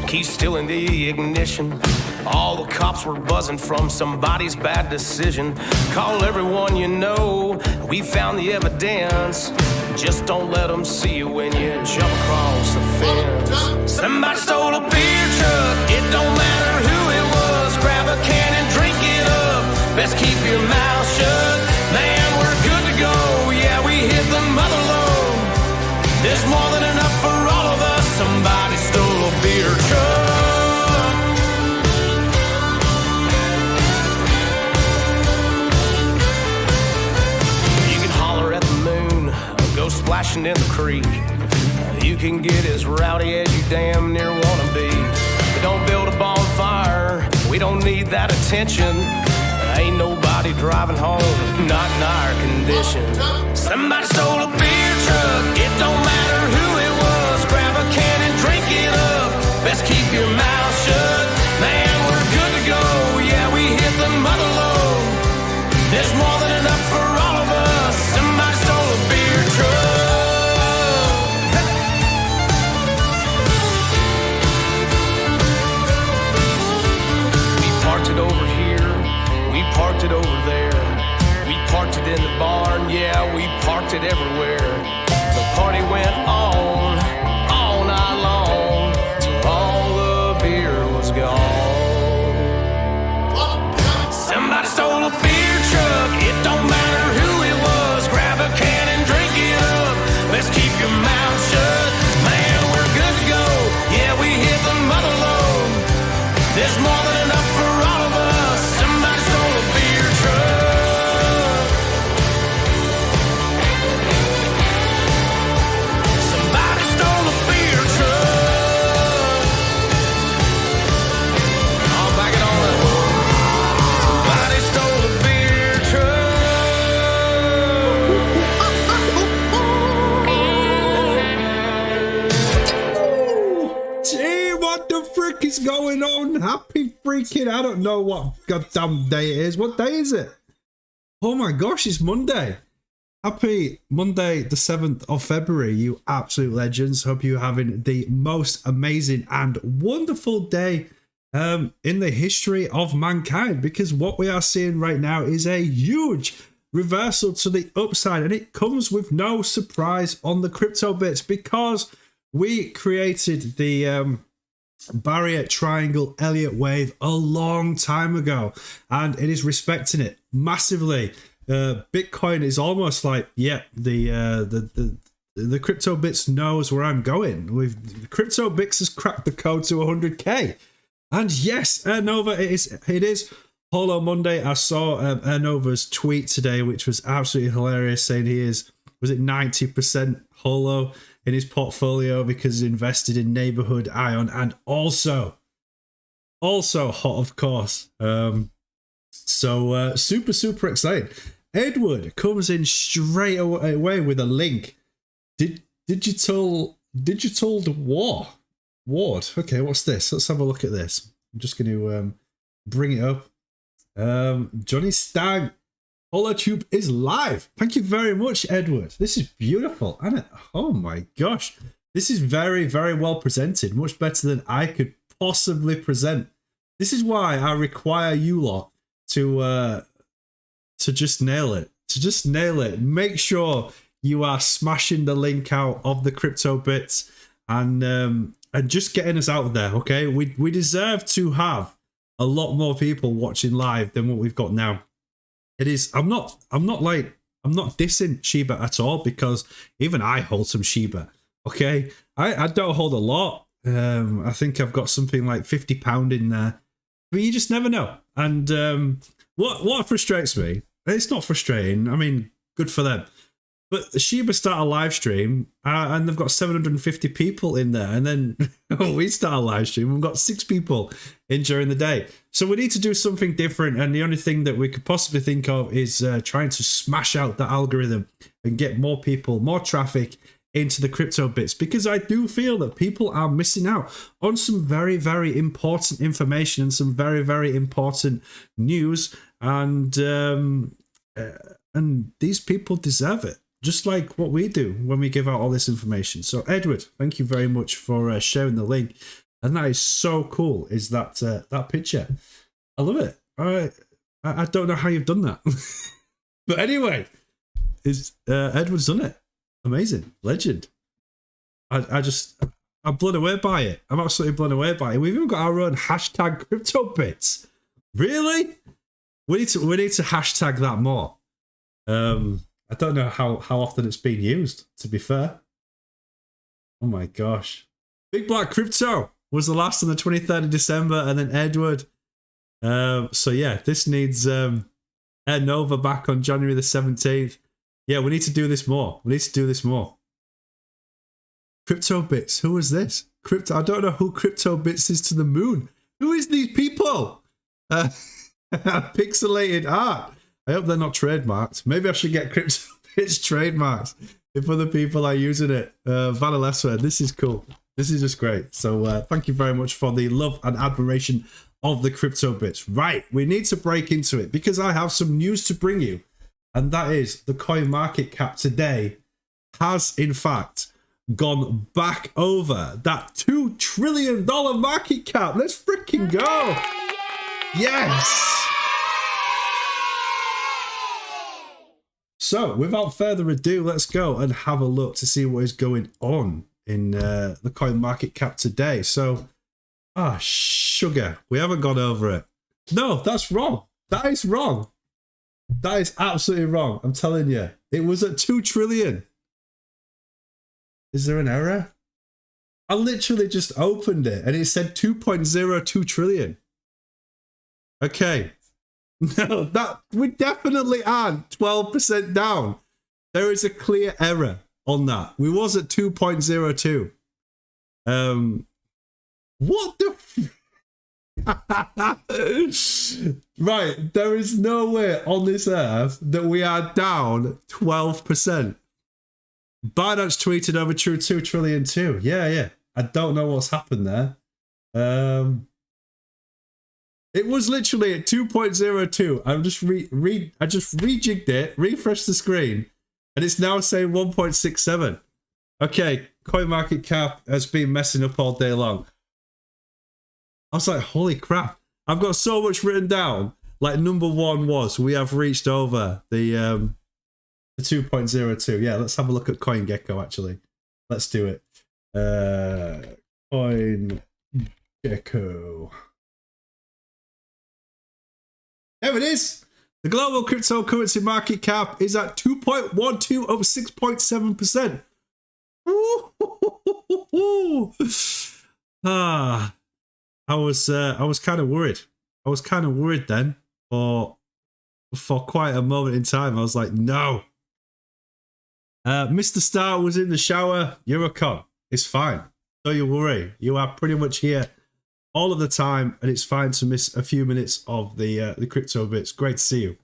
He's still in the ignition. All the cops were buzzing from somebody's bad decision. Call everyone you know, we found the evidence. Just don't let them see you when you jump across the fence. Somebody stole a beer truck, it don't matter who it was. Grab a can and drink it up, best keep your mouth shut. Man, we're good to go, yeah, we hit the mother load. There's more than enough for all of us. Somebody stole a beer truck. You can holler at the moon, go splashing in the creek. You can get as rowdy as you damn near wanna be. But don't build a bonfire, we don't need that attention. Ain't nobody driving home, not in our condition. Somebody stole a beer truck, it don't matter who it was. Grab a can and drink it up, best keep your mouth shut. Man, we're good to go, yeah, we hit the mother load. There's more than enough for all of us. Somebody stole a beer truck. We parked it over here, we parked it over there. We parked it in the barn, yeah, we parked it everywhere. The party went on all night long, till all the beer was gone. Somebody stole a beer truck, it don't matter who it was. Grab a can and drink it up, let's keep your mouth shut. Man, we're good to go, yeah, we hit the mother load. There's more than enough for all of us. Somebody stole a beer truck. Somebody stole a beer truck. I'll back it on up. Somebody stole a beer truck. Gee, what the frick is going on? Happy freaking, I don't know what goddamn day it is. What day is it? Oh my gosh, it's Monday. Happy Monday, the 7th of February, you absolute legends. Hope you're having the most amazing and wonderful day in the history of mankind, because what we are seeing right now is a huge reversal to the upside, and it comes with no surprise on the crypto bits, because we created the barrier triangle Elliott wave a long time ago, and it is respecting it massively. Bitcoin is almost like, yeah, the crypto bits knows where I'm going. With crypto bits has cracked the code to 100k, and yes, Nova, it is Holo Monday. I saw Nova's tweet today, which was absolutely hilarious, saying he is, was it 90% Holo in his portfolio because he's invested in Neighborhood, Ion, and also hot, of course. So super excited. Edward comes in straight away with a link. Digital Ward. Okay, what's this? Let's have a look at this. I'm just going to bring it up. Johnny Stagg, HoloTube is live. Thank you very much, Edward. This is beautiful. And oh my gosh, this is very well presented. Much better than I could possibly present. This is why I require you lot to just nail it. To just nail it. Make sure you are smashing the link out of the Crypto Bits and just getting us out there. Okay, we deserve to have a lot more people watching live than what we've got now. It is. I'm not dissing Shiba at all, because even I hold some Shiba. Okay, I don't hold a lot. I think I've got something like £50 in there, but you just never know. And what frustrates me, it's not frustrating. I mean, good for them. But Shiba start a live stream and they've got 750 people in there, and then we start a live stream and we've got 6 people in during the day. So we need to do something different, and the only thing that we could possibly think of is trying to smash out the algorithm and get more people, more traffic into the Crypto Bits, because I do feel that people are missing out on some very, very important information and some very, very important news, and these people deserve it, just like what we do when we give out all this information. So Edward, thank you very much for sharing the link, and that is so cool. Is that that picture? I love it. I don't know how you've done that, but anyway, Edward's done it. Amazing, legend. I'm blown away by it. I'm absolutely blown away by it. We've even got our own hashtag Crypto Bits. Really? We need to hashtag that more. I don't know how often it's been used, to be fair. Oh my gosh. Big Black Crypto was the last on the 23rd of December, and then Edward. So yeah, this needs Air Nova back on January the 17th. Yeah, we need to do this more. We need to do this more. Crypto Bits. Who is this? I don't know who Crypto Bits is to the moon. Who is these people? Pixelated art. I hope they're not trademarked. Maybe I should get Crypto Bits trademarked if other people are using it. Vanalessa, this is cool. This is just great. So thank you very much for the love and admiration of the Crypto Bits. Right, we need to break into it because I have some news to bring you. And that is the coin market cap today has, in fact, gone back over that $2 trillion market cap. Let's freaking go. Yes. So, without further ado, let's go and have a look to see what is going on in the coin market cap today. So, sugar. We haven't gone over it. No, that's wrong. That is wrong. That is absolutely wrong. I'm telling you. It was at 2 trillion. Is there an error? I literally just opened it and it said 2.02 trillion. Okay. No, that we definitely aren't 12% down. There is a clear error on that. We was at 2.02. What the right, there is no way on this earth that we are down 12%. Binance tweeted over 2 trillion too. Yeah. I don't know what's happened there. It was literally at 2.02. I just rejigged it, refreshed the screen, and it's now saying 1.67. Okay, CoinMarketCap has been messing up all day long. I was like, holy crap. I've got so much written down. Like number 1 was, we have reached over the 2.02. Yeah, let's have a look at CoinGecko actually. Let's do it. CoinGecko. There it is. The global cryptocurrency market cap is at 2.12 of 6.7%. I was kind of worried. I was kind of worried then for quite a moment in time. I was like, no. Mr. Star was in the shower. You're a con. It's fine. Don't you worry. You are pretty much here all of the time, and it's fine to miss a few minutes of the crypto bits. Great to see you.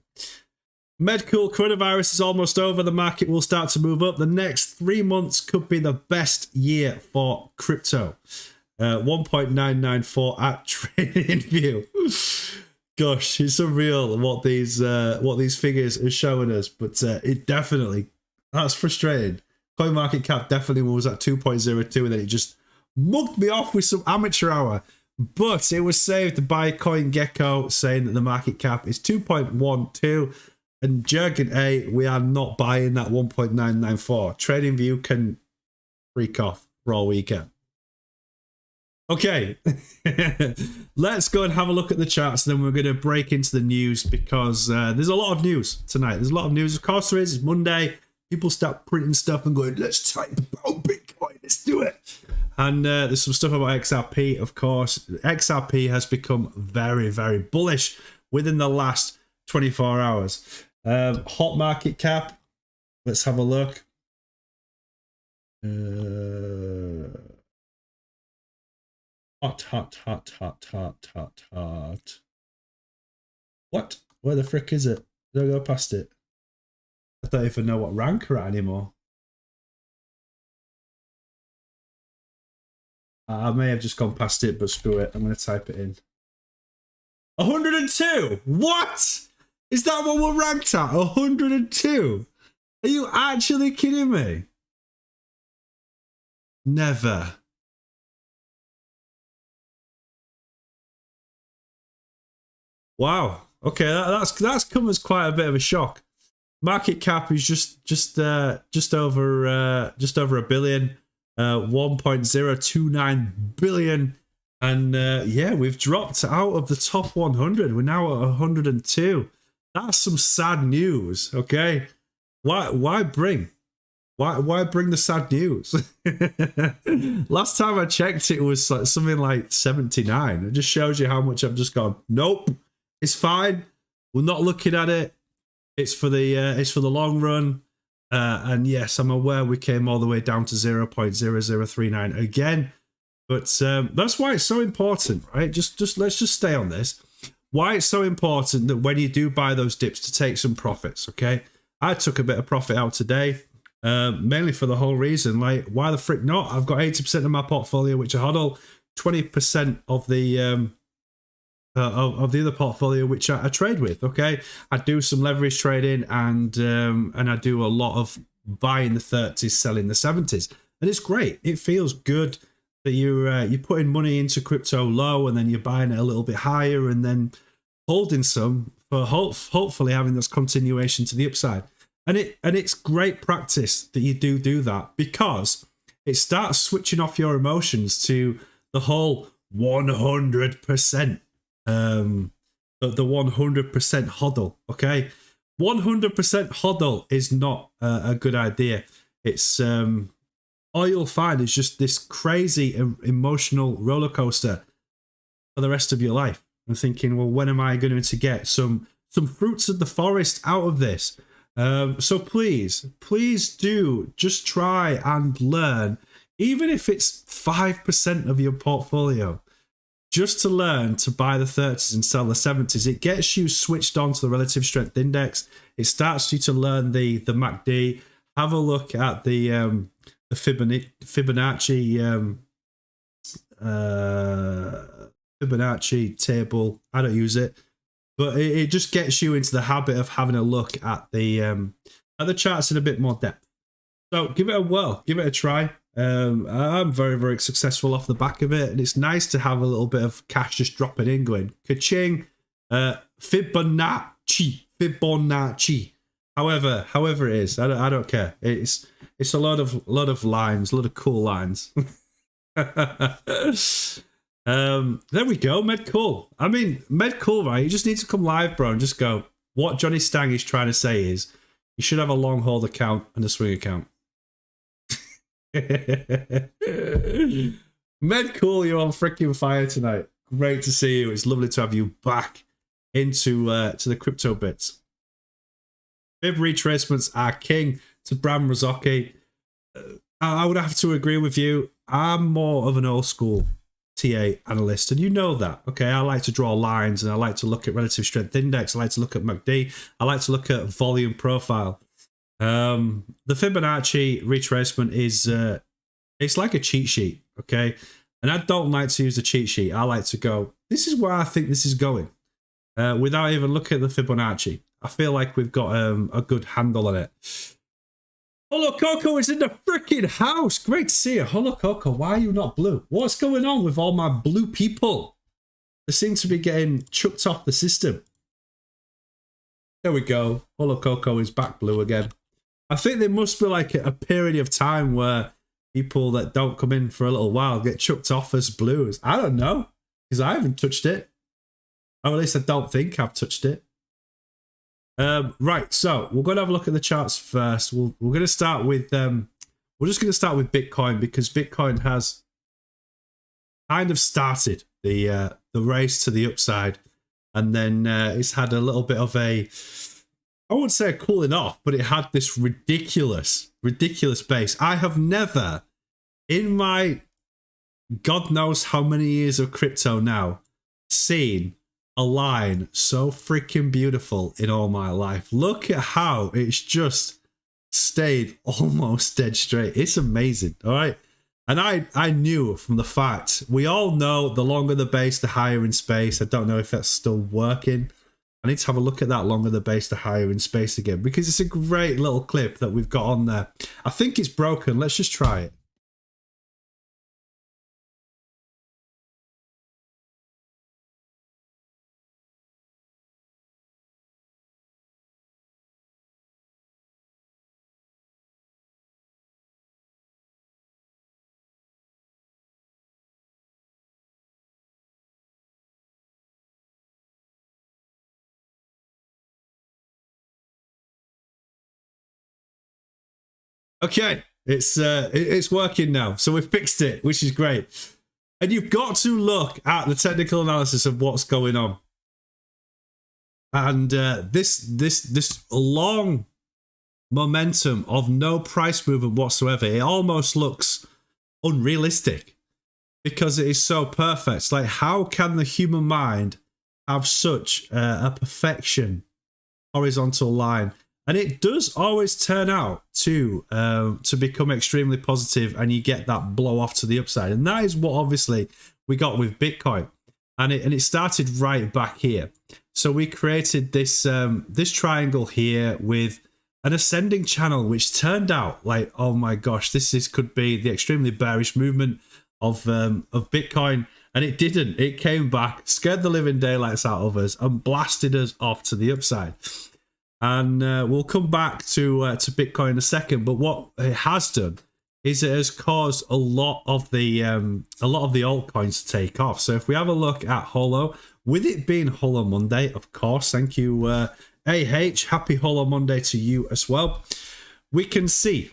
Medical coronavirus is almost over. The market will start to move up. The next 3 months could be the best year for crypto. 1.994 at TradingView. Gosh, it's unreal what these figures are showing us, but it definitely, that's frustrating. CoinMarketCap definitely was at 2.02, and then it just mugged me off with some amateur hour. But it was saved by CoinGecko saying that the market cap is 2.12. And Jurgen A, we are not buying that 1.994. TradingView can freak off for all weekend. Okay, let's go and have a look at the charts, and then we're going to break into the news because there's a lot of news tonight. There's a lot of news. Of course there is. It's Monday. People start printing stuff and going, let's type about Bitcoin. Let's do it. And there's some stuff about XRP, of course. XRP has become very, very bullish within the last 24 hours. Hot market cap. Let's have a look. Hot. What? Where the frick is it? Did I go past it? I don't even know what rank we're at anymore. I may have just gone past it, but screw it. I'm going to type it in. 102! What? Is that what we're ranked at? 102? Are you actually kidding me? Never. Wow. Okay, that's come as quite a bit of a shock. Market cap is just over a billion, 1.029 billion, and yeah, we've dropped out of the top 100. We're now at 102. That's some sad news. Okay, why bring the sad news? Last time I checked, it was like something like 79. It just shows you how much I've just gone. Nope, it's fine. We're not looking at it. It's for the long run. And yes, I'm aware we came all the way down to 0.0039 again. But that's why it's so important, right? Just let's just stay on this. Why it's so important that when you do buy those dips to take some profits, okay? I took a bit of profit out today, mainly for the whole reason, like, why the frick not? I've got 80% of my portfolio, which I hodl, 20% of the other portfolio which I trade with. Okay, I do some leverage trading, and I do a lot of buying the 30s, selling the 70s, and it's great. It feels good that you're putting money into crypto low, and then you're buying it a little bit higher, and then holding some for hopefully having this continuation to the upside. And it's great practice that you do that, because it starts switching off your emotions to the whole 100%. The 100% hodl. Okay, 100% hodl is not a good idea. It's all you'll find is just this crazy emotional roller coaster for the rest of your life. I'm thinking, well, when am I going to get some fruits of the forest out of this? So please do just try and learn, even if it's 5% of your portfolio. Just to learn to buy the 30s and sell the 70s. It gets you switched on to the relative strength index. It starts you to learn the MACD. Have a look at the Fibonacci table. I don't use it, but it just gets you into the habit of having a look at the charts in a bit more depth. So give it a whirl, give it a try. I'm very, very successful off the back of it, and it's nice to have a little bit of cash just dropping in, going ka-ching. Fibonacci. However it is, I don't care. It's a lot of lines, a lot of cool lines. There we go, Medcool. I mean, Medcool, right? You just need to come live, bro, and just go. What Johnny Stang is trying to say is, you should have a long hold account and a swing account. Medcool, you're on freaking fire tonight. Great to see you. It's lovely to have you back into to the crypto bits. Fib retracements are king to Bram Rozocki. I would have to agree with you. I'm more of an old school TA analyst, and you know that. Okay, I like to draw lines, and I like to look at relative strength index. I like to look at MACD. I like to look at volume profile. The Fibonacci retracement is it's like a cheat sheet, okay? And I don't like to use the cheat sheet. I like to go, this is where I think this is going, without even looking at the Fibonacci. I feel like we've got a good handle on it. Holo Coco is in the freaking house. Great to see you. Holo Coco, why are you not blue? What's going on with all my blue people? They seem to be getting chucked off the system. There we go. Holo Coco is back blue again. I think there must be like a period of time where people that don't come in for a little while get chucked off as blues. I don't know, because I haven't touched it. Or at least I don't think I've touched it. Right, so we're going to have a look at the charts first. We're going to start with we're just going to start with Bitcoin, because Bitcoin has kind of started the race to the upside, and then it's had a little bit of a, I wouldn't say a cooling off, but it had this ridiculous base. I have never, in my God knows how many years of crypto now, seen a line so freaking beautiful in all my life. Look at how it's just stayed almost dead straight. It's amazing. All right. And I knew from the fact, we all know the longer the base, the higher in space. I don't know if that's still working. I need to have a look at that longer the base, the higher in space again, because it's a great little clip that we've got on there. I think it's broken. Let's just try it. Okay, it's working now. So we've fixed it, which is great. And you've got to look at the technical analysis of what's going on. And this long momentum of no price movement whatsoever, it almost looks unrealistic because it is so perfect. It's like, how can the human mind have such a perfection horizontal line? And it does always turn out to become extremely positive, and you get that blow off to the upside. And that is what obviously we got with Bitcoin. And it started right back here. So we created this this triangle here with an ascending channel, which turned out like, oh my gosh, this could be the extremely bearish movement of Bitcoin. And it didn't. It came back, scared the living daylights out of us, and blasted us off to the upside. And we'll come back to Bitcoin in a second. But what it has done is it has caused a lot of the altcoins to take off. So if we have a look at Holo, with it being Holo Monday, of course, thank you, AH, happy Holo Monday to you as well. We can see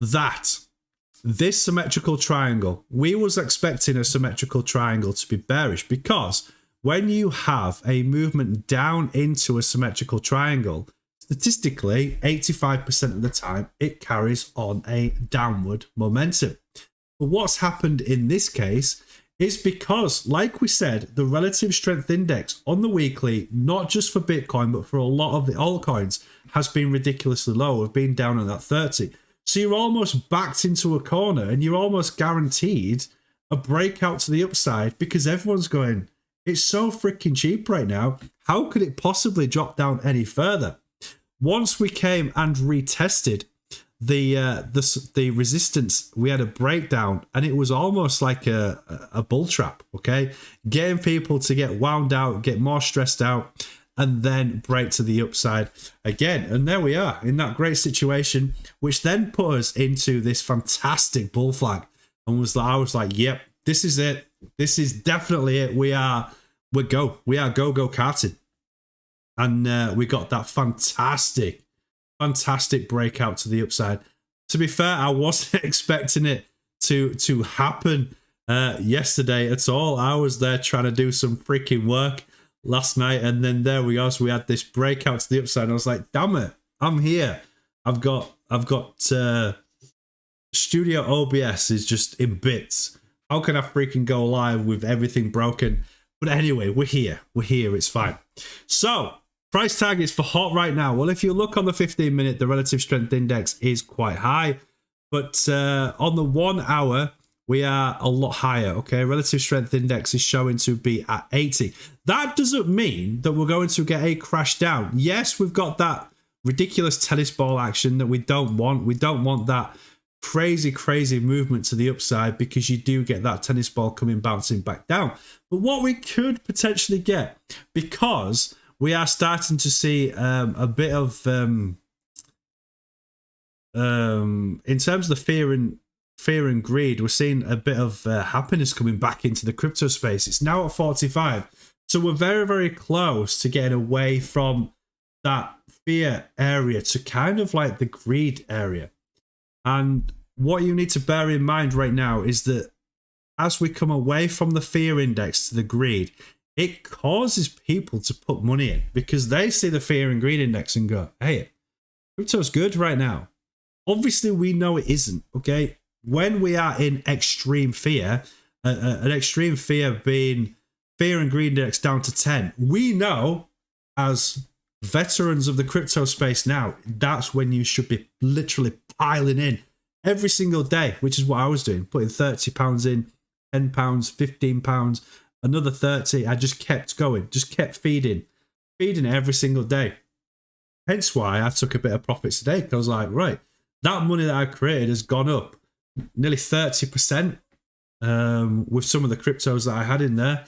that this symmetrical triangle, we was expecting a symmetrical triangle to be bearish, because when you have a movement down into a symmetrical triangle, statistically, 85% of the time, it carries on a downward momentum. But what's happened in this case is because, like we said, the relative strength index on the weekly, not just for Bitcoin, but for a lot of the altcoins, has been ridiculously low. We've been down at that 30. So you're almost backed into a corner, and you're almost guaranteed a breakout to the upside, because everyone's going, it's so freaking cheap right now. How could it possibly drop down any further? Once we came and retested the resistance, we had a breakdown, and it was almost like a bull trap, okay? Getting people to get wound out, get more stressed out, and then break to the upside again. And there we are in that great situation, which then put us into this fantastic bull flag. And I was like, yep, this is it. This is definitely it. We are go karting. And we got that fantastic breakout to the upside. To be fair, I wasn't expecting it to happen yesterday at all. I was there trying to do some freaking work last night, and then there we are. So we had this breakout to the upside, and I was like, damn it, I'm here. I've got Studio OBS is just in bits. How can I freaking go live with everything broken? But anyway, we're here. It's fine. So price tag is for hot right now. Well, if you look on the 15-minute, the relative strength index is quite high. But on the 1 hour, we are a lot higher, okay? Relative strength index is showing to be at 80. That doesn't mean that we're going to get a crash down. Yes, we've got that ridiculous tennis ball action that we don't want. We don't want that crazy movement to the upside, because you do get that tennis ball coming bouncing back down. But what we could potentially get, because we are starting to see a bit of in terms of the fear and greed, we're seeing a bit of happiness coming back into the crypto space. It's now at 45, so we're very, very close to getting away from that fear area to kind of like the greed area. And what you need to bear in mind right now is that as we come away from the fear index to the greed, it causes people to put money in because they see the fear and greed index and go, hey, crypto's good right now. Obviously, we know it isn't, okay? When we are in extreme fear, an extreme fear being fear and greed index down to 10, we know as veterans of the crypto space now, that's when you should be literally piling in every single day, which is what I was doing, putting £30 in, £10, £15, another 30. I just kept going, just kept feeding it every single day. Hence why I took a bit of profits today, because I was like, right, that money that I created has gone up nearly 30% with some of the cryptos that I had in there,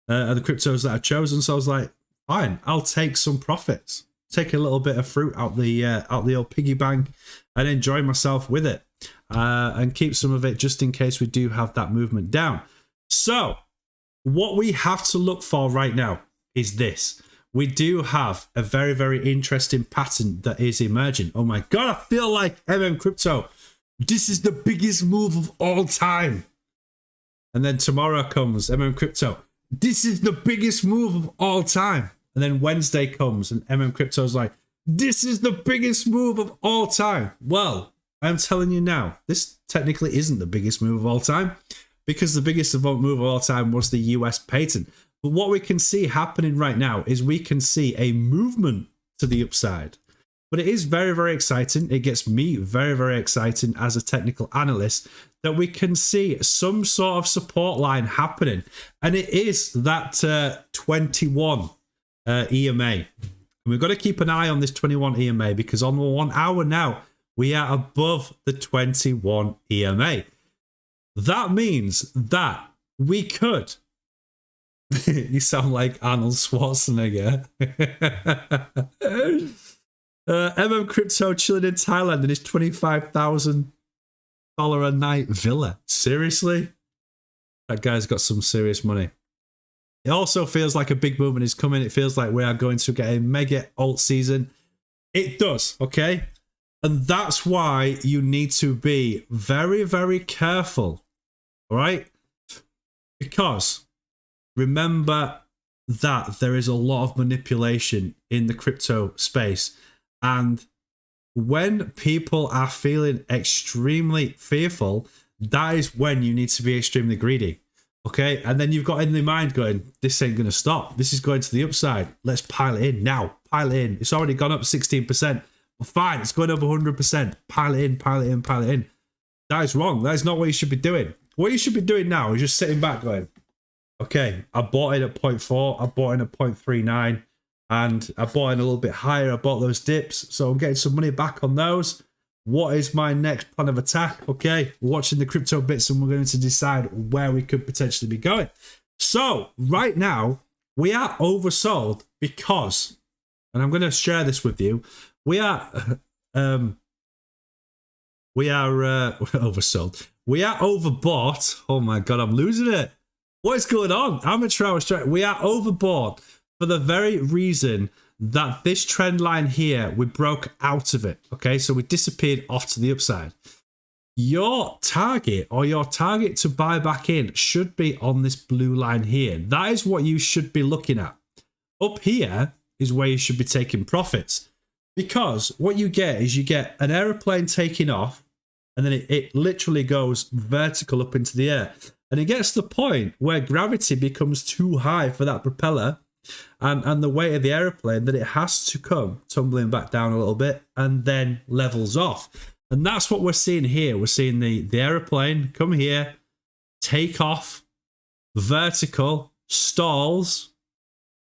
and the cryptos that I chosen. So I was like, fine, I'll take some profits, take a little bit of fruit out the old piggy bank, and enjoy myself with it, and keep some of it just in case we do have that movement down. So what we have to look for right now is this. We do have a very, very interesting pattern that is emerging. Oh my God, I feel like Crypto, this is the biggest move of all time. And then tomorrow comes Crypto, this is the biggest move of all time. And then Wednesday comes and Crypto's like, this is the biggest move of all time. Well, I'm telling you now, this technically isn't the biggest move of all time, because the biggest move of all time was the US patent. But what we can see happening right now is we can see a movement to the upside. But it is very, very exciting. It gets me very, very excited as a technical analyst that we can see some sort of support line happening. And it is that 21 EMA. And we've got to keep an eye on this 21 EMA, because on the 1 hour now, we are above the 21 EMA. That means that we could... You sound like Arnold Schwarzenegger. Crypto chilling in Thailand in his $25,000 a night villa. Seriously? That guy's got some serious money. It also feels like a big movement is coming. It feels like we are going to get a mega alt season. It does, okay? And that's why you need to be very, very careful, all right? Because remember that there is a lot of manipulation in the crypto space. And when people are feeling extremely fearful, that is when you need to be extremely greedy. Okay? And then you've got in the mind going, this ain't going to stop. This is going to the upside. Let's pile it in now. Pile it in. It's already gone up 16%. Well, fine, it's going up 100%. Pile it in, pile it in, pile it in. That is wrong. That is not what you should be doing. What you should be doing now is just sitting back going, okay, I bought it at 0.4, I bought it at 0.39, and I bought it a little bit higher. I bought those dips, so I'm getting some money back on those. What is my next plan of attack? Okay, we're watching the crypto bits, and we're going to decide where we could potentially be going. So right now, we are oversold because, and I'm going to share this with you, we are oversold. We are overbought. Oh my God, I'm losing it. What is going on? Amateur hour straight. We are overbought for the very reason that this trend line here, we broke out of it. Okay, so we disappeared off to the upside. Your target to buy back in should be on this blue line here. That is what you should be looking at. Up here is where you should be taking profits, because what you get is you get an aeroplane taking off, and then it literally goes vertical up into the air. And it gets to the point where gravity becomes too high for that propeller and the weight of the aeroplane that it has to come tumbling back down a little bit and then levels off. And that's what we're seeing here. We're seeing the aeroplane come here, take off, vertical, stalls,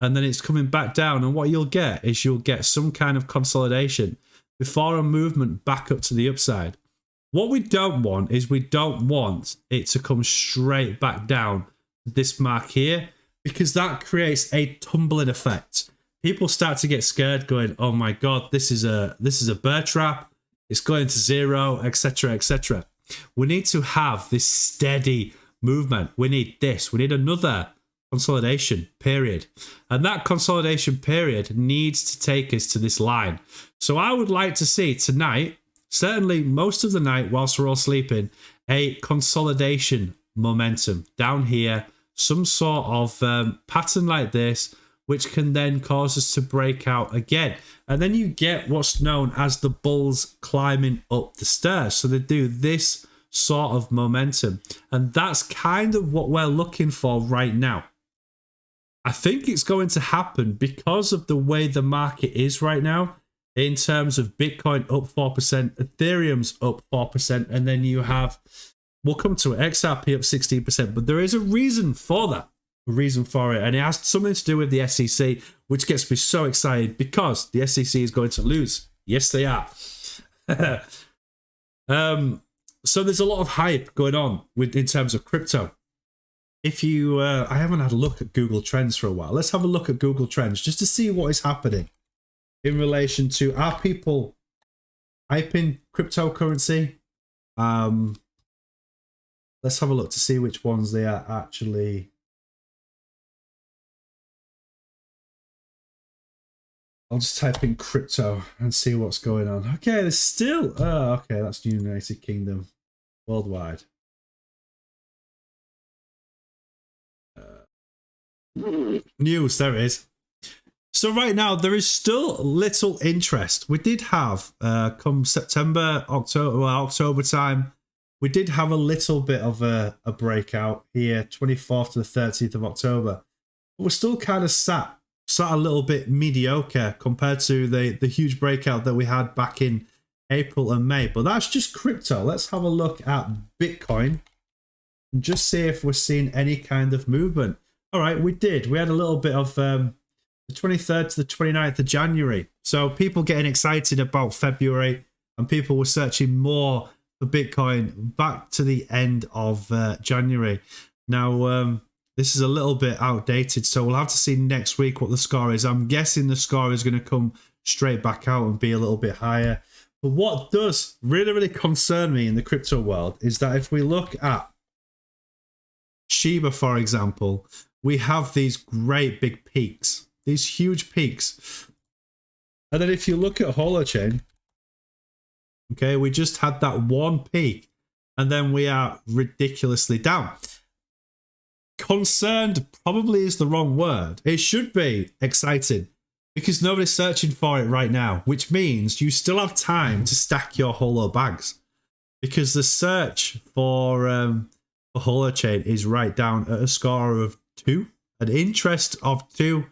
and then it's coming back down. And what you'll get is you'll get some kind of consolidation before a movement back up to the upside. What we don't want is we don't want it to come straight back down this mark here, because that creates a tumbling effect. people start to get scared, going, "Oh my god, this is a bear trap. It's going to zero, etc., etc." We need to have this steady movement. We need this. We need another consolidation period, and that consolidation period needs to take us to this line. So I would like to see tonight, certainly most of the night whilst we're all sleeping, a consolidation momentum down here, some sort of pattern like this, which can then cause us to break out again. And then you get what's known as the bulls climbing up the stairs. So they do this sort of momentum, and that's kind of what we're looking for right now. I think it's going to happen because of the way the market is right now, in terms of Bitcoin up 4%, Ethereum's up 4%, and then you have, we'll come to it, XRP up 16%. But there is a reason for that, a reason for it, and it has something to do with the SEC, which gets me so excited because the SEC is going to lose. Yes, they are. So there's a lot of hype going on in terms of crypto. If you, I haven't had a look at Google Trends for a while. Let's have a look at Google Trends just to see what is happening in relation to, are people hyping cryptocurrency? Let's have a look to see which ones they are actually. I'll just type in crypto and see what's going on. Okay, there's still, oh, okay, that's United Kingdom, worldwide. News, there it is. So right now there is still little interest. We did have come September, October time, we did have a little bit of a breakout here, 24th to the 30th of October. But we're still kind of sat a little bit mediocre compared to the huge breakout that we had back in April and May. But that's just crypto. Let's have a look at Bitcoin and just see if we're seeing any kind of movement. All right, we did. We had a little bit of the 23rd to the 29th of January. So people getting excited about February, and people were searching more for Bitcoin back to the end of January. Now, this is a little bit outdated, so we'll have to see next week what the score is. I'm guessing the score is going to come straight back out and be a little bit higher. But what does really, really concern me in the crypto world is that if we look at Shiba, for example, we have these great big peaks, these huge peaks. And then if you look at Holochain, okay, we just had that one peak, and then we are ridiculously down. Concerned probably is the wrong word. It should be exciting because nobody's searching for it right now, which means you still have time to stack your holo bags, because the search for Holochain is right down at a score of 2, an interest of 2,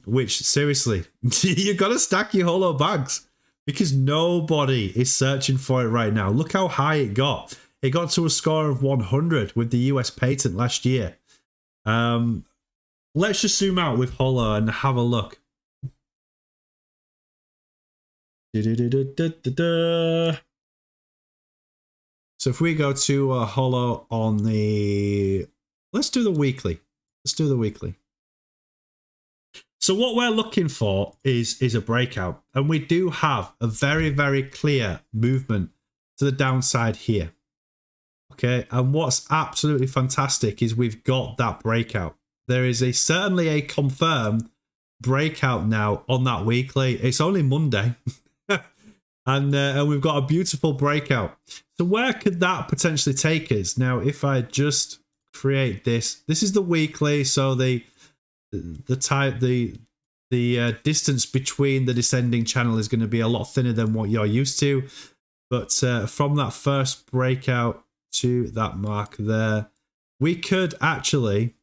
which seriously, you got to stack your holo bags because nobody is searching for it right now. Look how high it got. It got to a score of 100 with the US patent last year. Let's just zoom out with Holo and have a look. So if we go to Holo on the, let's do the weekly. Let's do the weekly. So what we're looking for is a breakout, and we do have a very, very clear movement to the downside here. Okay, and what's absolutely fantastic is we've got that breakout. There is certainly a confirmed breakout now on that weekly. It's only Monday, and we've got a beautiful breakout. So where could that potentially take us? Now, if I just create this is the weekly. So the distance between the descending channel is going to be a lot thinner than what you're used to. But from that first breakout to that mark there, we could actually,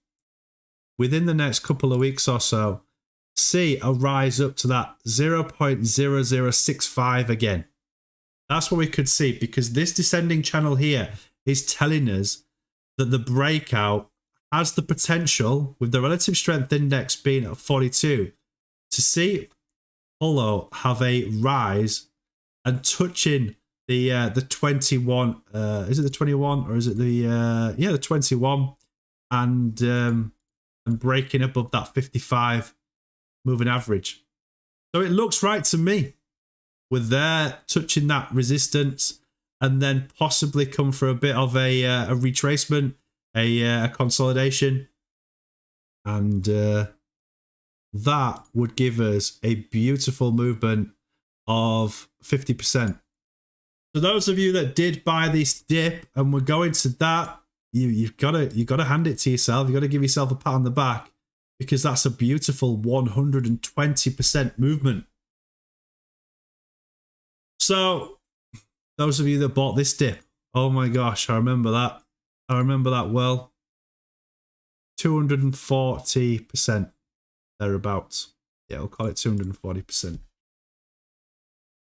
within the next couple of weeks or so, see a rise up to that 0.0065 again. That's what we could see, because this descending channel here is telling us that the breakout has the potential, with the relative strength index being at 42, to see Holo have a rise and touching the 21, is it the 21 or is it the 21, and breaking above that 55 moving average. So it looks right to me. We're there touching that resistance and then possibly come for a bit of a retracement, a consolidation. And that would give us a beautiful movement of 50%. So those of you that did buy this dip and were going to that, you've got to hand it to yourself. You've got to give yourself a pat on the back, because that's a beautiful 120% movement. So those of you that bought this dip, oh my gosh, I remember that. I remember that well. 240% thereabouts. Yeah, we'll call it 240%.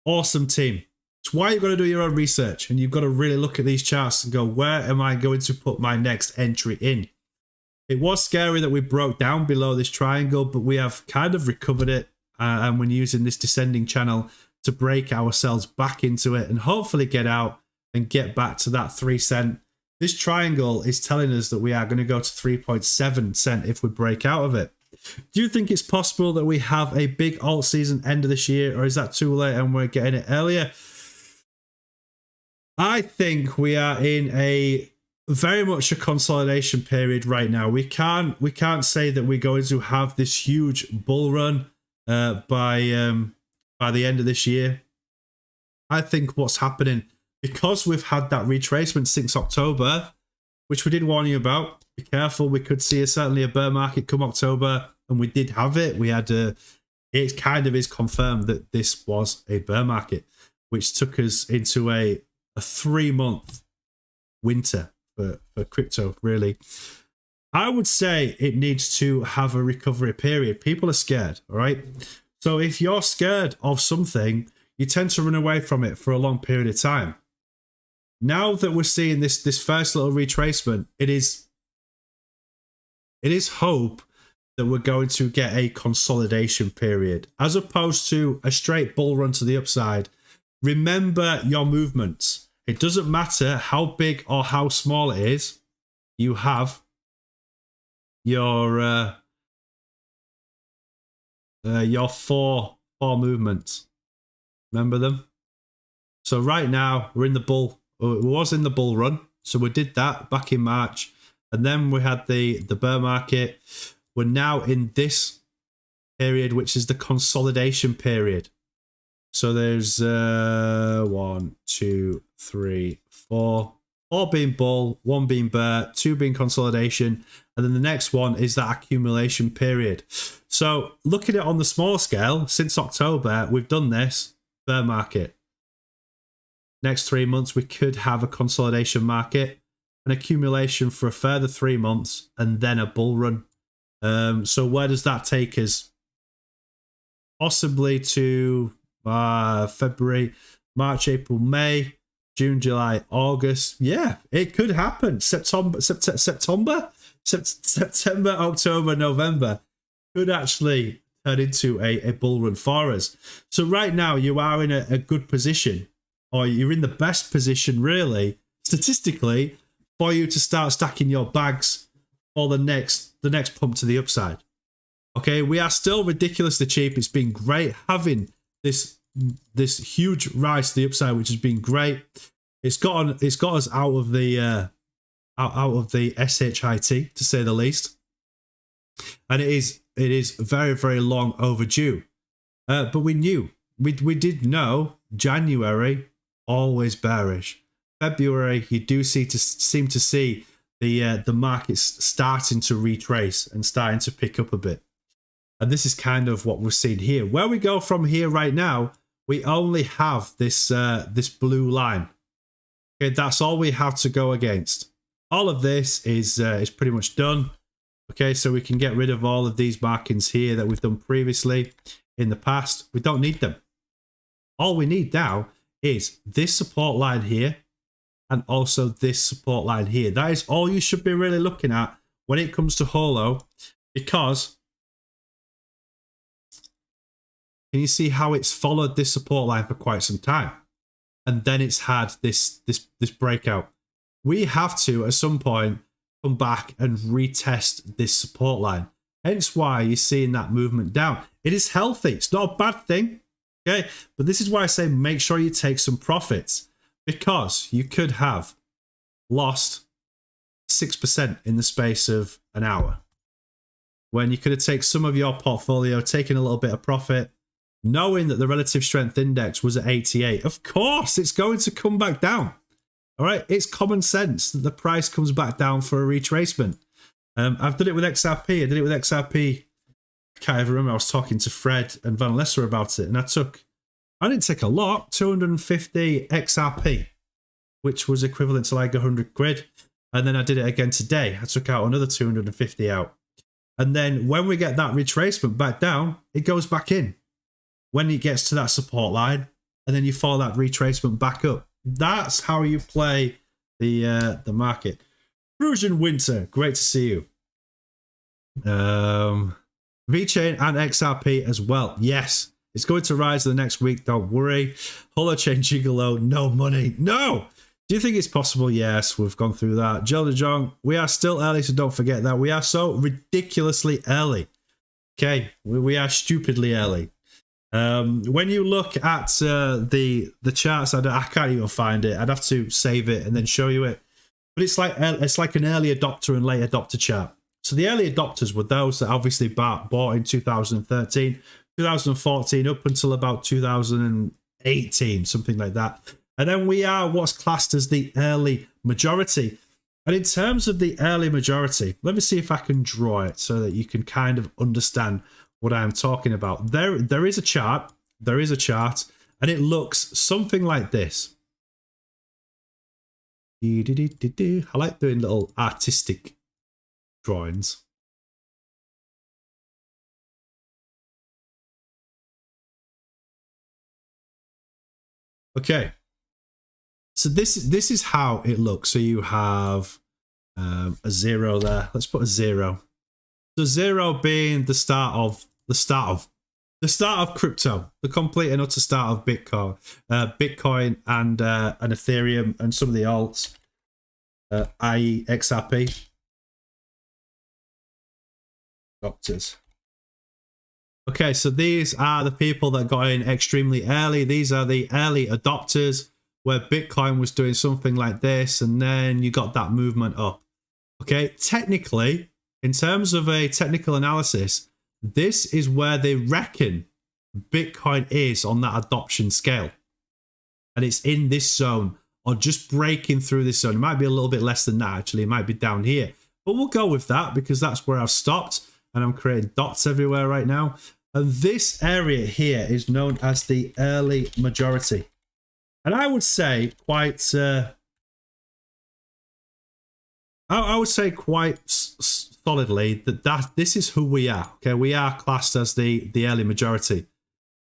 Awesome team. It's why you've got to do your own research, and you've got to really look at these charts and go, where am I going to put my next entry in? It was scary that we broke down below this triangle, but we have kind of recovered it, and we're using this descending channel to break ourselves back into it and hopefully get out and get back to that 3 cent. This triangle is telling us that we are going to go to 3.7 cent if we break out of it. Do you think it's possible that we have a big alt season end of this year, or is that too late and we're getting it earlier? I think we are in a very much a consolidation period right now. We can't say that we're going to have this huge bull run by the end of this year. I think what's happening, because we've had that retracement since October, which we did warn you about. Be careful, we could see certainly a bear market come October, and we did have it. We had it kind of is confirmed that this was a bear market, which took us into a 3-month winter for crypto, really. I would say it needs to have a recovery period. People are scared, all right? So if you're scared of something, you tend to run away from it for a long period of time. Now that we're seeing this first little retracement, it is hope that we're going to get a consolidation period as opposed to a straight bull run to the upside. Remember your movements. It doesn't matter how big or how small it is. You have your four movements. Remember them? So right now we're in the bull. It was in the bull run. So we did that back in March. And then we had the bear market. We're now in this period, which is the consolidation period. So there's 1, 2, 3, 4. 4 being bull, 1 being bear, 2 being consolidation. And then the next one is that accumulation period. So looking at it on the small scale, since October, we've done this bear market. Next 3 months, we could have a consolidation market, an accumulation for a further 3 months, and then a bull run. So where does that take us? Possibly to February, March, April, May, June, July, August. Yeah, it could happen. September, October, November could actually turn into a bull run for us. So right now you are in a good position, or you're in the best position really, statistically, for you to start stacking your bags for the next pump to the upside. Okay, we are still ridiculously cheap. It's been great having this huge rise to the upside, which has been great. It's got us out of the SHIT, to say the least, and it is very, very long overdue. But we did know January always bearish. February you do seem to see the markets starting to retrace and starting to pick up a bit. And this is kind of what we're seeing here. Where we go from here right now, we only have this blue line. Okay, that's all we have to go against. All of this is pretty much done. Okay, so we can get rid of all of these markings here that we've done previously in the past. We don't need them. All we need now is this support line here and also this support line here. That is all you should be really looking at when it comes to Holo, because can you see how it's followed this support line for quite some time? And then it's had this breakout. We have to, at some point, come back and retest this support line. Hence why you're seeing that movement down. It is healthy. It's not a bad thing. Okay. But this is why I say make sure you take some profits, because you could have lost 6% in the space of an hour, when you could have taken some of your portfolio, taken a little bit of profit, knowing that the relative strength index was at 88. Of course, it's going to come back down. All right. It's common sense that the price comes back down for a retracement. I've done it with XRP. I did it with XRP. I can't even remember. I was talking to Fred and Van Lesser about it, and I didn't take a lot, 250 XRP, which was equivalent to like 100 quid. And then I did it again today. I took out another 250 out. And then when we get that retracement back down, it goes back in. When it gets to that support line, and then you follow that retracement back up. That's how you play the market. Prusian Winter, great to see you. VeChain and XRP as well. Yes, it's going to rise the next week. Don't worry. Holochain Gigolo, no money. No. Do you think it's possible? Yes, we've gone through that. Joe DeJong, we are still early, so don't forget that. We are so ridiculously early. Okay, we are stupidly early. When you look at the charts, I can't even find it. I'd have to save it and then show you it. But it's like an early adopter and late adopter chart. So the early adopters were those that obviously bought in 2013, 2014, up until about 2018, something like that. And then we are what's classed as the early majority. And in terms of the early majority, let me see if I can draw it so that you can kind of understand what I'm talking about. There is a chart. There is a chart, and it looks something like this. I like doing little artistic drawings. Okay. So this is how it looks. So you have a 0 there. Let's put a 0. So 0 being the start of crypto, the complete and utter start of Bitcoin, and Ethereum and some of the alts, i.e. XRP. Doctors. Okay, so these are the people that got in extremely early. These are the early adopters, where Bitcoin was doing something like this, and then you got that movement up. Okay, technically, in terms of a technical analysis, this is where they reckon Bitcoin is on that adoption scale. And it's in this zone, or just breaking through this zone. It might be a little bit less than that, actually. It might be down here. But we'll go with that, because that's where I've stopped, and I'm creating dots everywhere right now. And this area here is known as the early majority. And I would say quite solidly that this is who we are. Okay, we are classed as the early majority,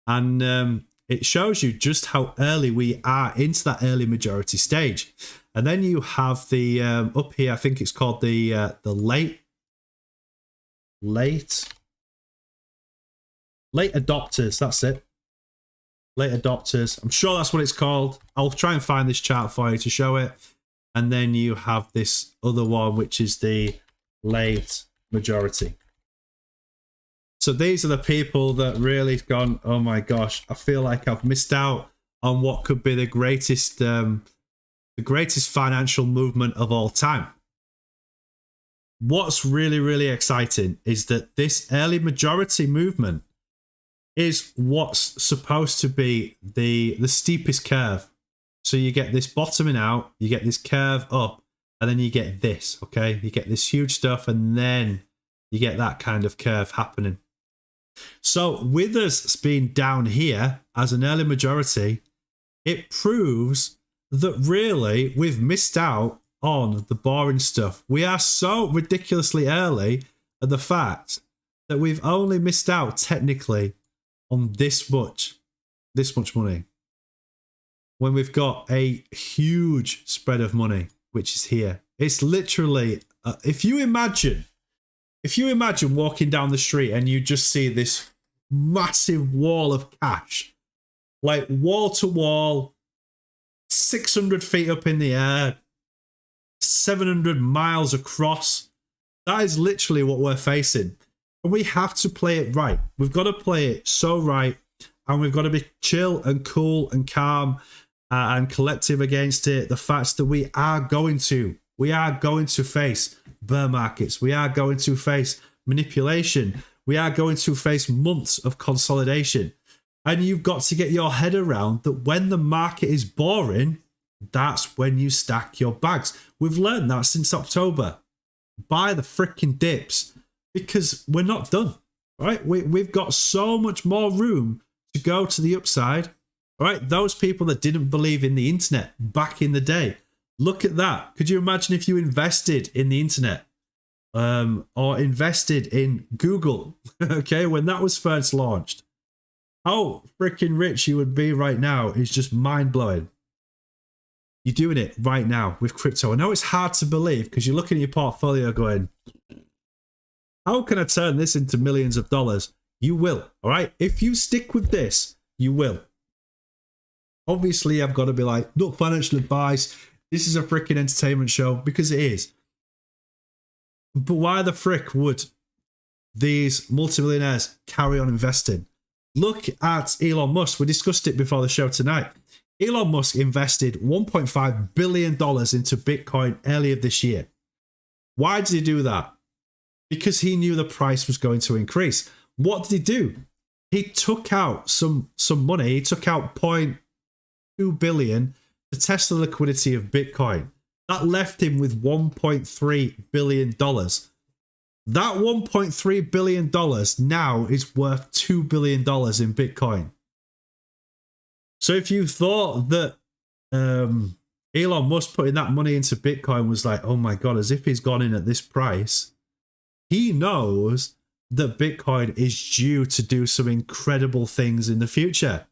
and it shows you just how early we are into that early majority stage. And then you have the up here, I think it's called the late adopters. That's it. Late adopters. I'm sure that's what it's called. I'll try and find this chart for you to show it. And then you have this other one, which is the late majority. So these are the people that really gone, oh my gosh, I feel like I've missed out on what could be the greatest financial movement of all time. What's really, really exciting is that this early majority movement is what's supposed to be the steepest curve. So you get this bottoming out, you get this curve up, and then you get this, okay? You get this huge stuff, and then you get that kind of curve happening. So with us being down here as an early majority, it proves that really we've missed out on the boring stuff. We are so ridiculously early at the fact that we've only missed out technically on this much money, when we've got a huge spread of money, which is here. It's literally, if you imagine walking down the street and you just see this massive wall of cash, like wall to wall, 600 feet up in the air, 700 miles across. That is literally what we're facing. And we have to play it right. We've got to play it so right, and we've got to be chill and cool and calm and collective against it. The fact that we are going to face bear markets. We are going to face manipulation. We are going to face months of consolidation. And you've got to get your head around that when the market is boring, that's when you stack your bags. We've learned that since October. Buy the freaking dips, because we're not done, right? We've got so much more room to go to the upside, right? Those people that didn't believe in the internet back in the day, look at that. Could you imagine if you invested in the internet or invested in Google, okay, when that was first launched? How freaking rich you would be right now is just mind-blowing. You're doing it right now with crypto. I know it's hard to believe because you're looking at your portfolio going, how can I turn this into millions of dollars? You will, all right? If you stick with this, you will. Obviously, I've got to be like, not financial advice. This is a freaking entertainment show, because it is. But why the frick would these multimillionaires carry on investing? Look at Elon Musk. We discussed it before the show tonight. Elon Musk invested $1.5 billion into Bitcoin earlier this year. Why did he do that? Because he knew the price was going to increase. What did he do? He took out some money. He took out $0.2 billion to test the liquidity of Bitcoin. That left him with $1.3 billion. That $1.3 billion now is worth $2 billion in Bitcoin. So if you thought that Elon Musk putting that money into Bitcoin was like, oh my God, as if he's gone in at this price, he knows that Bitcoin is due to do some incredible things in the future.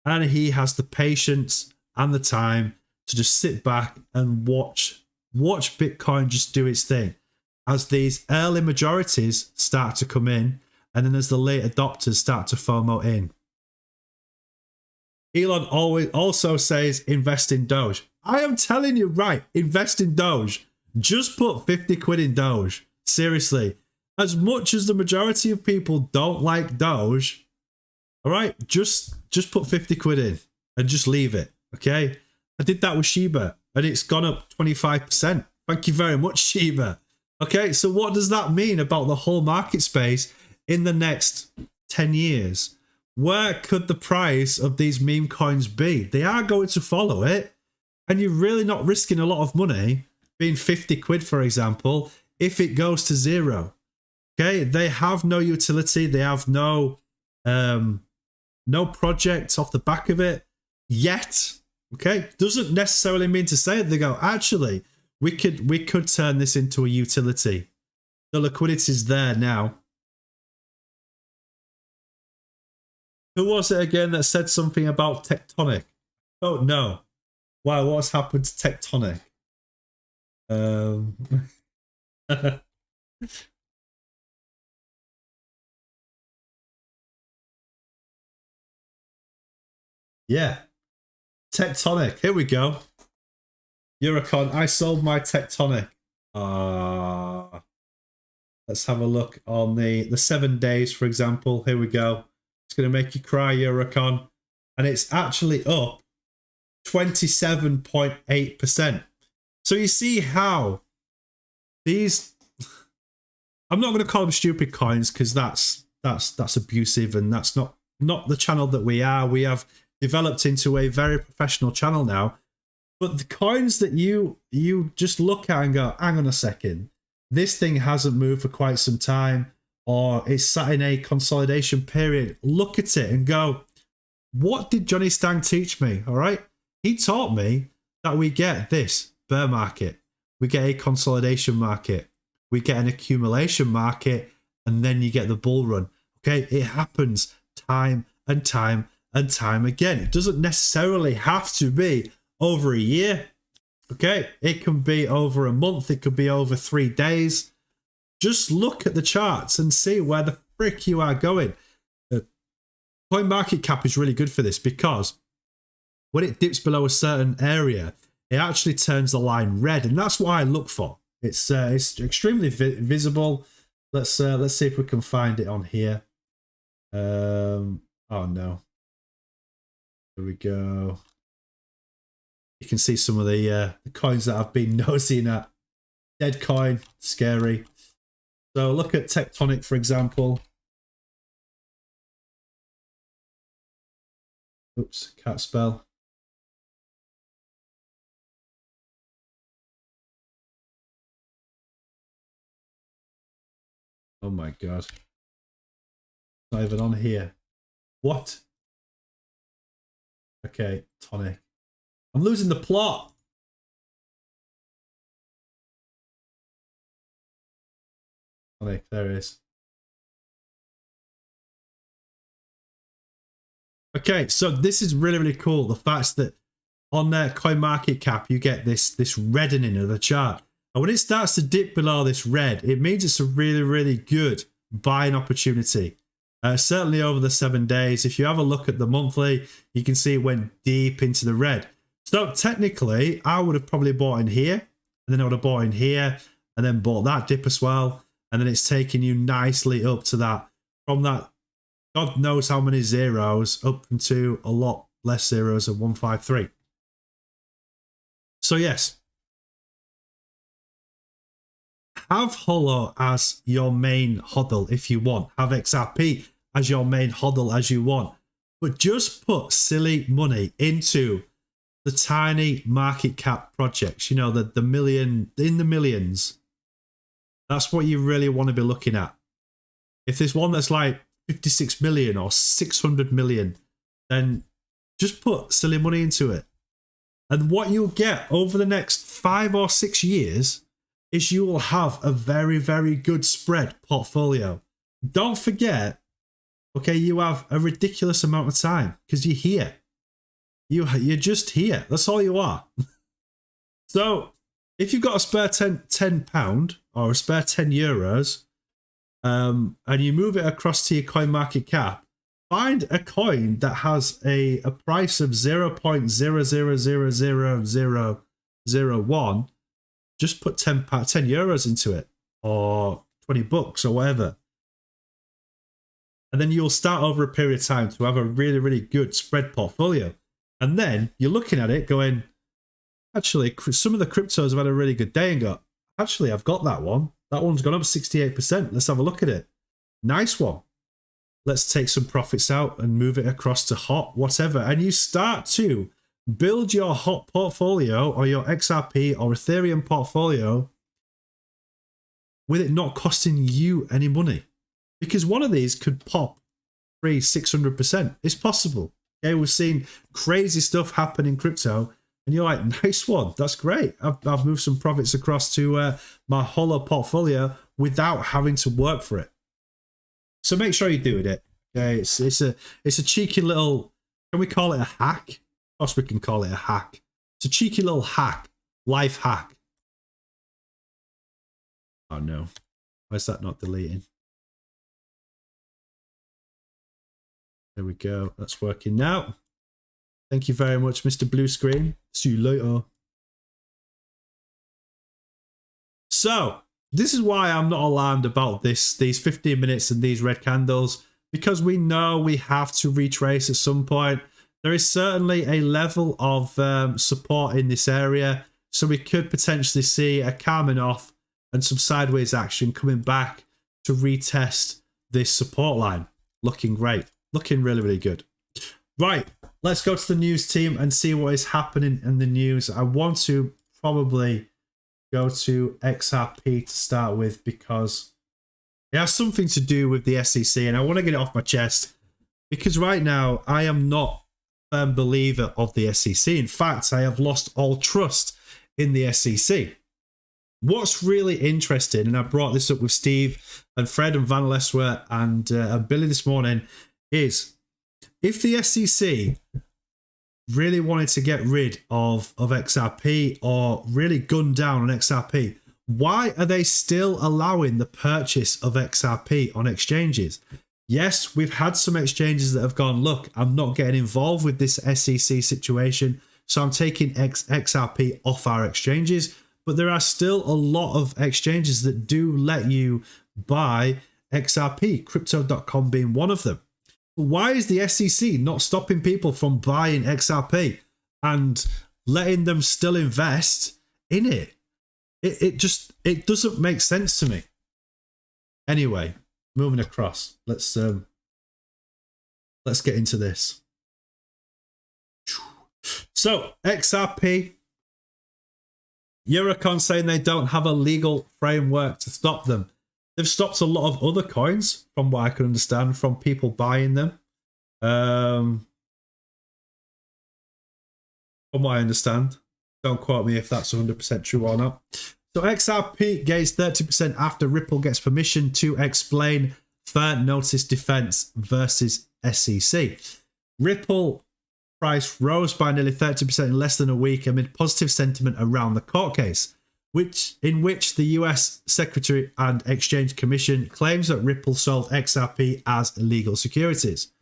And he has the patience and the time to just sit back and watch Bitcoin just do its thing. As these early majorities start to come in, and then as the late adopters start to FOMO in. Elon always also says invest in Doge. I am telling you, right, invest in Doge. Just put 50 quid in Doge. Seriously. As much as the majority of people don't like Doge, all right, just put 50 quid in and just leave it, okay? I did that with Shiba and it's gone up 25%. Thank you very much, Shiba. Okay, so what does that mean about the whole market space in the next 10 years? Where could the price of these meme coins be? They are going to follow it, and you're really not risking a lot of money, being 50 quid, for example, if it goes to zero. Okay, they have no utility. They have no projects off the back of it yet. Okay, doesn't necessarily mean to say they go, actually, we could turn this into a utility. The liquidity's there now. Who was it again that said something about Tectonic? Oh no. Wow, what's happened to Tectonic? Yeah. Tectonic. Here we go. Eurocon. I sold my Tectonic. Let's have a look on the 7 days, for example. Here we go. It's going to make you cry, Eurocon. And it's actually up 27.8%. So you see how these... I'm not going to call them stupid coins because that's abusive, and that's not the channel that we are. We have developed into a very professional channel now. But the coins that you just look at and go, hang on a second, this thing hasn't moved for quite some time, or it's sat in a consolidation period. Look at it and go, what did Johnny Stang teach me? All right. He taught me that we get this bear market. We get a consolidation market. We get an accumulation market. And then you get the bull run. Okay. It happens time and time and time again. It doesn't necessarily have to be over a year. Okay. It can be over a month. It could be over 3 days. Just look at the charts and see where the frick you are going. CoinMarketCap is really good for this because when it dips below a certain area, it actually turns the line red, and that's what I look for. It's extremely visible. Let's see if we can find it on here. Oh no. Here we go. You can see some of the coins that I've been nosing at. Dead coin, scary. So look at Tectonic, for example. Oops, can't spell. Oh my god. It's not even on here. What? Okay, Tonic. I'm losing the plot. Tonic, there it is. Okay, so this is really, really cool. The fact that on their CoinMarketCap, you get this reddening of the chart. And when it starts to dip below this red, it means it's a really, really good buying opportunity. Certainly over the 7 days. If you have a look at the monthly, you can see it went deep into the red. So technically, I would have probably bought in here, and then I would have bought in here, and then bought that dip as well. And then it's taking you nicely up to that, from that God knows how many zeros up into a lot less zeros of 153. So yes, have Holo as your main hodl if you want. Have XRP as your main hodl as you want. But just put silly money into the tiny market cap projects. You know, the million, in the millions. That's what you really want to be looking at. If there's one that's like 56 million or 600 million, then just put silly money into it. And what you'll get over the next 5 or 6 years is you will have a very, very good spread portfolio. Don't forget, okay, you have a ridiculous amount of time because you're here. You're just here. That's all you are. So if you've got a spare £10 or a spare €10, and you move it across to your CoinMarketCap, find a coin that has a price of 0.0000001. Just put €10 into it, or $20 or whatever. And then you'll start over a period of time to have a really, really good spread portfolio. And then you're looking at it going, actually, some of the cryptos have had a really good day and got, actually, I've got that one. That one's gone up 68%. Let's have a look at it. Nice one. Let's take some profits out and move it across to hot, whatever. And you start to build your hot portfolio or your XRP or Ethereum portfolio with it not costing you any money. Because one of these could pop 300-600%. It's possible. Okay, we've seen crazy stuff happen in crypto. And you're like, nice one. That's great. I've moved some profits across to my Holo portfolio without having to work for it. So make sure you're doing it. Okay, it's a cheeky little. Can we call it a hack? Of course, we can call it a hack. It's a cheeky little hack, life hack. Oh no, why is that not deleting? There we go. That's working now. Thank you very much, Mr. Blue Screen. See you later. So, this is why I'm not alarmed about these 15 minutes and these red candles, because we know we have to retrace at some point. There is certainly a level of support in this area, so we could potentially see a calming off and some sideways action coming back to retest this support line. Looking great. Looking really, really good. Right, let's go to the news team and see what is happening in the news. I want to probably go to XRP to start with because it has something to do with the SEC and I want to get it off my chest because right now I am not a firm believer of the SEC. In fact, I have lost all trust in the SEC. What's really interesting, and I brought this up with Steve and Fred and Van Leswer and Billy this morning, is if the SEC really wanted to get rid of XRP or really gun down on XRP, why are they still allowing the purchase of XRP on exchanges? Yes, we've had some exchanges that have gone, look, I'm not getting involved with this SEC situation, so I'm taking XRP off our exchanges. But there are still a lot of exchanges that do let you buy XRP, Crypto.com being one of them. Why is the SEC not stopping people from buying XRP and letting them still invest in it? It doesn't make sense to me. Anyway, moving across. Let's get into this. So, XRP, Eurocon saying they don't have a legal framework to stop them. They've stopped a lot of other coins, from what I can understand, from people buying them. From what I understand. Don't quote me if that's 100% true or not. So XRP gains 30% after Ripple gets permission to explain fair notice defense versus SEC. Ripple price rose by nearly 30% in less than a week amid positive sentiment around the court case, in which the US Secretary and Exchange Commission claims that Ripple sold XRP as illegal securities.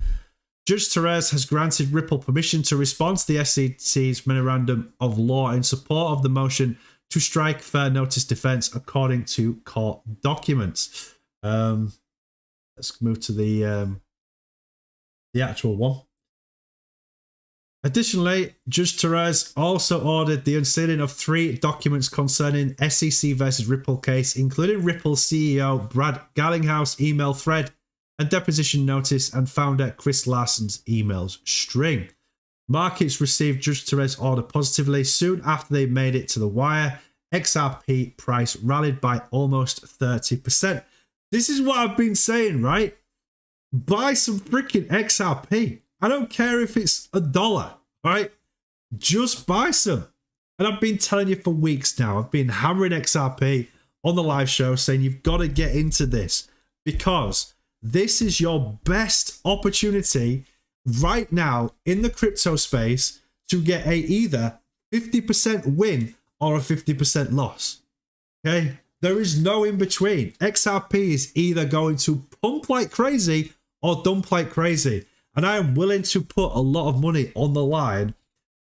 Judge Therese has granted Ripple permission to respond to the SEC's memorandum of law in support of the motion to strike fair notice defense, according to court documents. Let's move to the actual one. Additionally, Judge Therese also ordered the unsealing of 3 documents concerning SEC versus Ripple case, including Ripple CEO Brad Garlinghouse email thread and deposition notice and founder Chris Larson's emails string. Markets received Judge Therese order positively. Soon after they made it to the wire, XRP price rallied by almost 30%. This is what I've been saying, right? Buy some freaking XRP. I don't care if it's $1, right? Just buy some. And I've been telling you for weeks now. I've been hammering XRP on the live show saying you've got to get into this because this is your best opportunity right now in the crypto space to get a either 50% win or a 50% loss. Okay? There is no in between. XRP is either going to pump like crazy or dump like crazy. And I am willing to put a lot of money on the line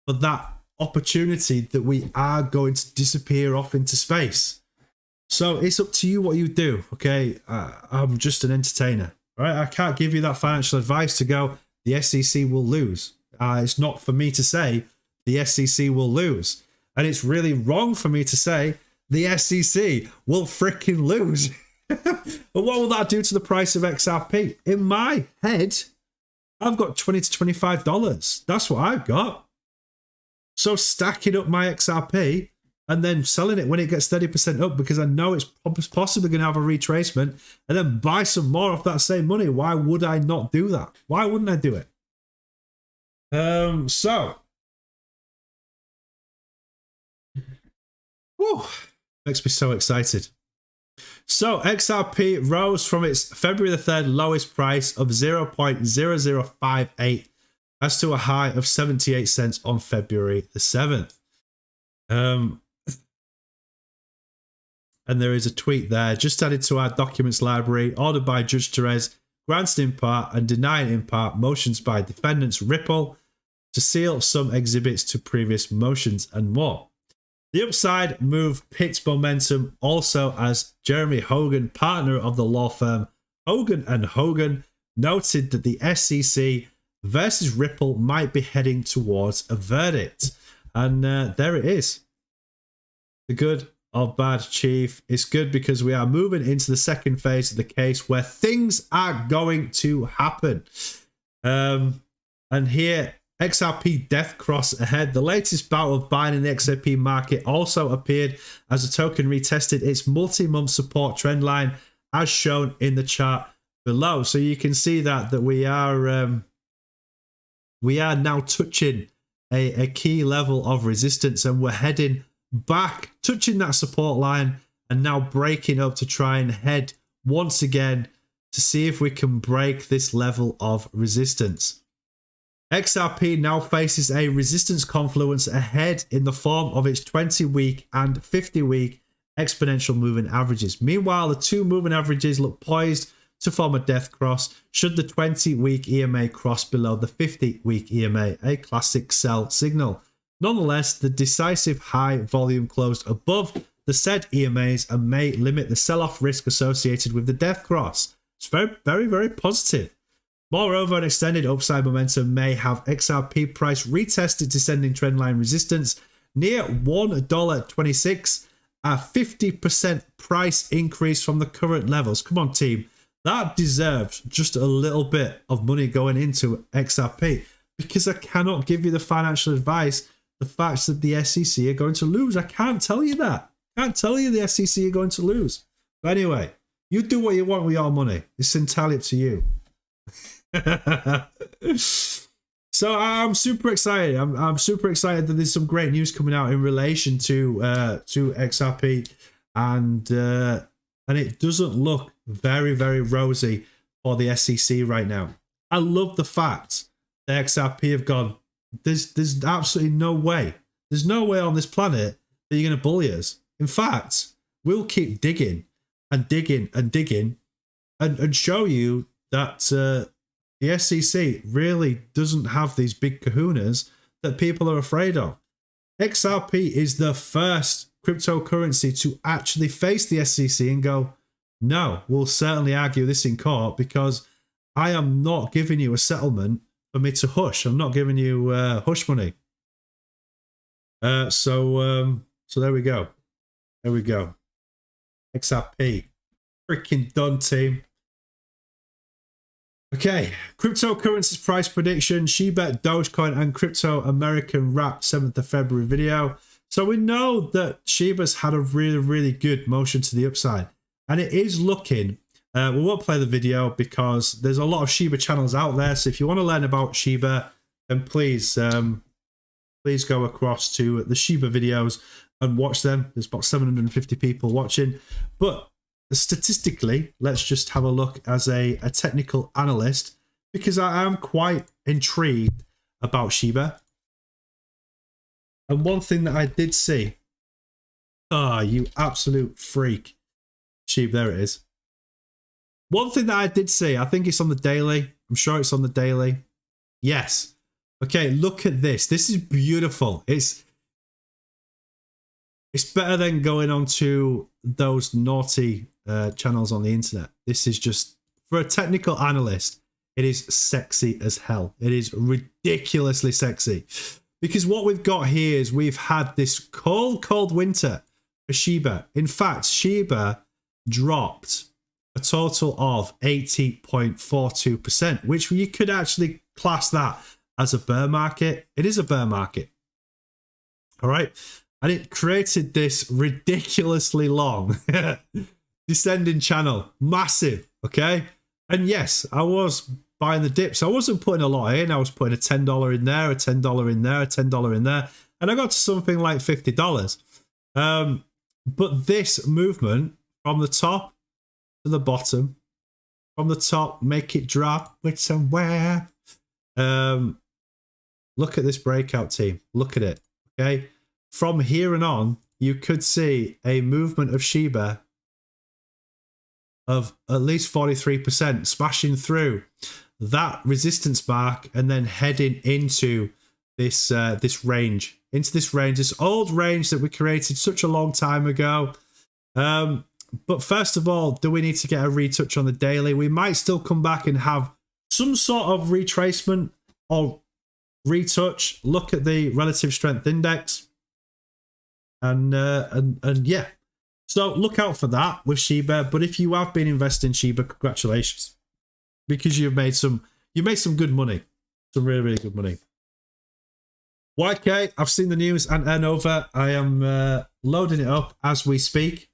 for that opportunity that we are going to disappear off into space. So it's up to you what you do, okay? I'm just an entertainer, right? I can't give you that financial advice to go, the SEC will lose. It's not for me to say the SEC will lose. And it's really wrong for me to say the SEC will freaking lose. But what will that do to the price of XRP? In my head, I've got $20 to $25. That's what I've got. So stacking up my XRP and then selling it when it gets 30% up because I know it's possibly going to have a retracement and then buy some more of that same money. Why would I not do that? Why wouldn't I do it? Whew, makes me so excited. So XRP rose from its February the 3rd lowest price of 0.0058 as to a high of 78 cents on February the 7th. And there is a tweet there, just added to our documents library, ordered by Judge Therese, granted in part and denied in part motions by defendants Ripple to seal some exhibits to previous motions and more. The upside move picked momentum also as Jeremy Hogan, partner of the law firm Hogan & Hogan, noted that the SEC versus Ripple might be heading towards a verdict. And there it is. The good or bad, Chief. It's good because we are moving into the second phase of the case where things are going to happen. And here, XRP Death Cross ahead. The latest bout of buying in the XRP market also appeared as the token retested its multi-month support trend line as shown in the chart below. So you can see that we are now touching a key level of resistance and we're heading back, touching that support line and now breaking up to try and head once again to see if we can break this level of resistance. XRP now faces a resistance confluence ahead in the form of its 20-week and 50-week exponential moving averages. Meanwhile, the two moving averages look poised to form a death cross should the 20-week EMA cross below the 50-week EMA, a classic sell signal. Nonetheless, the decisive high volume closed above the said EMAs and may limit the sell-off risk associated with the death cross. It's very, very, very positive. Moreover, an extended upside momentum may have XRP price retest its descending trendline resistance near $1.26, a 50% price increase from the current levels. Come on, team. That deserves just a little bit of money going into XRP, because I cannot give you the financial advice, the facts that the SEC are going to lose. I can't tell you that. I can't tell you the SEC are going to lose. But anyway, you do what you want with your money. It's entirely up to you. So I'm super excited. I'm super excited that there's some great news coming out in relation to XRP, and it doesn't look very, very rosy for the SEC right now. I love the fact that XRP have gone, there's absolutely no way. There's no way on this planet that you're going to bully us. In fact, we'll keep digging and digging and digging and show you that the SEC really doesn't have these big kahunas that people are afraid of. XRP is the first cryptocurrency to actually face the SEC and go, no, we'll certainly argue this in court, because I am not giving you a settlement for me to hush. I'm not giving you hush money. So there we go. There we go. XRP. Freaking done, team. Okay, cryptocurrencies price prediction, Shiba, Dogecoin, and Crypto American Wrap 7th of February video. So we know that Shiba's had a really, really good motion to the upside. And it is looking, we won't play the video because there's a lot of Shiba channels out there. So if you want to learn about Shiba, then please go across to the Shiba videos and watch them. There's about 750 people watching. But statistically, let's just have a look as a technical analyst, because I am quite intrigued about Shiba. And one thing that I did see, you absolute freak. Shiba, there it is. One thing that I did see, I think it's on the daily. I'm sure it's on the daily. Yes. Okay, look at this. This is beautiful. It's better than going on to those naughty channels on the internet. This is just, for a technical analyst, it is sexy as hell. It is ridiculously sexy. Because what we've got here is we've had this cold winter for Shiba. In fact, Shiba dropped a total of 80.42%, which you could actually class that as a bear market. It is a bear market. All right. And it created this ridiculously long descending channel. Massive. Okay. And yes, I was buying the dips. I wasn't putting a lot in. I was putting a $10 in there, a $10 in there, a $10 in there. And I got to something like $50. But this movement from the top to the bottom, from the top, make it drop with somewhere. Look at this breakout, team. Look at it. Okay. From here and on, you could see a movement of Shiba of at least 43%, smashing through that resistance mark and then heading into this range, this old range that we created such a long time ago. But first of all, do we need to get a retouch on the daily? We might still come back and have some sort of retracement or retouch. Look at the relative strength index. And yeah, so look out for that with Shiba. But if you have been investing in Shiba, congratulations, because you made some good money, some really, really good money. YK, I've seen the news and over. I am loading it up as we speak.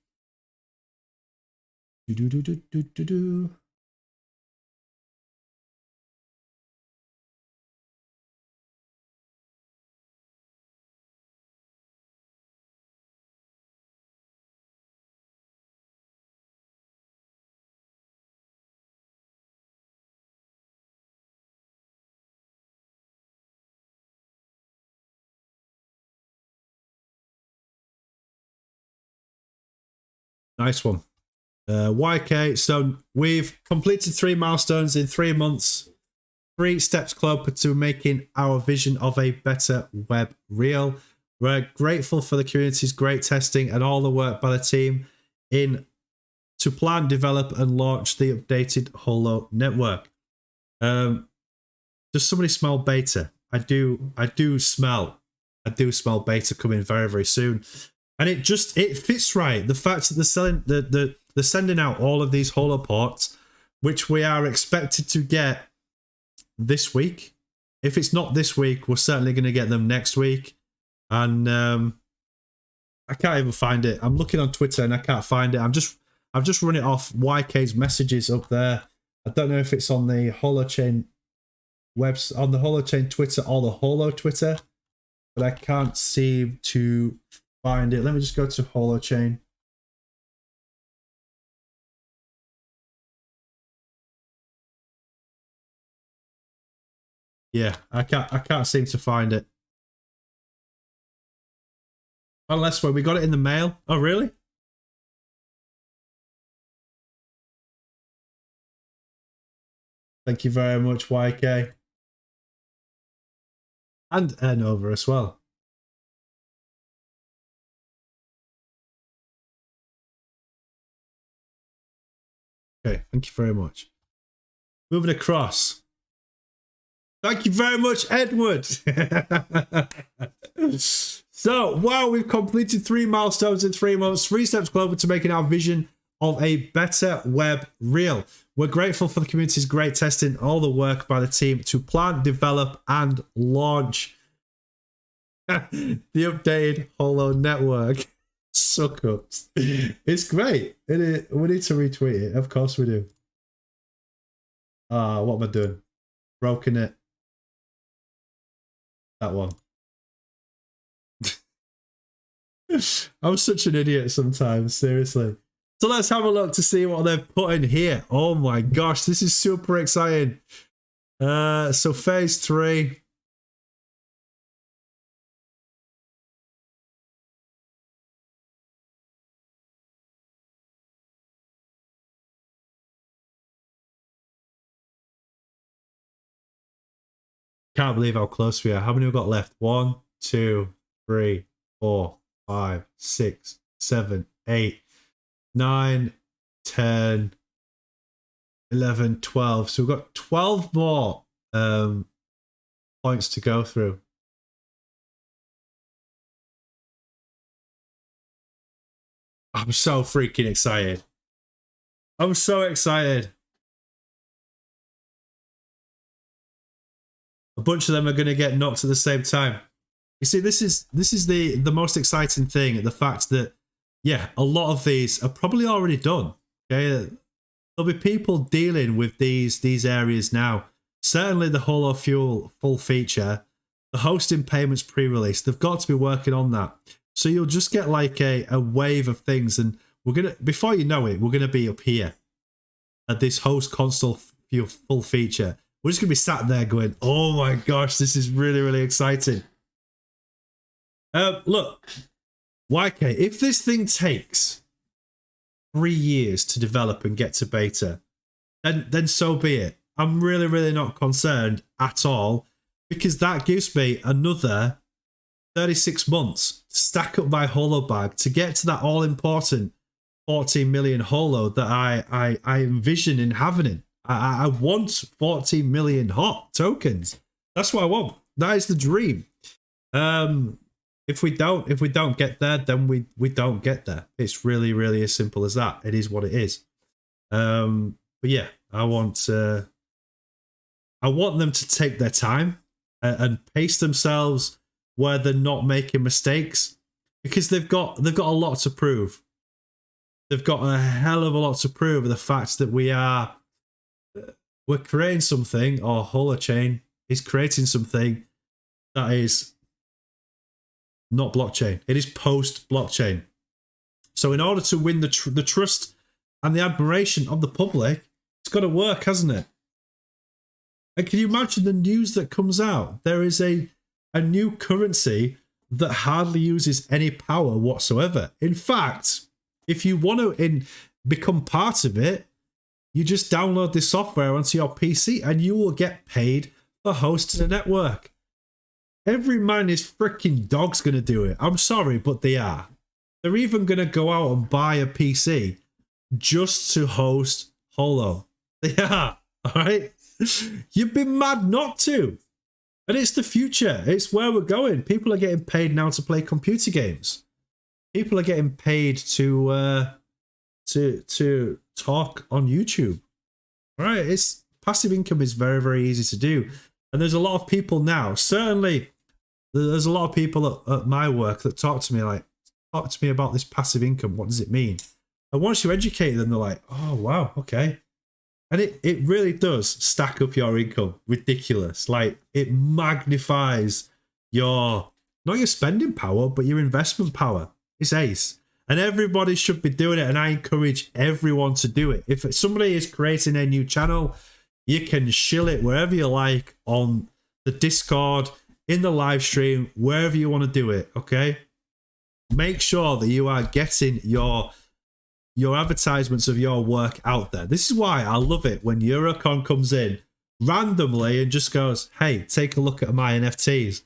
Nice one. YK, so we've completed 3 milestones in 3 months, 3 steps closer to making our vision of a better web real. We're grateful for the community's great testing and all the work by the team to plan, develop, and launch the updated Holo network. Does somebody smell beta? I do smell beta coming very, very soon. And it fits right. The fact that they're sending out all of these Holo ports, which we are expected to get this week. If it's not this week, we're certainly going to get them next week. And I can't even find it. I'm looking on Twitter and I can't find it. I've just run it off YK's messages up there. I don't know if it's on the Holochain on the Holochain Twitter or the Holo Twitter, but I can't seem to find it. Let me just go to Holochain. Yeah, I can't seem to find it. Unless when we got it in the mail. Oh, really? Thank you very much, YK. And Nova as well. Okay, thank you very much. Moving across. Thank you very much, Edward. So, wow, we've completed 3 milestones in 3 months, 3 steps closer to making our vision of a better web real. We're grateful for the community's great testing, all the work by the team to plan, develop, and launch the updated Holo network. Suck ups. It's great. We need to retweet it. Of course we do. What am I doing? Broken it. That one. I'm such an idiot sometimes, seriously. So let's have a look to see what they've put in here. Oh my gosh, this is super exciting. So phase 3. Can't believe how close we are. How many we've got left? 1, 2, 3, 4, 5, 6, 7, 8, 9, 10, 11, 12. So we've got 12 more points to go through. I'm so freaking excited. I'm so excited. A bunch of them are going to get knocked at the same time. You see, this is the most exciting thing, the fact that, yeah, a lot of these are probably already done. Okay, there'll be people dealing with these areas now. Certainly the Holo Fuel full feature, the hosting payments pre-release, they've got to be working on that. So you'll just get like a wave of things, and we're gonna, before you know it, we're gonna be up here at this host console full feature. We're just gonna be sat there going, "Oh my gosh, this is really, really exciting." Look, YK, if this thing takes 3 years to develop and get to beta, then so be it. I'm really, really not concerned at all, because that gives me another 36 months to stack up my Holo bag to get to that all-important 14 million Holo that I envision in having. I want 14 million hot tokens. That's what I want. That is the dream. If we don't get there, then we don't get there. It's really, really as simple as that. It is what it is. But yeah, I want them to take their time and pace themselves where they're not making mistakes, because they've got a lot to prove. They've got a hell of a lot to prove of the fact that we're creating something, or Holochain is creating something that is not blockchain. It is post-blockchain. So in order to win the trust and the admiration of the public, it's got to work, hasn't it? And can you imagine the news that comes out? There is a new currency that hardly uses any power whatsoever. In fact, if you want to become part of it, you just download this software onto your PC and you will get paid for hosting a network. Every man is freaking dog's gonna do it. I'm sorry, but they are. They're even gonna go out and buy a PC just to host Holo. They are, alright? You'd be mad not to. And it's the future. It's where we're going. People are getting paid now to play computer games. People are getting paid to talk on YouTube. Alright, it's passive income is very, very easy to do. And there's a lot of people now, certainly there's a lot of people at my work that talk to me about this passive income. What does it mean? And once you educate them, they're like, oh, wow, okay. And it really does stack up your income. Ridiculous. Like, it magnifies not your spending power, but your investment power. It's ace. And everybody should be doing it. And I encourage everyone to do it. If somebody is creating a new channel, you can shill it wherever you like on the Discord, in the live stream, wherever you want to do it, okay? Make sure that you are getting your advertisements of your work out there. This is why I love it when Eurocon comes in randomly and just goes, hey, take a look at my NFTs.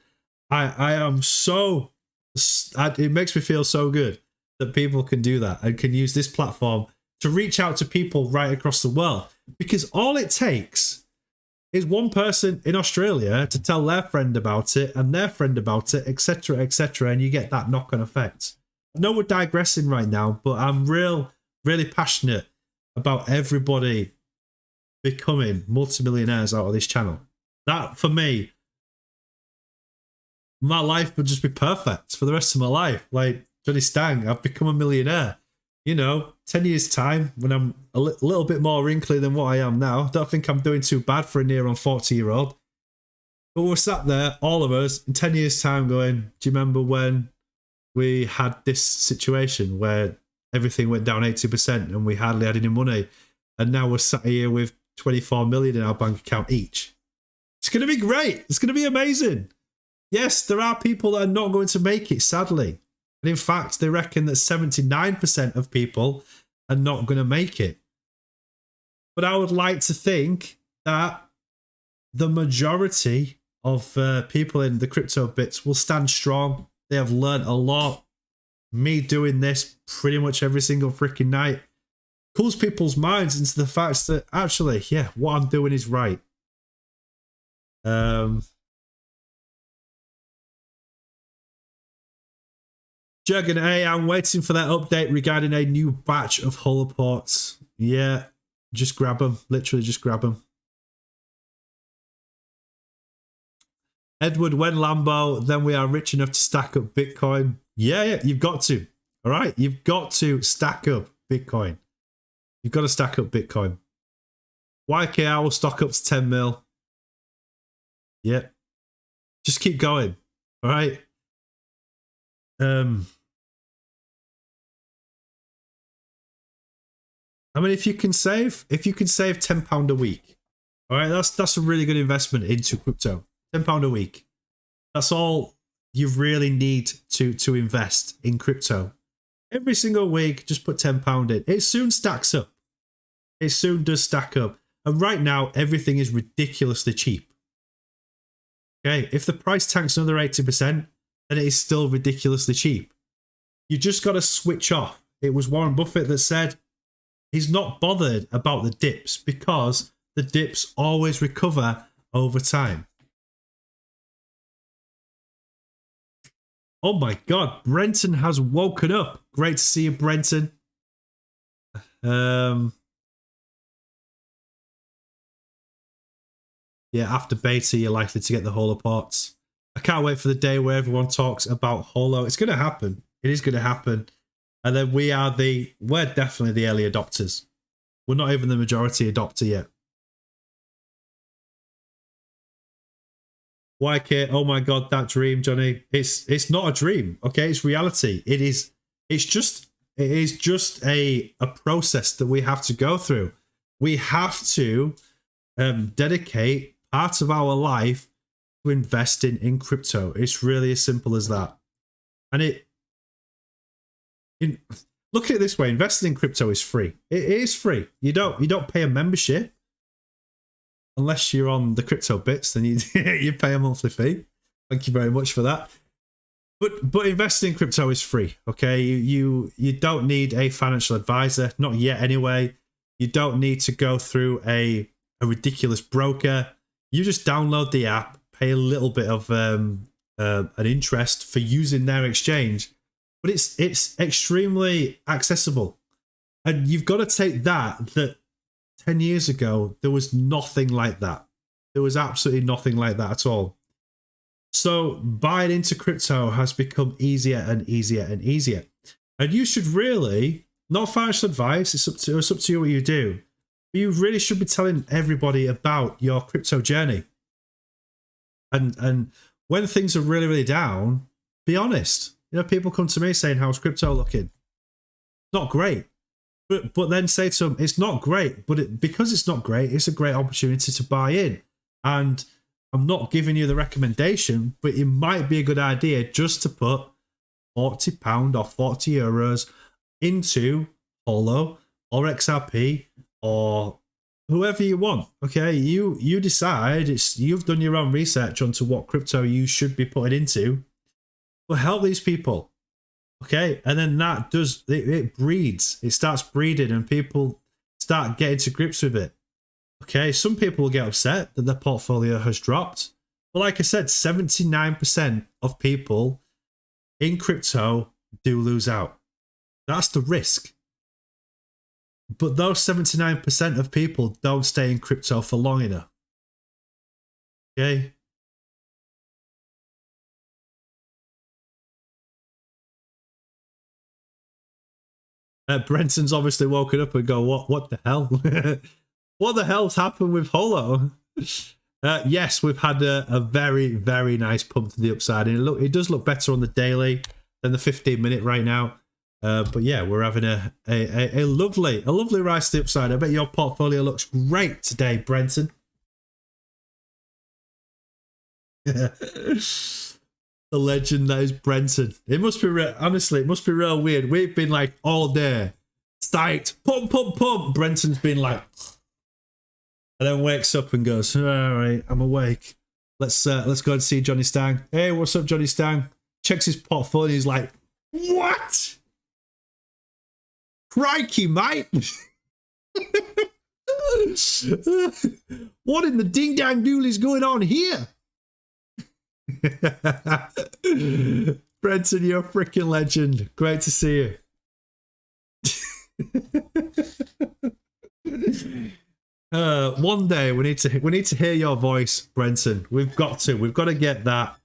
I am so... It makes me feel so good that people can do that and can use this platform to reach out to people right across the world. Because all it takes is one person in Australia to tell their friend about it and their friend about it, etc., etc., and you get that knock-on effect. I know we're digressing right now, but I'm really passionate about everybody becoming multimillionaires out of this channel. That, for me, my life would just be perfect for the rest of my life. Like Johnny Stang, I've become a millionaire. You know, 10 years' time, when I'm a little bit more wrinkly than what I am now. I don't think I'm doing too bad for a near on 40-year-old. But we're sat there, all of us, in 10 years' time going, do you remember when we had this situation where everything went down 80% and we hardly had any money? And now we're sat here with 24 million in our bank account each. It's going to be great. It's going to be amazing. Yes, there are people that are not going to make it, sadly. And in fact, they reckon that 79% of people are not going to make it. But I would like to think that the majority of people in the crypto bits will stand strong. They have learned a lot. Me doing this pretty much every single freaking night cools people's minds into the fact that actually, yeah, what I'm doing is right. Jurgen A, I'm waiting for that update regarding a new batch of holoports. Yeah, just grab them. Literally just grab them. Edward, when Lambo, then we are rich enough to stack up Bitcoin. Yeah, you've got to. All right, you've got to stack up Bitcoin. You've got to stack up Bitcoin. YK, I will stock up to 10 mil. Yep. Just keep going. All right. I mean, if you can save £10 a week, all right, that's a really good investment into crypto. £10 a week. That's all you really need to invest in crypto. Every single week, just put £10 in. It soon stacks up. It soon does stack up. And right now, everything is ridiculously cheap. Okay, if the price tanks another 80%, then it is still ridiculously cheap. You just got to switch off. It was Warren Buffett that said he's not bothered about the dips because the dips always recover over time. Oh my God, Brenton has woken up. Great to see you, Brenton. Yeah, after beta, you're likely to get the holoports. I can't wait for the day where everyone talks about Holo. It's going to happen. It is going to happen. And then we're definitely the early adopters. We're not even the majority adopter yet. YK, oh my God, that dream, Johnny. It's not a dream, okay? It's reality. It is just a process that we have to go through. We have to dedicate part of our life to investing in crypto. It's really as simple as that. And look at it this way: investing in crypto is free. It is free. You don't pay a membership unless you're on the crypto bits. Then you pay a monthly fee. Thank you very much for that. But investing in crypto is free. Okay, you don't need a financial advisor, not yet anyway. You don't need to go through a ridiculous broker. You just download the app, pay a little bit of an interest for using their exchange, but it's extremely accessible. And you've got to take that 10 years ago, there was nothing like that. There was absolutely nothing like that at all. So buying into crypto has become easier and easier and easier. And you should really, not financial advice, it's up to you what you do. But you really should be telling everybody about your crypto journey. And when things are really, really down, be honest. You know, people come to me saying, how's crypto looking? Not great. But then say to them, it's not great, but because it's not great, it's a great opportunity to buy in. And I'm not giving you the recommendation, but it might be a good idea just to put £40 or €40 into Holo or XRP or whoever you want. Okay, you decide. You've done your own research onto what crypto you should be putting into. But help these people. Okay, and then that does it breeds. It starts breeding, and people start getting to grips with it. Okay, some people will get upset that their portfolio has dropped. But like I said, 79% of people in crypto do lose out. That's the risk. But those 79% of people don't stay in crypto for long enough. Okay? Brenton's obviously woken up and go, what the hell? What the hell's happened with Holo? Yes, we've had a very, very nice pump to the upside. And it does look better on the daily than the 15-minute right now. But yeah, we're having a lovely rise to the upside. I bet your portfolio looks great today, Brenton. The legend that is Brenton. It must be honestly, it must be real weird. We've been like all day psyched, pump. Brenton's been like, and then wakes up and goes, all right, I'm awake. Let's go and see Johnny Stang. Hey, what's up, Johnny Stang? Checks his portfolio. He's like, what? Crikey, mate. What in the ding dang doodle is going on here? Brenton, you're a freaking legend. Great to see you. One day we need to hear your voice, Brenton. We've got to get that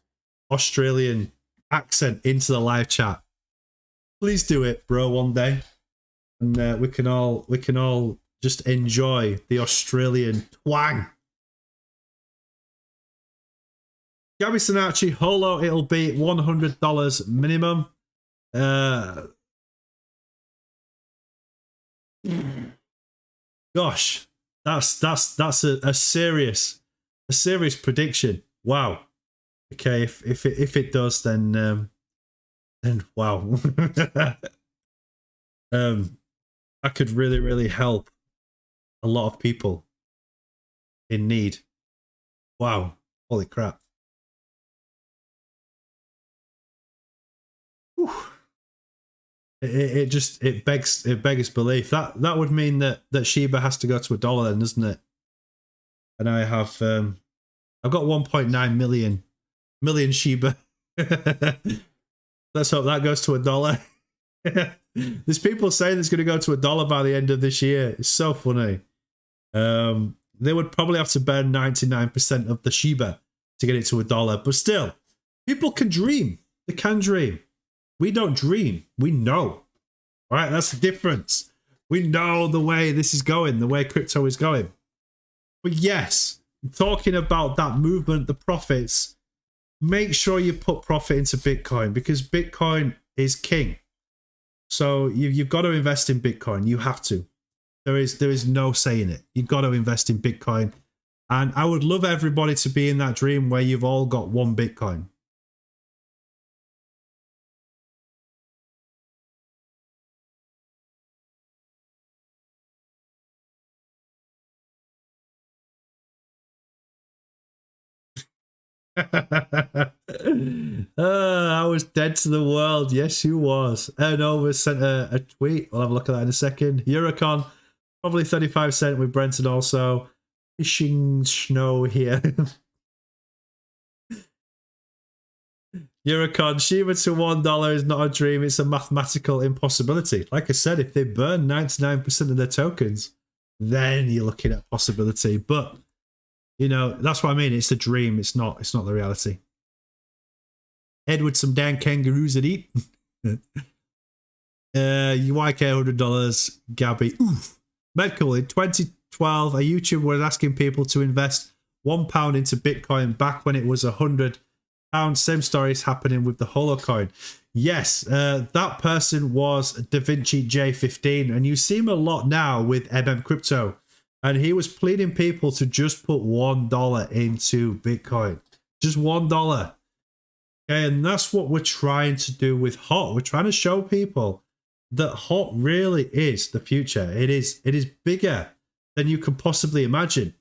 Australian accent into the live chat. Please do it, bro, one day, and we can all just enjoy the Australian twang. Gabby Sinacci, Holo, it'll be $100 minimum. Gosh, that's a serious prediction. Wow. Okay, if it does, then wow. I could really help a lot of people in need. Wow, holy crap. It begs belief. That would mean that Shiba has to go to $1 then, doesn't it? And I have I've got 1.9 million Shiba. Let's hope that goes to $1. There's people saying it's going to go to $1 by the end of this year. It's so funny. They would probably have to burn 99% of the Shiba to get it to $1, but still, people can dream. They can dream. We don't dream. We know. All right, that's the difference. We know the way this is going, the way crypto is going. But yes, talking about that movement, the profits, make sure you put profit into Bitcoin because Bitcoin is king. So you've got to invest in Bitcoin. You have to. There is no saying it. You've got to invest in Bitcoin. And I would love everybody to be in that dream where you've all got one Bitcoin. I was dead to the world. Yes, you was. Nova sent a tweet. We'll have a look at that in a second. Eurocon, probably 35 cent with Brenton also. Fishing snow here. Eurocon, Shiba to $1 is not a dream. It's a mathematical impossibility. Like I said, if they burn 99% of their tokens, then you're looking at possibility. But, you know, that's what I mean. It's a dream. It's not the reality. Edward, some damn kangaroos that eat. YK $100. Gabby. Oof. Medical. In 2012, a YouTuber was asking people to invest £1 into Bitcoin back when it was £100. Same story is happening with the Holocoin. Yes, that person was DaVinci J15, and you see him a lot now with Crypto. And he was pleading people to just put $1 into Bitcoin. Just $1. Okay, and that's what we're trying to do with HOT. We're trying to show people that HOT really is the future. It is bigger than you can possibly imagine.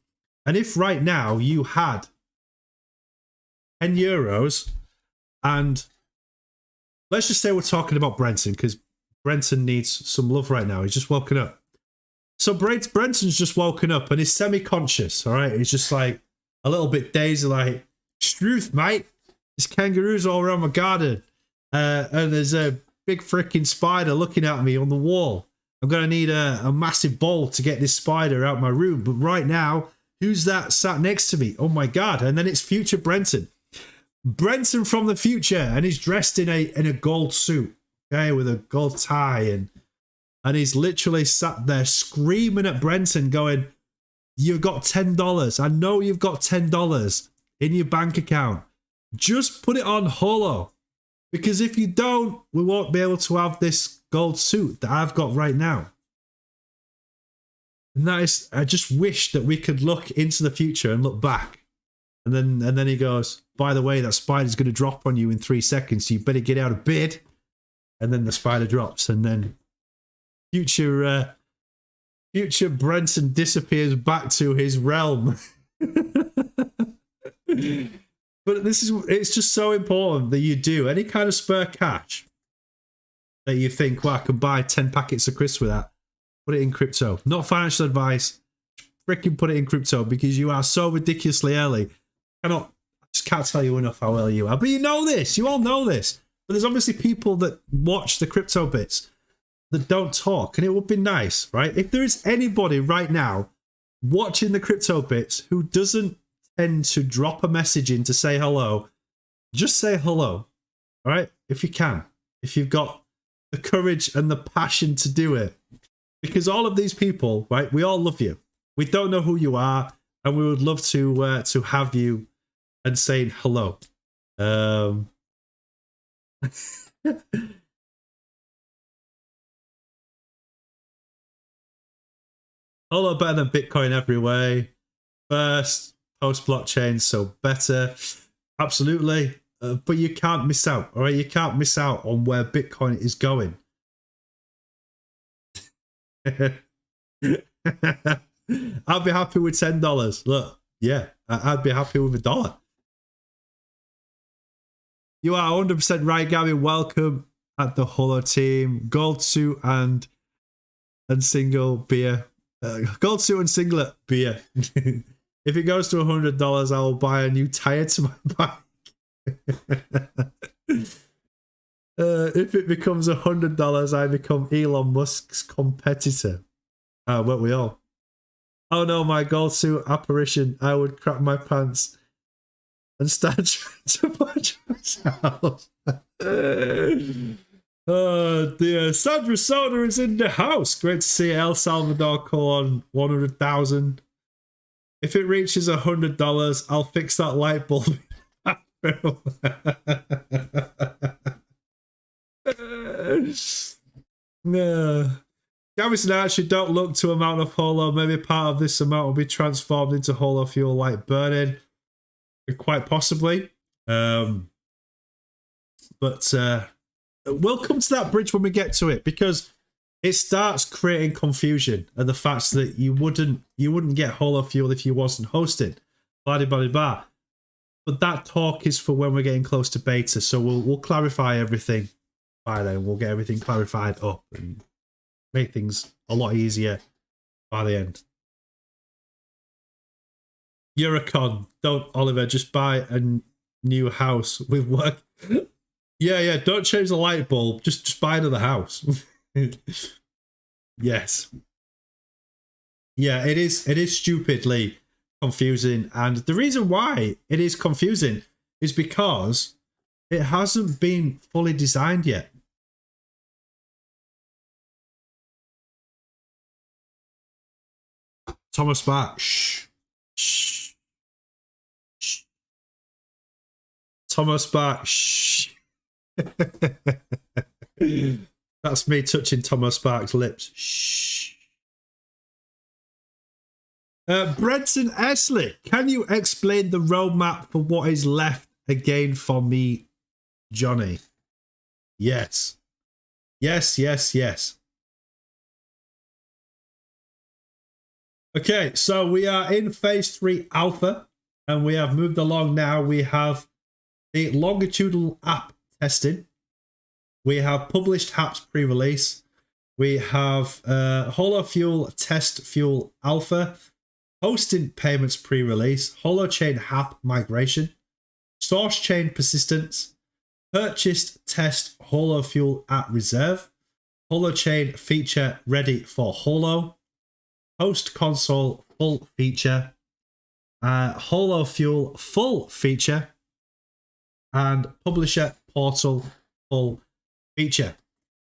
And if right now you had €10 and let's just say we're talking about Brenton, because Brenton needs some love right now. He's just woken up. So Brenton's just woken up and he's semi-conscious, all right? He's just like a little bit dazed, like, Struth, mate. There's kangaroos all around my garden. And there's a big freaking spider looking at me on the wall. I'm going to need a massive bowl to get this spider out my room. But right now, who's that sat next to me? Oh my God. And then it's future Brenton. Brenton from the future. And he's dressed in a gold suit, okay, with a gold tie. And he's literally sat there screaming at Brenton going, you've got $10. I know you've got $10 in your bank account. Just put it on Holo. Because if you don't, we won't be able to have this gold suit that I've got right now. And that is, I just wish that we could look into the future and look back. And then he goes, by the way, that spider's going to drop on you in 3 seconds, so you better get out of bed. And then the spider drops, and then future Brenton disappears back to his realm. But it's just so important that you do any kind of spare cash that you think, well, I can buy 10 packets of crisps with that. Put it in crypto. Not financial advice. Freaking put it in crypto because you are so ridiculously early. I just can't tell you enough how early you are. But you know this. You all know this. But there's obviously people that watch the crypto bits that don't talk. And it would be nice, right? If there is anybody right now watching the crypto bits who doesn't tend to drop a message in to say hello, just say hello. All right? If you can. If you've got the courage and the passion to do it. Because all of these people, right, we all love you. We don't know who you are, and we would love to have you and saying hello. Hello better than Bitcoin every way. First, post blockchain, so better. Absolutely. But you can't miss out, all right? You can't miss out on where Bitcoin is going. I'll be happy with $10. Look, yeah, I'd be happy with $1. You are 100% right, Gabby. Welcome at the Holo team. Gold suit and single beer. Gold suit and singlet beer. If it goes to $100, I will buy a new tire to my bike. If it becomes $100, I become Elon Musk's competitor. Weren't we all? Oh no, my gold suit apparition. I would crap my pants and start trying to punch myself. Oh dear. Sandra Soda is in the house. Great to see El Salvador Colon 100,000. If it reaches $100, I'll fix that light bulb. No. Gavin actually don't look to amount of Holo. Maybe part of this amount will be transformed into Holo fuel like burning. Quite possibly. But we'll come to that bridge when we get to it, because it starts creating confusion and the fact that you wouldn't get Holo fuel if you wasn't hosting. Blah blah blah. But that talk is for when we're getting close to beta, so we'll clarify everything by then. We'll get everything clarified up and make things a lot easier by the end. You're a con. Don't, Oliver, just buy a new house with work. Yeah, don't change the light bulb. Just buy another house. Yes. Yeah, it is stupidly confusing, and the reason why it is confusing is because it hasn't been fully designed yet. Thomas Bach, shh. Thomas Bach, shh. That's me touching Thomas Bach's lips. Shh. Brenton Esley, can you explain the roadmap for what is left again for me, Johnny? Yes. Yes. Okay, so we are in phase 3 alpha, and we have moved along now. We have the longitudinal app testing. We have published apps pre-release. We have HoloFuel Test Fuel Alpha, hosting payments pre-release, HoloChain app migration, source chain persistence, purchased test HoloFuel at reserve, HoloChain feature ready for Holo, host console full feature, HoloFuel full feature, and publisher portal full feature.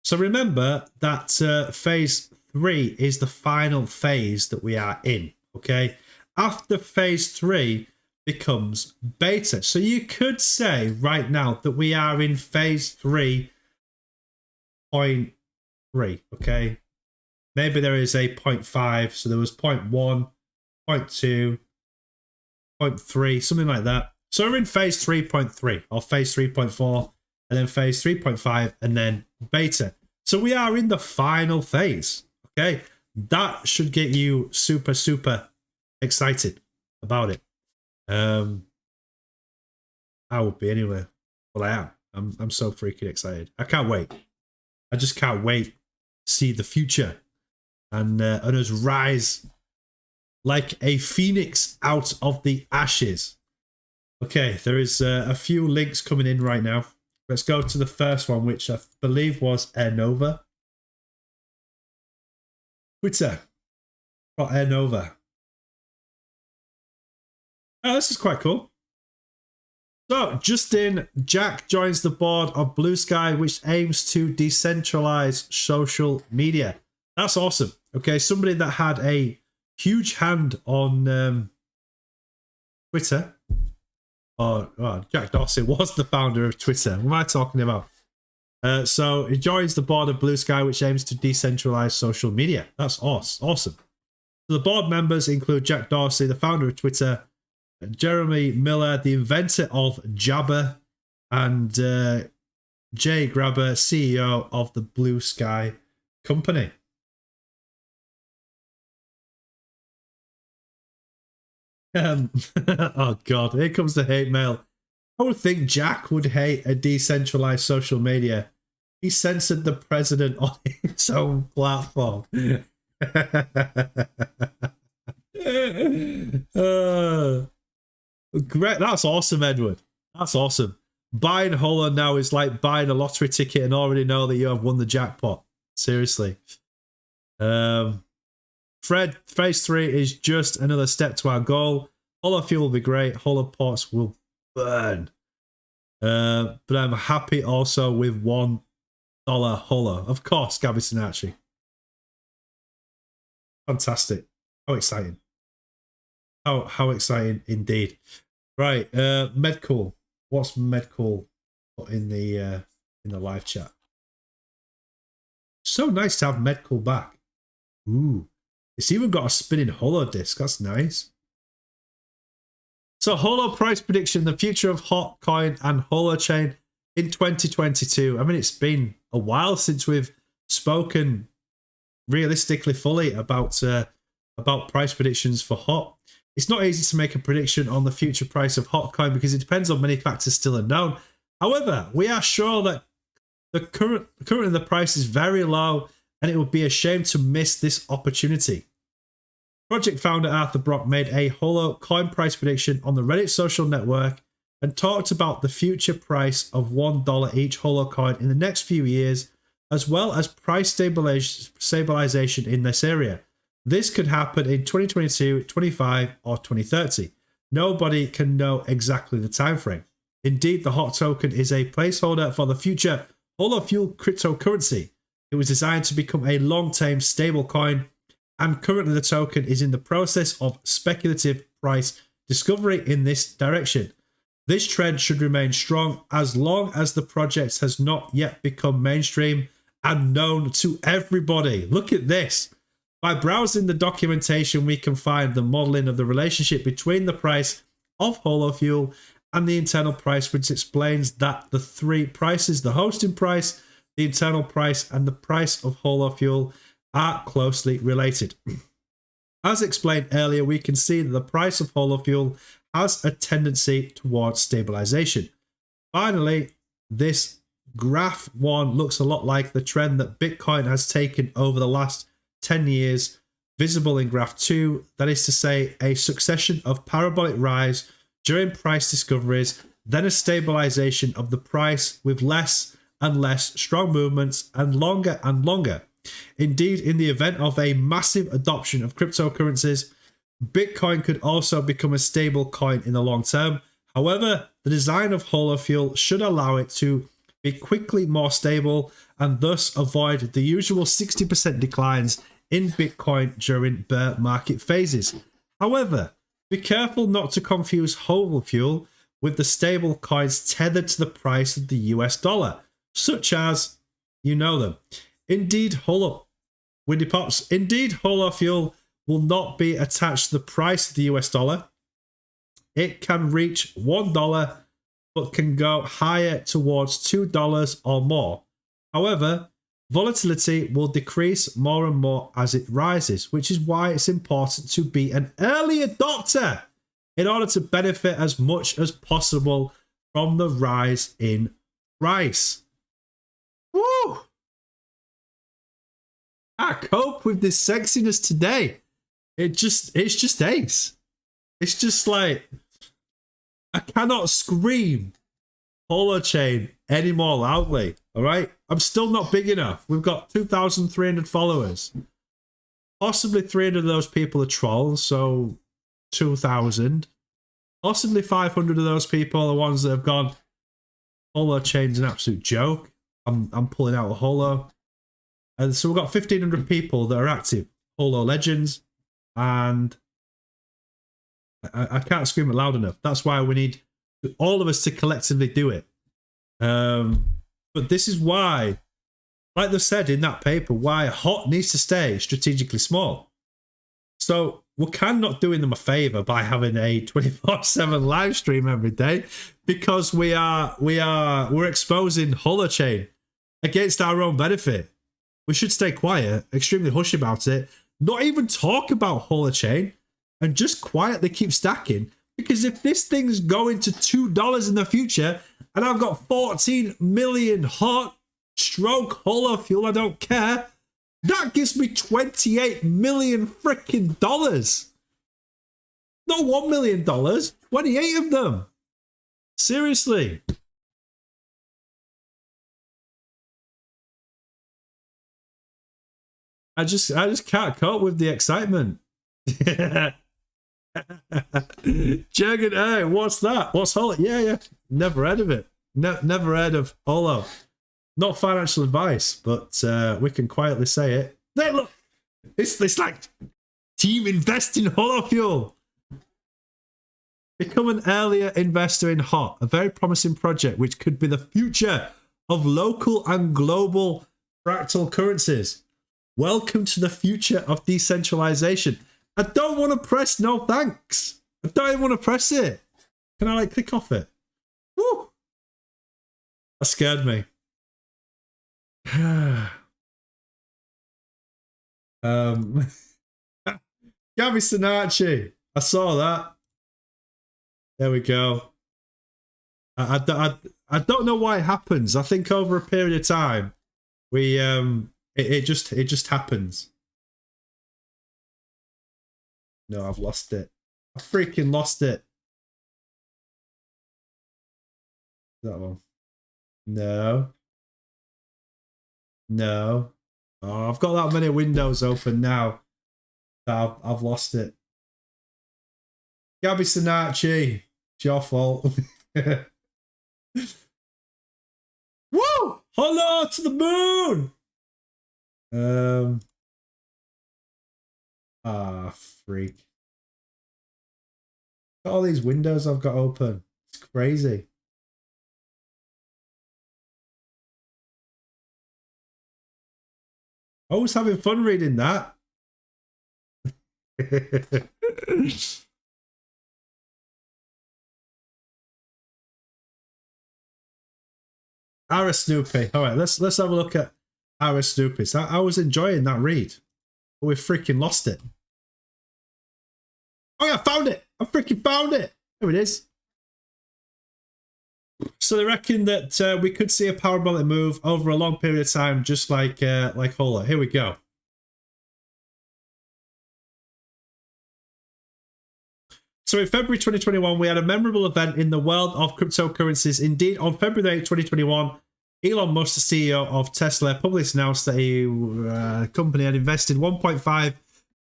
So remember that phase 3 is the final phase that we are in. Okay, after phase 3 becomes beta. So you could say right now that we are in phase 3.3. Okay, maybe there is a 0.5. So there was 0.1, 0.2, 0.3, something like that. So we're in phase 3.3 or phase 3.4, and then phase 3.5, and then beta. So we are in the final phase. Okay, that should get you super excited about it. I would be anyway. Well, I am. I'm so freaking excited. I can't wait. I just can't wait to see the future and us rise like a phoenix out of the ashes. Okay, there is a few links coming in right now. Let's go to the first one, which I believe was AirNova. Twitter for AirNova. Oh, this is quite cool. So, Justin Jack joins the board of Blue Sky, which aims to decentralize social media. That's awesome. Okay, somebody that had a huge hand on Twitter. Oh, Jack Dorsey was the founder of Twitter. What am I talking about? So he joins the board of Blue Sky, which aims to decentralize social media. That's awesome. So the board members include Jack Dorsey, the founder of Twitter, Jeremy Miller, the inventor of Jabber, and Jay Grabber, CEO of the Blue Sky company. Oh God, here comes the hate mail. I would think Jack would hate a decentralized social media. He censored the president on his own platform. Great, that's awesome, Edward. That's awesome. Buying Holo now is like buying a lottery ticket and already know that you have won the jackpot. Seriously. Fred, phase 3 is just another step to our goal. HoloFuel will be great. HoloPorts will burn. But I'm happy also with $1 Holo. Of course, Gabby Sinacci. Fantastic. How exciting. How exciting indeed. Right, Medcool. What's Medcool put in the live chat? So nice to have Medcool back. Ooh. It's even got a spinning Holo disc. That's nice. So Holo price prediction, the future of Hotcoin and HoloChain in 2022. I mean, it's been a while since we've spoken realistically fully about price predictions for Hot. It's not easy to make a prediction on the future price of Hotcoin because it depends on many factors still unknown. However, we are sure that currently the price is very low and it would be a shame to miss this opportunity. Project founder Arthur Brock made a Holo coin price prediction on the Reddit social network and talked about the future price of $1 each Holo coin in the next few years, as well as price stabilization in this area. This could happen in 2022, 25, or 2030. Nobody can know exactly the time frame. Indeed, the HOT token is a placeholder for the future HoloFuel cryptocurrency. It was designed to become a long-term stable coin, and currently the token is in the process of speculative price discovery in this direction. This trend should remain strong as long as the project has not yet become mainstream and known to everybody. Look at this. By browsing the documentation, we can find the modeling of the relationship between the price of HoloFuel and the internal price, which explains that the three prices, the hosting price, the internal price, and the price of HoloFuel, are closely related. As explained earlier, we can see that the price of HoloFuel has a tendency towards stabilization. Finally, this graph one looks a lot like the trend that Bitcoin has taken over the last 10 years, visible in graph 2, that is to say, a succession of parabolic rise during price discoveries, then a stabilization of the price with less and less strong movements and longer. Indeed, in the event of a massive adoption of cryptocurrencies, Bitcoin could also become a stable coin in the long term. However, the design of HoloFuel should allow it to be quickly more stable and thus avoid the usual 60% declines in Bitcoin during bear market phases. However, be careful not to confuse HoloFuel with the stable coins tethered to the price of the US dollar, such as, you know them. Indeed, HoloFuel will not be attached to the price of the US dollar. It can reach $1, but can go higher towards $2 or more. However, volatility will decrease more and more as it rises, which is why it's important to be an early adopter in order to benefit as much as possible from the rise in price. Woo! I cope with this sexiness today. It's just ace. It's just like, I cannot scream Holochain any more loudly. All right, I'm still not big enough. We've got 2,300 followers. Possibly 300 of those people are trolls, so 2,000. Possibly 500 of those people are ones that have gone, Holochain's an absolute joke. I'm pulling out a Holo. And so we've got 1,500 people that are active Holo Legends, and I can't scream it loud enough. That's why we need all of us to collectively do it. But this is why, like they said in that paper, why HOT needs to stay strategically small. So we cannot doing them a favor by having a 24/7 live stream every day, because we're exposing Holochain against our own benefit. We should stay quiet, extremely hush about it, not even talk about Holochain, and just quietly keep stacking. Because if this thing's going to $2 in the future, and I've got 14 million HOT stroke HoloFuel, I don't care, that gives me 28 million freaking dollars. Not $1 million, 28 of them. Seriously. I just can't cope with the excitement. Jagged, hey, what's that? What's Holo? Yeah. Never heard of it. Never heard of Holo. Not financial advice, but we can quietly say it. There, look, it's like team invest in HoloFuel. Become an earlier investor in HOT, a very promising project which could be the future of local and global fractal currencies. Welcome to the future of decentralization. I don't want to press no thanks. I don't even want to press it. Can I like click off it? Woo! That scared me. Gabby Sinacci. I saw that. There we go. I don't know why it happens. I think over a period of time, we it just happens. No, I've lost it. I freaking lost it. That one. No. No. Oh, I've got that many windows open now. I've lost it. Gabby Sinacci, it's your fault. Woo! Hello to the moon! Freak. All these windows I've got open. It's crazy. I was having fun reading that. Ara Snoopy. All right, let's have a look at Ara Snoopy. So I was enjoying that read, but we freaking lost it. Oh yeah, I found it. I freaking found it. There it is. So they reckon that we could see a parabolic move over a long period of time, just like Hola. Here we go. So in February 2021, we had a memorable event in the world of cryptocurrencies. Indeed, on February 8, 2021, Elon Musk, the CEO of Tesla, publicly announced that the company had invested 1.5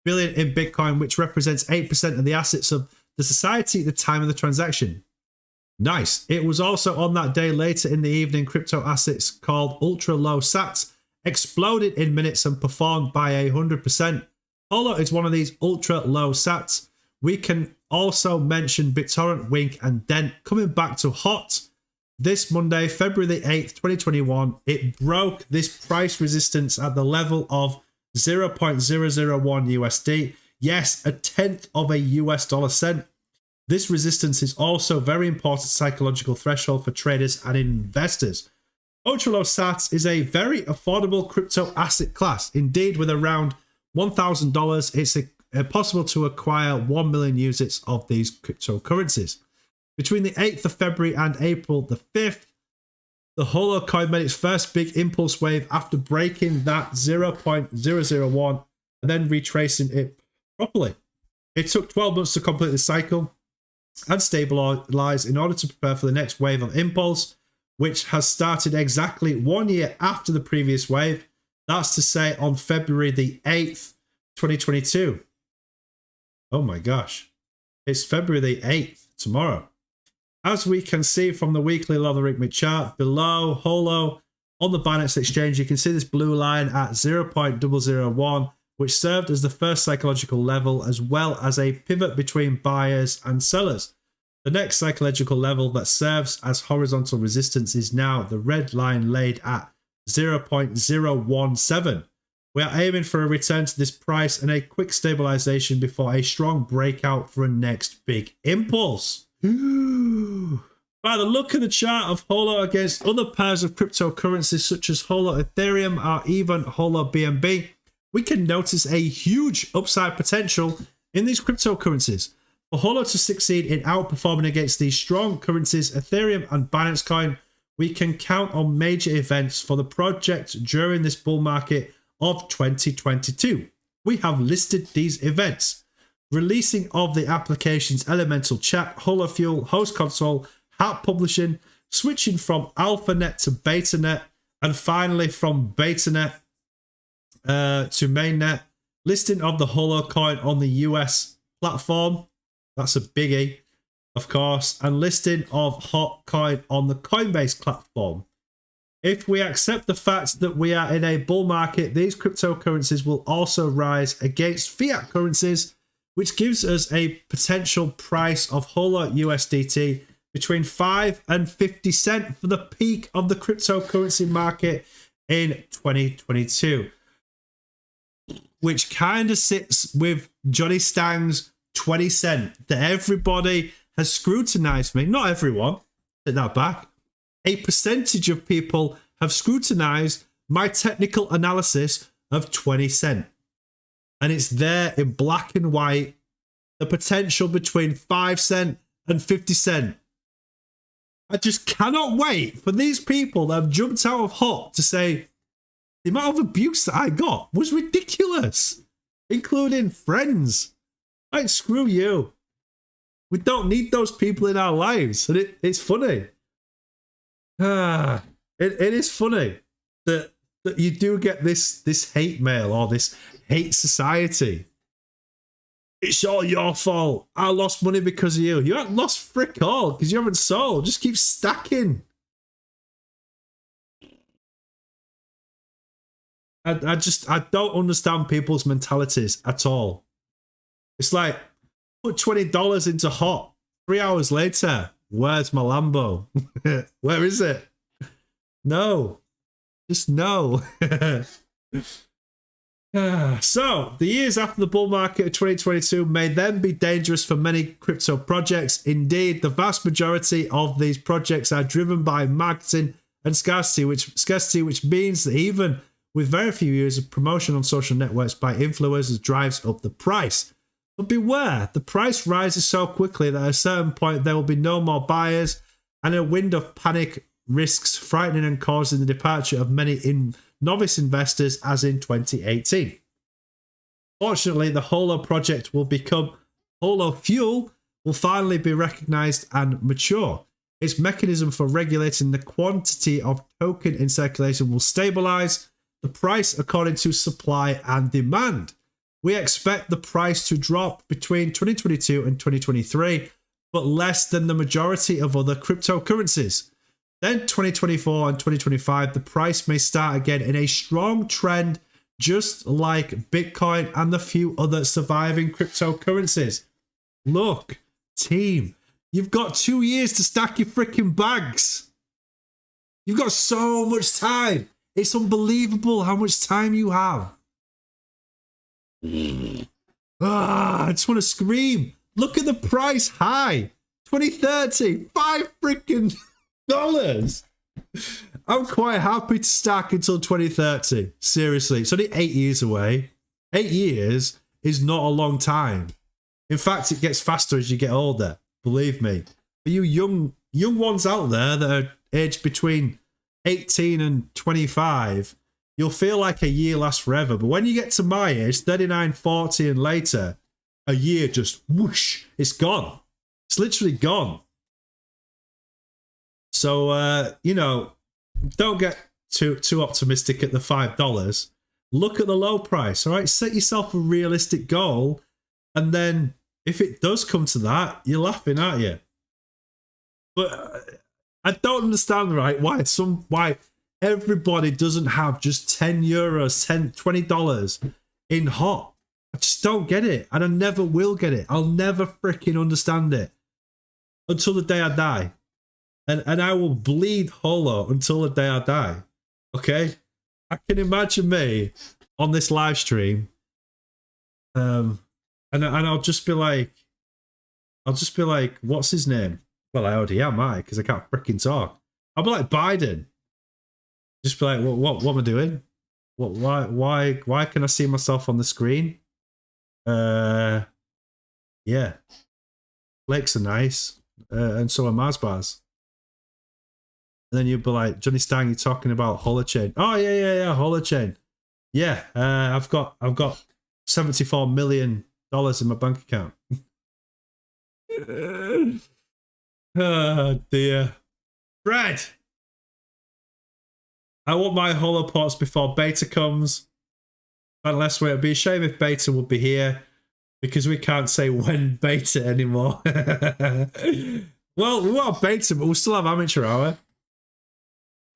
billion in Bitcoin, which represents 8% of the assets of the society at the time of the transaction. Nice. It was also on that day later in the evening, crypto assets called ultra low sats exploded in minutes and performed by 100%. Holo is one of these ultra low sats. We can also mention BitTorrent, Wink, and Dent coming back to hot. This Monday, February the 8th, 2021, it broke this price resistance at the level of 0.001 USD. Yes, a tenth of a US dollar cent. This resistance is also very important psychological threshold for traders and investors. Ultra-low sats is a very affordable crypto asset class. Indeed, with around $1,000, it's possible to acquire 1 million units of these cryptocurrencies. Between the 8th of February and April the 5th, the Holo coin made its first big impulse wave after breaking that 0.001 and then retracing it properly. It took 12 months to complete the cycle and stabilize in order to prepare for the next wave of impulse, which has started exactly 1 year after the previous wave. That's to say on February the 8th, 2022. Oh my gosh. It's February the 8th, tomorrow. As we can see from the weekly logarithmic chart below, Holo on the Binance Exchange, you can see this blue line at 0.001, which served as the first psychological level as well as a pivot between buyers and sellers. The next psychological level that serves as horizontal resistance is now the red line laid at 0.017. We are aiming for a return to this price and a quick stabilization before a strong breakout for a next big impulse. By the look of the chart of Holo against other pairs of cryptocurrencies such as Holo Ethereum or even Holo BNB, we can notice a huge upside potential in these cryptocurrencies. For Holo to succeed in outperforming against these strong currencies, Ethereum and Binance Coin, we can count on major events for the project during this bull market of 2022. We have listed these events: releasing of the application's Elemental Chat, Holo Fuel, Host Console, Hat Publishing, switching from AlphaNet to BetaNet, and finally from BetaNet to mainnet, listing of the Holo coin on the US platform, that's a biggie, of course, and listing of Hot Coin on the Coinbase platform. If we accept the fact that we are in a bull market, these cryptocurrencies will also rise against fiat currencies, which gives us a potential price of Holo USDT between 5 and 50 cents for the peak of the cryptocurrency market in 2022. Which kind of sits with Johnny Stang's 20 cent that everybody has scrutinized me. Not everyone, take that back. A percentage of people have scrutinized my technical analysis of 20 cent. And it's there in black and white the potential between 5 cent and 50 cent. I just cannot wait for these people that have jumped out of HOT to say the amount of abuse that I got was ridiculous, including friends. Like, screw you. We don't need those people in our lives. And it's funny. It is funny that you do get this hate mail or this hate society. It's all your fault. I lost money because of you. You haven't lost frick all because you haven't sold. Just keep stacking. I don't understand people's mentalities at all. It's like, put $20 into HOT. 3 hours later, where's my Lambo? Where is it? No. Just no. So, the years after the bull market of 2022 may then be dangerous for many crypto projects. Indeed, the vast majority of these projects are driven by marketing and scarcity, which means that even with very few years of promotion on social networks by influencers drives up the price. But beware, the price rises so quickly that at a certain point there will be no more buyers, and a wind of panic risks frightening and causing the departure of many novice investors, as in 2018. Fortunately, the Holo project will become Holo Fuel will finally be recognized and mature. Its mechanism for regulating the quantity of token in circulation will stabilize the price according to supply and demand. We expect the price to drop between 2022 and 2023, but less than the majority of other cryptocurrencies. Then 2024 and 2025, the price may start again in a strong trend, just like Bitcoin and the few other surviving cryptocurrencies. Look, team, you've got 2 years to stack your freaking bags. You've got so much time. It's unbelievable how much time you have. I just want to scream. Look at the price high. 2030, $5 freaking dollars. I'm quite happy to stack until 2030. Seriously, it's only 8 years away. 8 years is not a long time. In fact, it gets faster as you get older. Believe me. For you young ones out there that are aged between 18 and 25, you'll feel like a year lasts forever. But when you get to my age, 39, 40 and later, a year just whoosh, it's gone. It's literally gone. So, don't get too optimistic at the $5. Look at the low price, all right? Set yourself a realistic goal. And then if it does come to that, you're laughing, aren't you? But I don't understand, right, why everybody doesn't have just €10, $20 in HOT. I just don't get it. And I never will get it. I'll never freaking understand it until the day I die. And I will bleed Holo until the day I die. Okay? I can imagine me on this live stream. And I'll just be like, what's his name? Well, I already am, because I can't freaking talk. I'll be like Biden. Just be like, what am I doing? Why can I see myself on the screen? Yeah. Lakes are nice. And so are Mars bars. And then you'd be like, Johnny Stang, you're talking about Holochain. Oh, yeah, Holochain. Yeah, I've got $74 million in my bank account. Oh, dear. Fred! I want my holopots before beta comes. Unless it'd be a shame if beta would be here, because we can't say when beta anymore. Well, we want beta, but we'll still have amateur hour.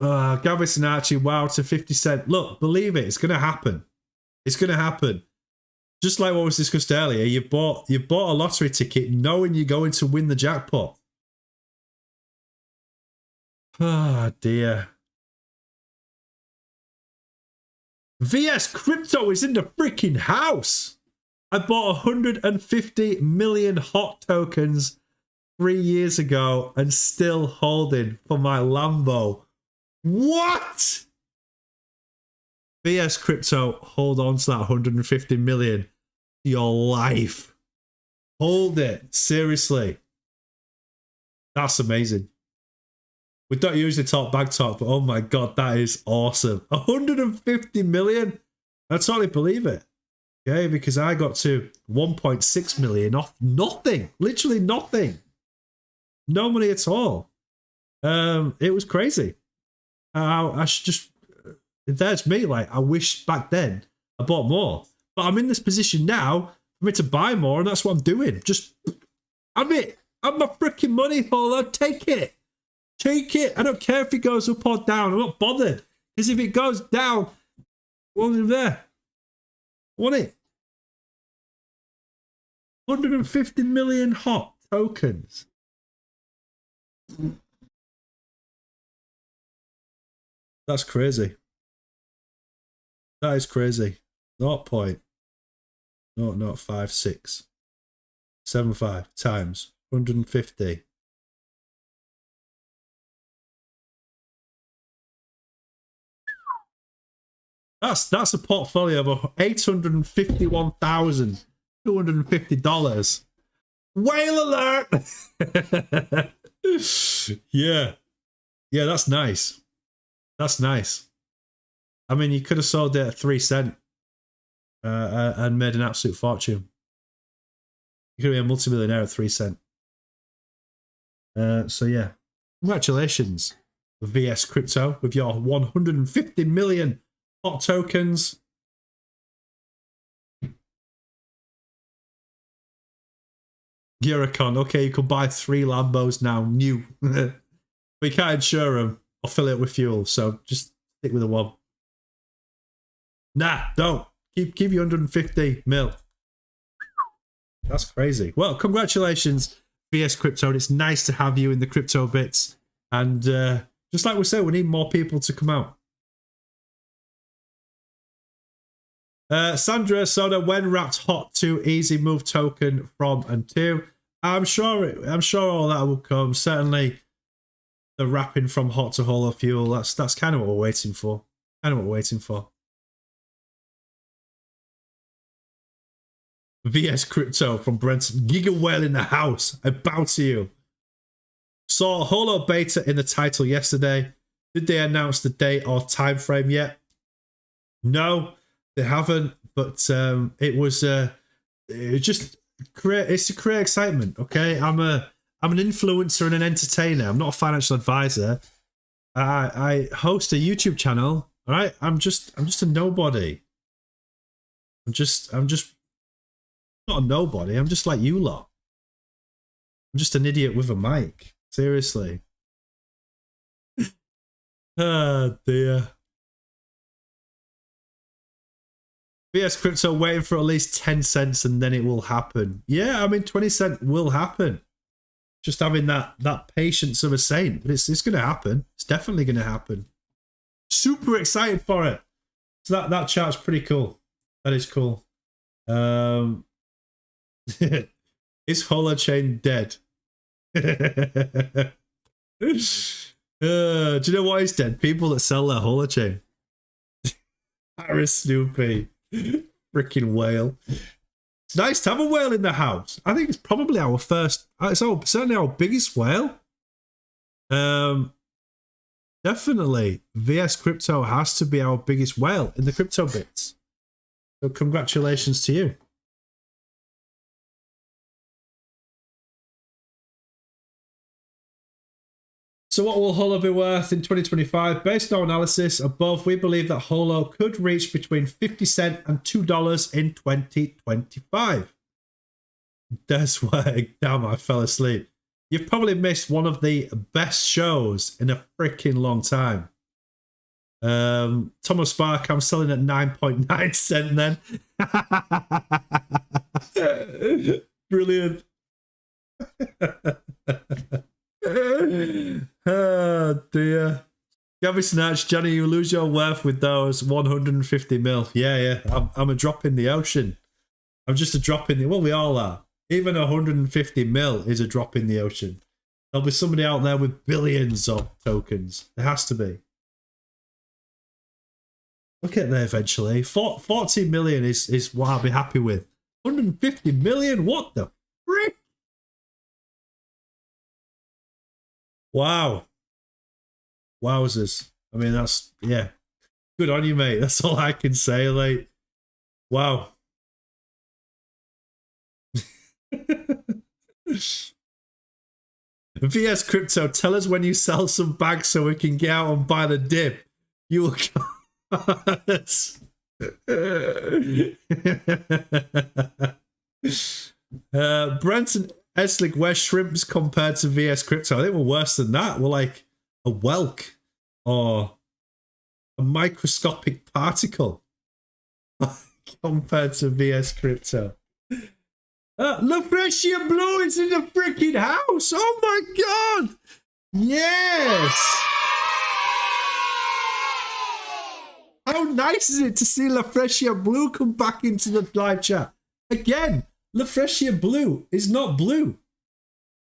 Gabby Archie, wow, to 50 cent. Look, believe it, it's going to happen. It's going to happen. Just like what was discussed earlier, you bought a lottery ticket knowing you're going to win the jackpot. Oh, dear. VS Crypto is in the freaking house. I bought 150 million HOT tokens 3 years ago and still holding for my Lambo. What? VS Crypto, hold on to that 150 million your life. Hold it. Seriously. That's amazing. We don't usually talk bag talk, but oh my God, that is awesome. 150 million. I totally believe it. Okay, because I got to 1.6 million off nothing. Literally nothing. No money at all. It was crazy. I should just, there's me. Like, I wish back then I bought more. But I'm in this position now for me to buy more, and that's what I'm doing. Just, have it. Have my freaking money, Holo. Take it. Take it. I don't care if it goes up or down. I'm not bothered. Because if it goes down, what's in there? I want it. 150 million hot tokens. That's crazy. That is crazy. 0.005675 times 150. That's a portfolio of $851,250. Whale alert! Yeah. Yeah, that's nice. That's nice. I mean, you could have sold it at 3 cents and made an absolute fortune. You could be a multimillionaire at 3 cents. So yeah, congratulations, VS Crypto, with your 150 million hot tokens. Eurocon, okay, you can buy 3 Lambos now, new. But you can't insure them or fill it with fuel, so just stick with the one. Nah, don't. Keep your 150 mil. That's crazy. Well, congratulations, VS Crypto. It's nice to have you in the crypto bits. And just like we said, we need more people to come out. Sandra Soda, when wrapped hot to easy move token from and to. I'm sure all that will come. Certainly the wrapping from hot to Holo Fuel. That's kind of what we're waiting for. VS Crypto from Brenton. Giga Whale in the house. I bow to you. Saw Holo Beta in the title yesterday. Did they announce the date or time frame yet? No, they haven't. But it's to create excitement. Okay, I'm an influencer and an entertainer. I'm not a financial advisor. I host a YouTube channel. All right, I'm just a nobody. I'm just not a nobody. I'm just like you lot. I'm just an idiot with a mic. Seriously. Oh dear. VS Crypto waiting for at least 10 cents and then it will happen. Yeah, I mean 20 cents will happen. Just having that patience of a saint. But it's going to happen. It's definitely going to happen. Super excited for it. So that chart's pretty cool. That is cool. Is Holochain dead? Do you know what is dead? People that sell their Holochain. Harris Snoopy. Freaking whale. It's nice to have a whale in the house. I think it's probably our first, certainly our biggest whale. Definitely VS Crypto has to be our biggest whale in the crypto bits. So congratulations to you. So what will Holo be worth in 2025? Based on analysis above, we believe that Holo could reach between 50 cents and $2 in 2025. That's why, damn, I fell asleep. You've probably missed one of the best shows in a freaking long time. Thomas Spark, I'm selling at 9.9 cents then. Brilliant. Oh dear. Gabby Snatch, Johnny, you lose your worth with those 150 mil. Yeah. I'm a drop in the ocean. I'm just a drop in the, well, we all are. Even 150 mil is a drop in the ocean. There'll be somebody out there with billions of tokens. There has to be. We'll get there eventually. 40 million is what I'll be happy with. 150 million? What the frick? Wow. Wowzers. I mean, that's, yeah. Good on you, mate. That's all I can say. Like, wow. VS Crypto, tell us when you sell some bags so we can get out and buy the dip. You will. Brenton Eslick, where shrimps compared to VS Crypto? I think we're worse than that. We're like a whelk or a microscopic particle compared to VS Crypto. LaFreshia Blue is in the freaking house. Oh my god. Yes. How nice is it to see LaFreshia Blue come back into the live chat? Again, LaFreshia Blue is not blue.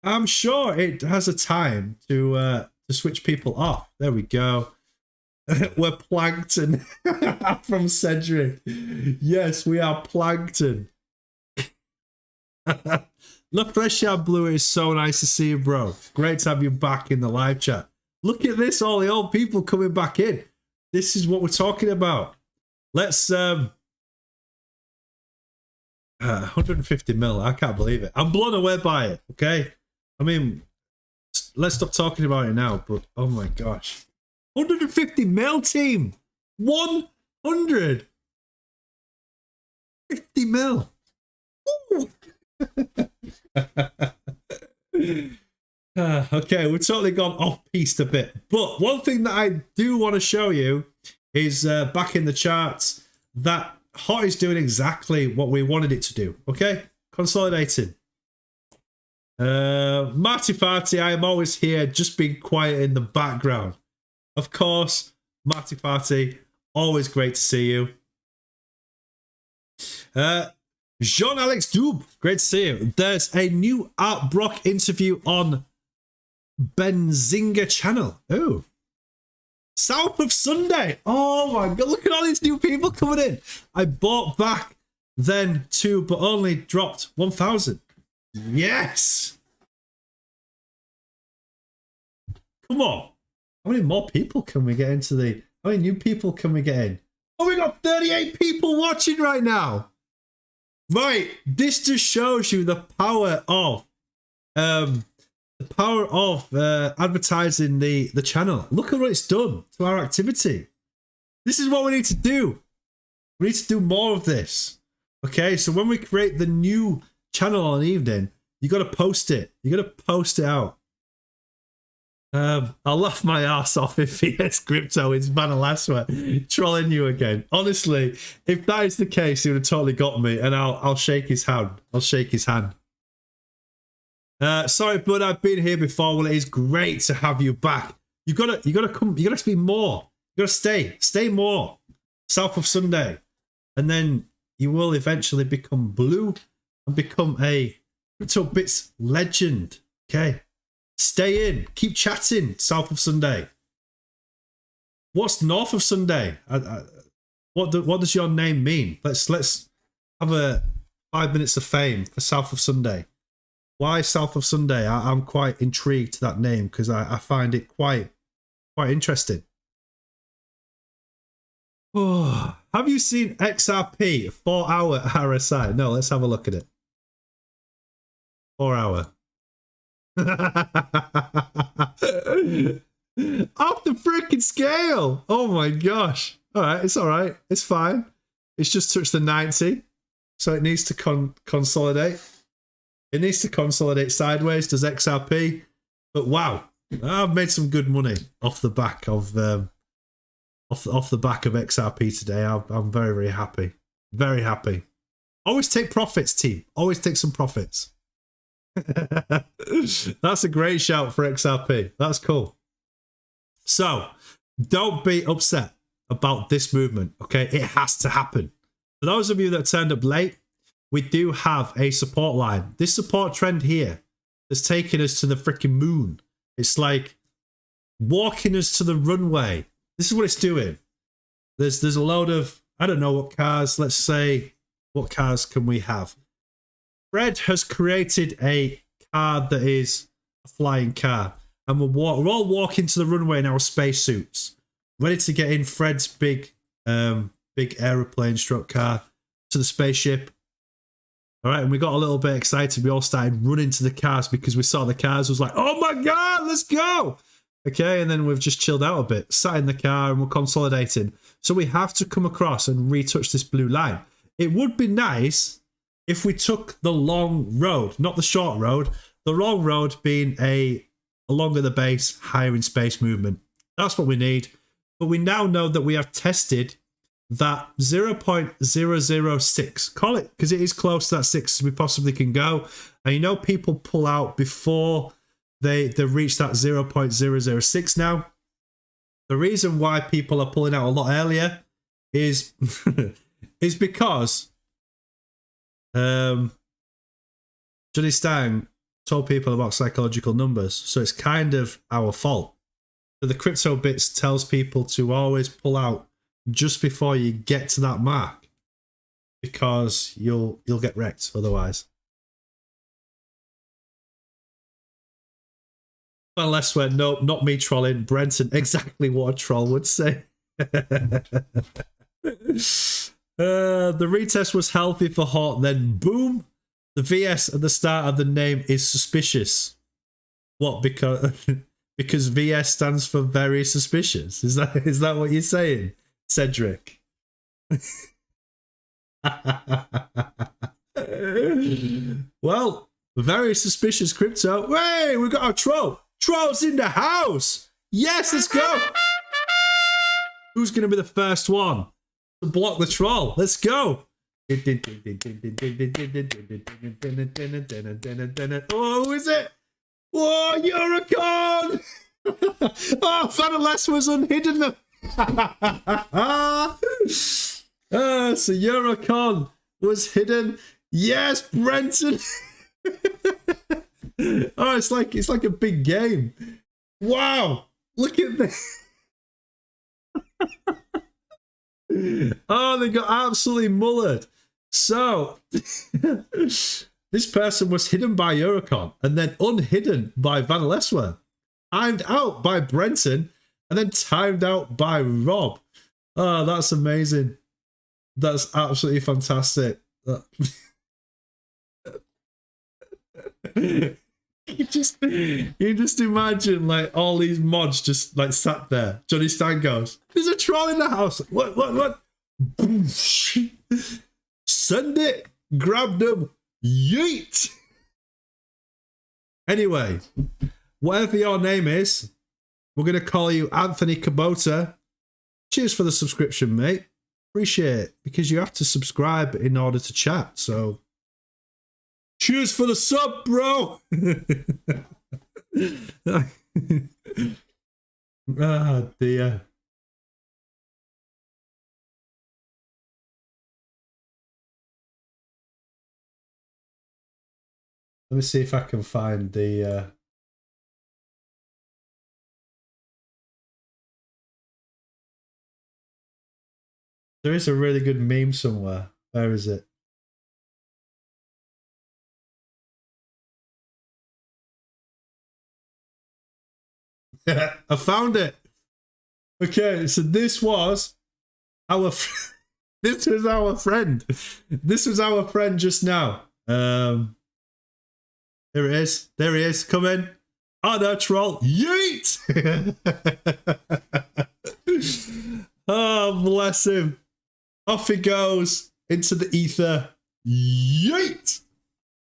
I'm sure it has a time to switch people off. There we go. We're plankton from Cedric. Yes, we are plankton. LaFreshia Blue, is so nice to see you, bro. Great to have you back in the live chat. Look at this, all the old people coming back in. This is what we're talking about. Let's 150 mil. I can't believe it. I'm blown away by it. Okay, I mean, let's stop talking about it now. But oh my gosh, 150 mil team, 150 mil. Woo! Okay, we've totally gone off piste a bit, but one thing that I do want to show you is back in the charts that Hot is doing exactly what we wanted it to do. Okay, consolidating. Marty Farty, I am always here, just being quiet in the background. Of course, Marty Farty, always great to see you. Jean-Alex Dube, great to see you. There's a new Art Brock interview on Benzinga channel. Oh, South of Sunday. Oh my god, look at all these new people coming in. I bought back then too, but only dropped 1,000. Yes. Come on. How many more people can we get into the... How many new people can we get in? Oh, we got 38 people watching right now. Right. This just shows you the power of... advertising the channel. Look at what it's done to our activity. This is what we need to do. We need to do more of this. Okay, so when we create the new channel on evening, you got to post it. You got to post it out. I'll laugh my ass off if VS Crypto is Vanalaswa trolling you again. Honestly, if that is the case, he would have totally got me, and I'll shake his hand. I'll shake his hand. Sorry, bud, I've been here before. Well, it is great to have you back. You gotta come. You gotta be more. You gotta stay more. South of Sunday, and then you will eventually become blue and become a Crypto Bits legend. Okay, stay in. Keep chatting. South of Sunday. What's north of Sunday? What does your name mean? Let's have a 5 minutes of fame for South of Sunday. Why South of Sunday? I'm quite intrigued to that name because I find it quite interesting. Oh, have you seen XRP 4-hour RSI? No, let's have a look at it. 4 hour. Off the freaking scale. Oh my gosh. All right, it's all right. It's fine. It's just touched the 90, so it needs to consolidate. It needs to consolidate sideways, does XRP. But wow, I've made some good money off the back of off the back of XRP today. I'm very, very happy. Very happy. Always take profits, team. Always take some profits. That's a great shout for XRP. That's cool. So don't be upset about this movement. Okay, it has to happen. For those of you that turned up late, we do have a support line. This support trend here has taken us to the freaking moon. It's like walking us to the runway. This is what it's doing. There's a load of, I don't know what cars. Let's say, what cars can we have? Fred has created a car that is a flying car. and we're all walking to the runway in our spacesuits, ready to get in Fred's big aeroplane stroke car to the spaceship. All right, and we got a little bit excited. We all started running to the cars because we saw the cars. It was like, oh my God, let's go. Okay, and then we've just chilled out a bit, sat in the car, and we're consolidating. So we have to come across and retouch this blue line. It would be nice if we took the long road, not the short road. The long road being along at the base, higher in space movement. That's what we need. But we now know that we have tested that 0.006. Call it, because it is close to that 6 as we possibly can go. And you know people pull out before they reach that 0.006 now. The reason why people are pulling out a lot earlier is is because Johnny Stang told people about psychological numbers, so it's kind of our fault. So the Crypto Bits tells people to always pull out just before you get to that mark, because you'll get wrecked otherwise. Unless we're no, not me trolling, Brenton, exactly what a troll would say. The retest was healthy for Hort, then boom, the VS at the start of the name is suspicious. What, because VS stands for very suspicious? Is that what you're saying, Cedric? Well, very suspicious Crypto. Hey, we got a troll. Troll's in the house. Yes, let's go. Who's going to be the first one to block the troll? Let's go. Oh, who is it? Whoa, Eurocon! Oh, Vaniless was unhidden. So Eurocon was hidden. Yes, Brenton. Oh, it's like a big game. Wow, look at this. Oh, they got absolutely mullered. So this person was hidden by Eurocon and then unhidden by Vanileswa, timed out by Brenton, and then timed out by Rob. Oh, that's amazing. That's absolutely fantastic. You just imagine like all these mods just like sat there. Johnny Stan goes, "There's a troll in the house." What? Boom. Send it. Grab them. Yeet. Anyway, whatever your name is, we're gonna call you Anthony Kubota. Cheers for the subscription, mate. Appreciate it, because you have to subscribe in order to chat. So cheers for the sub, bro. Ah, dear. Let me see if I can find the there is a really good meme somewhere. Where is it? I found it. Okay, so this was our this was our friend. This was our friend just now. There it is. There he is. Come in. Oh no, troll. Yeet! Oh, bless him. Off he goes into the ether. Yeet!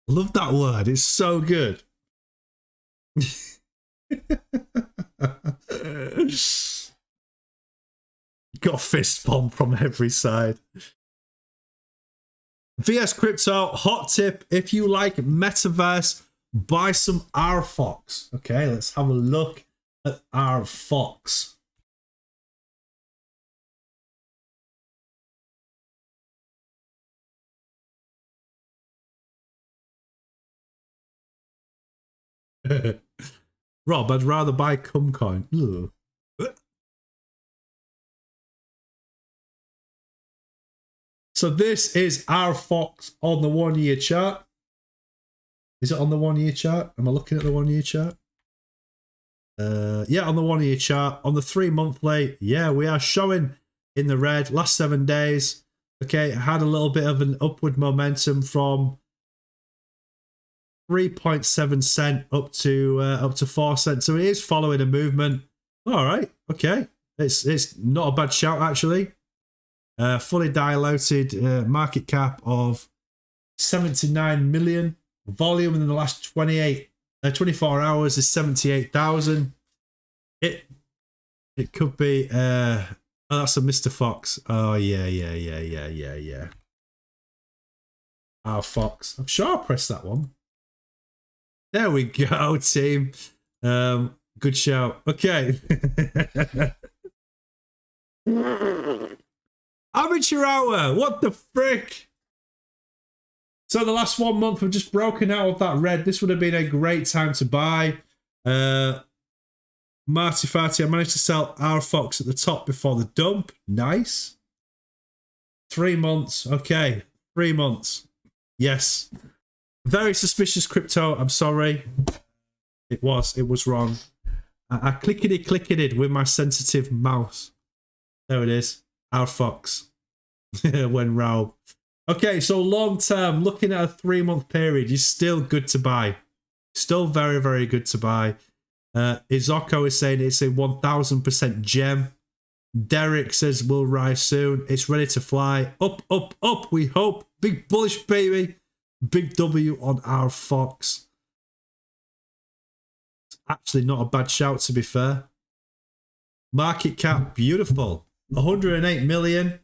Love that word. It's so good. Got a fist bomb from every side. VS Crypto, hot tip: if you like metaverse, buy some RFox. Okay, let's have a look at RFox. Rob, I'd rather buy Cumcoin. Ugh. So this is RFox on the 1 year chart. Is it on the 1 year chart? Am I looking at the 1 year chart? Yeah, on the 1 year chart. On the 3 monthly, yeah, we are showing in the red. Last 7 days, okay, had a little bit of an upward momentum from 3.7 cent up to 4 cents. So it is following a movement. All right, okay, it's not a bad shout actually. Fully diluted market cap of 79 million. Volume in the last 24 hours is 78,000. It could be oh, that's a Mr. Fox. Oh yeah. Our Fox. I'm sure I pressed that one. There we go, team. Good shout. Okay. Amateur hour. What the frick? So the last 1 month we've just broken out of that red. This would have been a great time to buy. Marty Farty, I managed to sell our Fox at the top before the dump. Nice. 3 months. Okay. 3 months. Yes. Very suspicious crypto. I'm sorry. It was wrong. I clickety with my sensitive mouse. There it is. Our Fox. When Raub. Okay, so long term, looking at a 3 month period, is still good to buy. Still very, very good to buy. Izoko is saying it's a 1000% gem. Derek says will rise soon. It's ready to fly. Up, up, up, we hope. Big bullish, baby. Big W on our Fox. It's actually not a bad shout, to be fair. Market cap, beautiful. 108 million.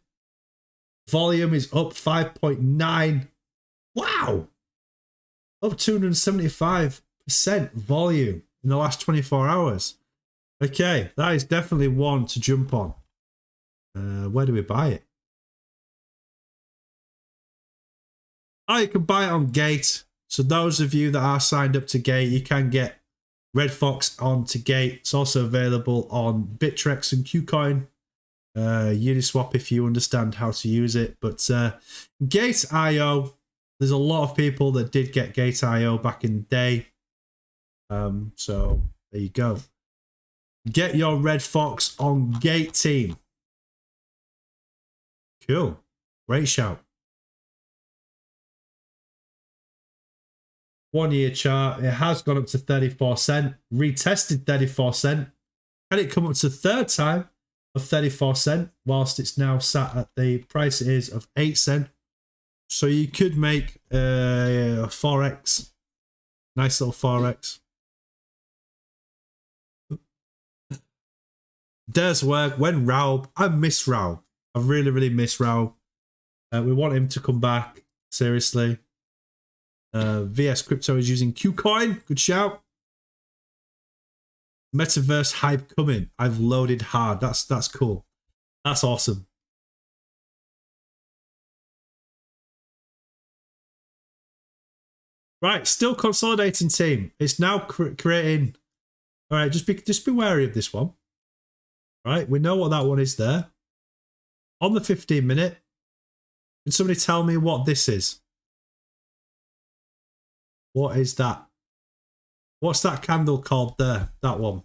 Volume is up 5.9. Wow. Up 275% volume in the last 24 hours. Okay, that is definitely one to jump on. Where do we buy it? Oh, you can buy it on Gate. So those of you that are signed up to Gate, you can get Red Fox onto Gate. It's also available on Bittrex and KuCoin. Uniswap if you understand how to use it. But Gate.io, there's a lot of people that did get Gate.io back in the day. So there you go. Get your Red Fox on Gate, team. Cool. Great shout. 1 year chart. It has gone up to 34 cent. Retested 34 cent. Had it come up to third time of 34 cent, whilst it's now sat at the price it is of 8 cent. So you could make a 4x. Nice little 4x. There's work. When Raub. I miss Raub. I really, really miss Raub. We want him to come back. Seriously. VS Crypto is using KuCoin. Good shout. Metaverse hype coming. I've loaded hard. That's cool. That's awesome. Right, still consolidating, team. It's now creating. All right, just be wary of this one. Right, we know what that one is there. On the 15-minute, can somebody tell me what this is? What is that? What's that candle called there? That one.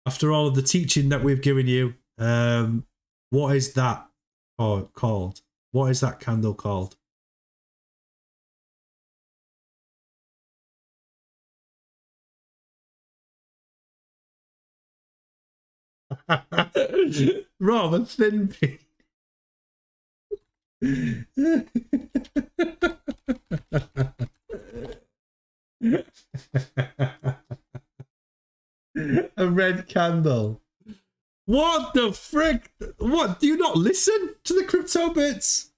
After all of the teaching that we've given you, what is that called? What is that candle called? Rob, a thin pea. A red candle. What the frick? What? Do you not listen to the crypto bits?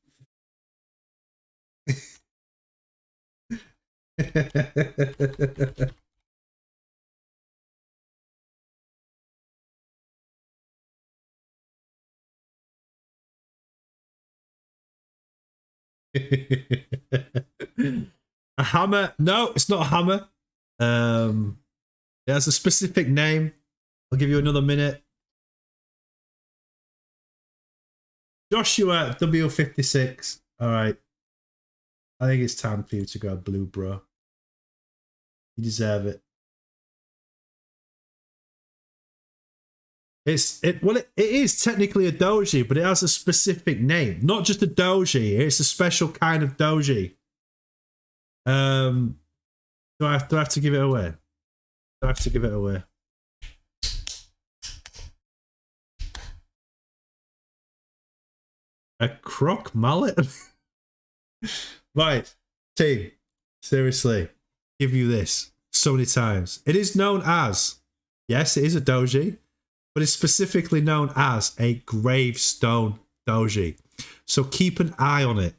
A hammer? No, it's not a hammer. It has a specific name. I'll give you another minute. Joshua W56. All right. I think it's time for you to go blue, bro. You deserve it. It is technically a doji, but it has a specific name, not just a doji. It's a special kind of doji. Do I have to give it away? Do I have to give it away? A croc mallet? Right, team. Seriously, give you this so many times. It is known as, yes, it is a doji, but it's specifically known as a gravestone doji. So keep an eye on it.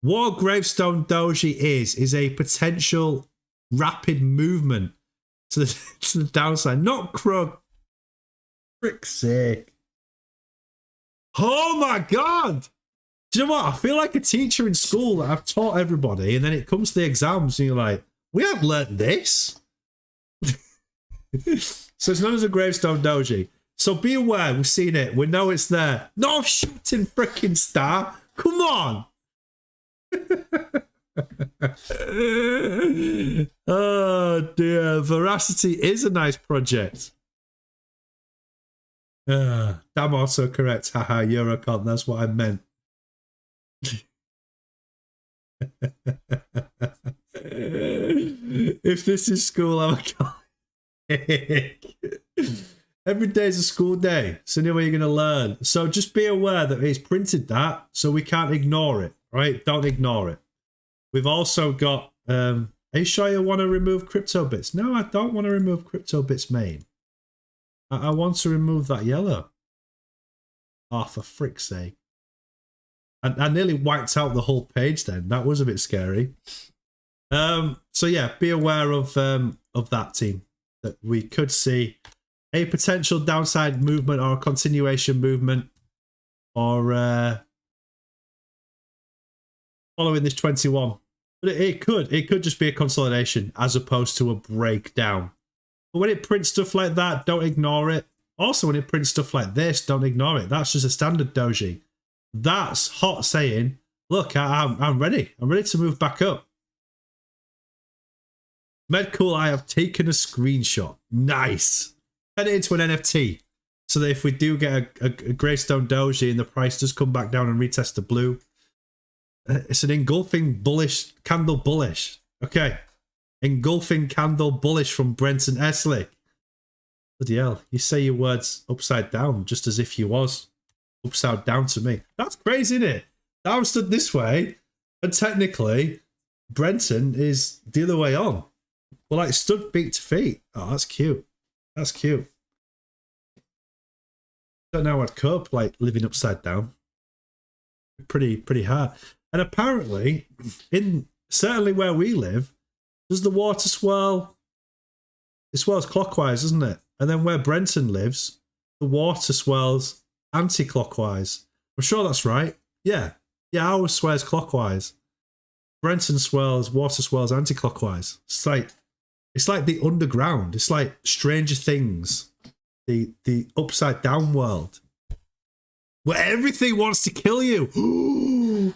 What a gravestone doji is a potential rapid movement to the downside. Not crook. Frick's sake. Oh my god! Do you know what? I feel like a teacher in school that I've taught everybody, and then it comes to the exams, and you're like, we haven't learnt this. So it's known as a gravestone doji. So be aware, we've seen it. We know it's there. No shooting freaking star. Come on. Oh dear. Veracity is a nice project. Damn autocorrect. Haha, Eurocon. That's what I meant. If this is school, I'm a comic. Every day is a school day. So anyway, you're going to learn. So just be aware that it's printed that, so we can't ignore it, right? Don't ignore it. We've also got, are you sure you want to remove crypto bits? No, I don't want to remove crypto bits main. I want to remove that yellow. Oh, for frick's sake. I nearly wiped out the whole page then. That was a bit scary. So yeah, be aware of that, team. That we could see a potential downside movement or a continuation movement, or following this 21. But it could just be a consolidation as opposed to a breakdown. But when it prints stuff like that, don't ignore it. Also, when it prints stuff like this, don't ignore it. That's just a standard doji. That's hot saying, look, I'm ready. I'm ready to move back up. Medcool, I have taken a screenshot. Nice. Turn it into an NFT. So that if we do get a Greystone doji and the price does come back down and retest the blue, it's an engulfing bullish candle bullish. Okay. Engulfing candle bullish from Brenton Eslick. Bloody hell. You say your words upside down just as if you was upside down to me. That's crazy, isn't it? I'm stood this way, and technically Brenton is the other way on. Well, like stood feet to feet. Oh, that's cute. That's cute. Don't know how I'd cope, like living upside down. Pretty hard. And apparently, certainly where we live, does the water swirl? It swirls clockwise, doesn't it? And then where Brenton lives, the water swirls anti-clockwise. I'm sure that's right. Yeah. Yeah, ours swirls clockwise. Brenton water swirls anti-clockwise. It's like the underground. It's like Stranger Things. The upside down world. Where everything wants to kill you.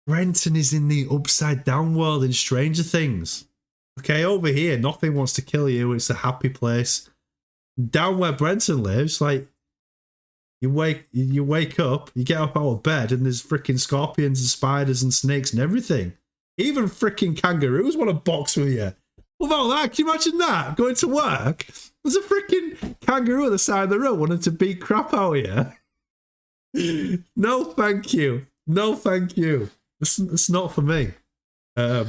Brenton is in the upside down world in Stranger Things. Okay, over here, nothing wants to kill you. It's a happy place. Down where Brenton lives, like, you wake up, you get up out of bed, and there's freaking scorpions and spiders and snakes and everything. Even freaking kangaroos want to box with you. What about that? Can you imagine that? Going to work, there's a freaking kangaroo at the side of the road wanting to beat crap out of you. No, thank you. No, thank you. It's not for me. Do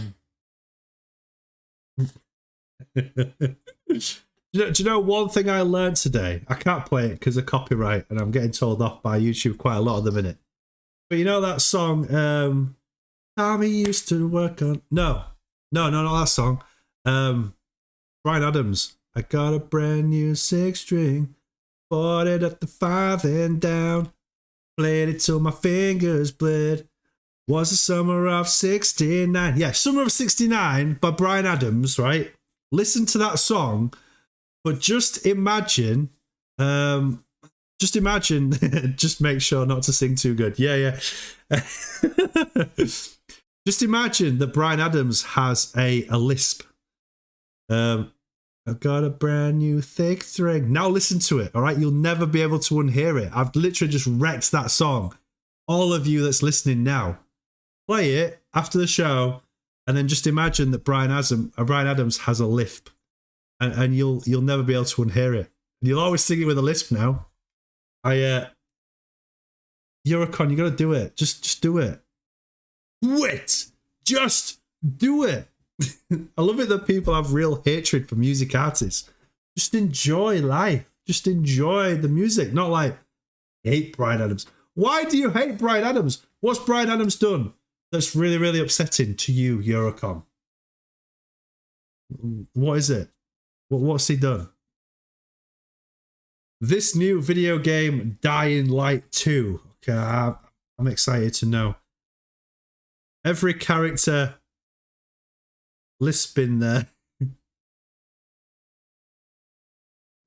you know one thing I learned today? I can't play it because of copyright, and I'm getting told off by YouTube quite a lot at the minute. But you know that song, Tommy used to work on... No, not that song. Bryan Adams. I got a brand new 6-string, bought it at the 5 and down, played it till my fingers bled. Was the summer of 69. Yeah, Summer of 69 by Bryan Adams, right? Listen to that song, but just imagine, just make sure not to sing too good. Yeah. Just imagine that Bryan Adams has a lisp. I've got a brand new thick string. Now listen to it, all right? You'll never be able to unhear it. I've literally just wrecked that song. All of you that's listening now, play it after the show, and then just imagine that Bryan Adams has a lisp, and you'll never be able to unhear it. You'll always sing it with a lisp now. Eurocon, you got to do it. Just do it. Wait, just do it. I love it that people have real hatred for music artists. Just enjoy life. Just enjoy the music. Not like, hate Bryan Adams. Why do you hate Bryan Adams? What's Bryan Adams done that's really, really upsetting to you, Eurocon? What is it? What's he done? This new video game, Dying Light 2. Okay, I'm excited to know. Every character lisping there.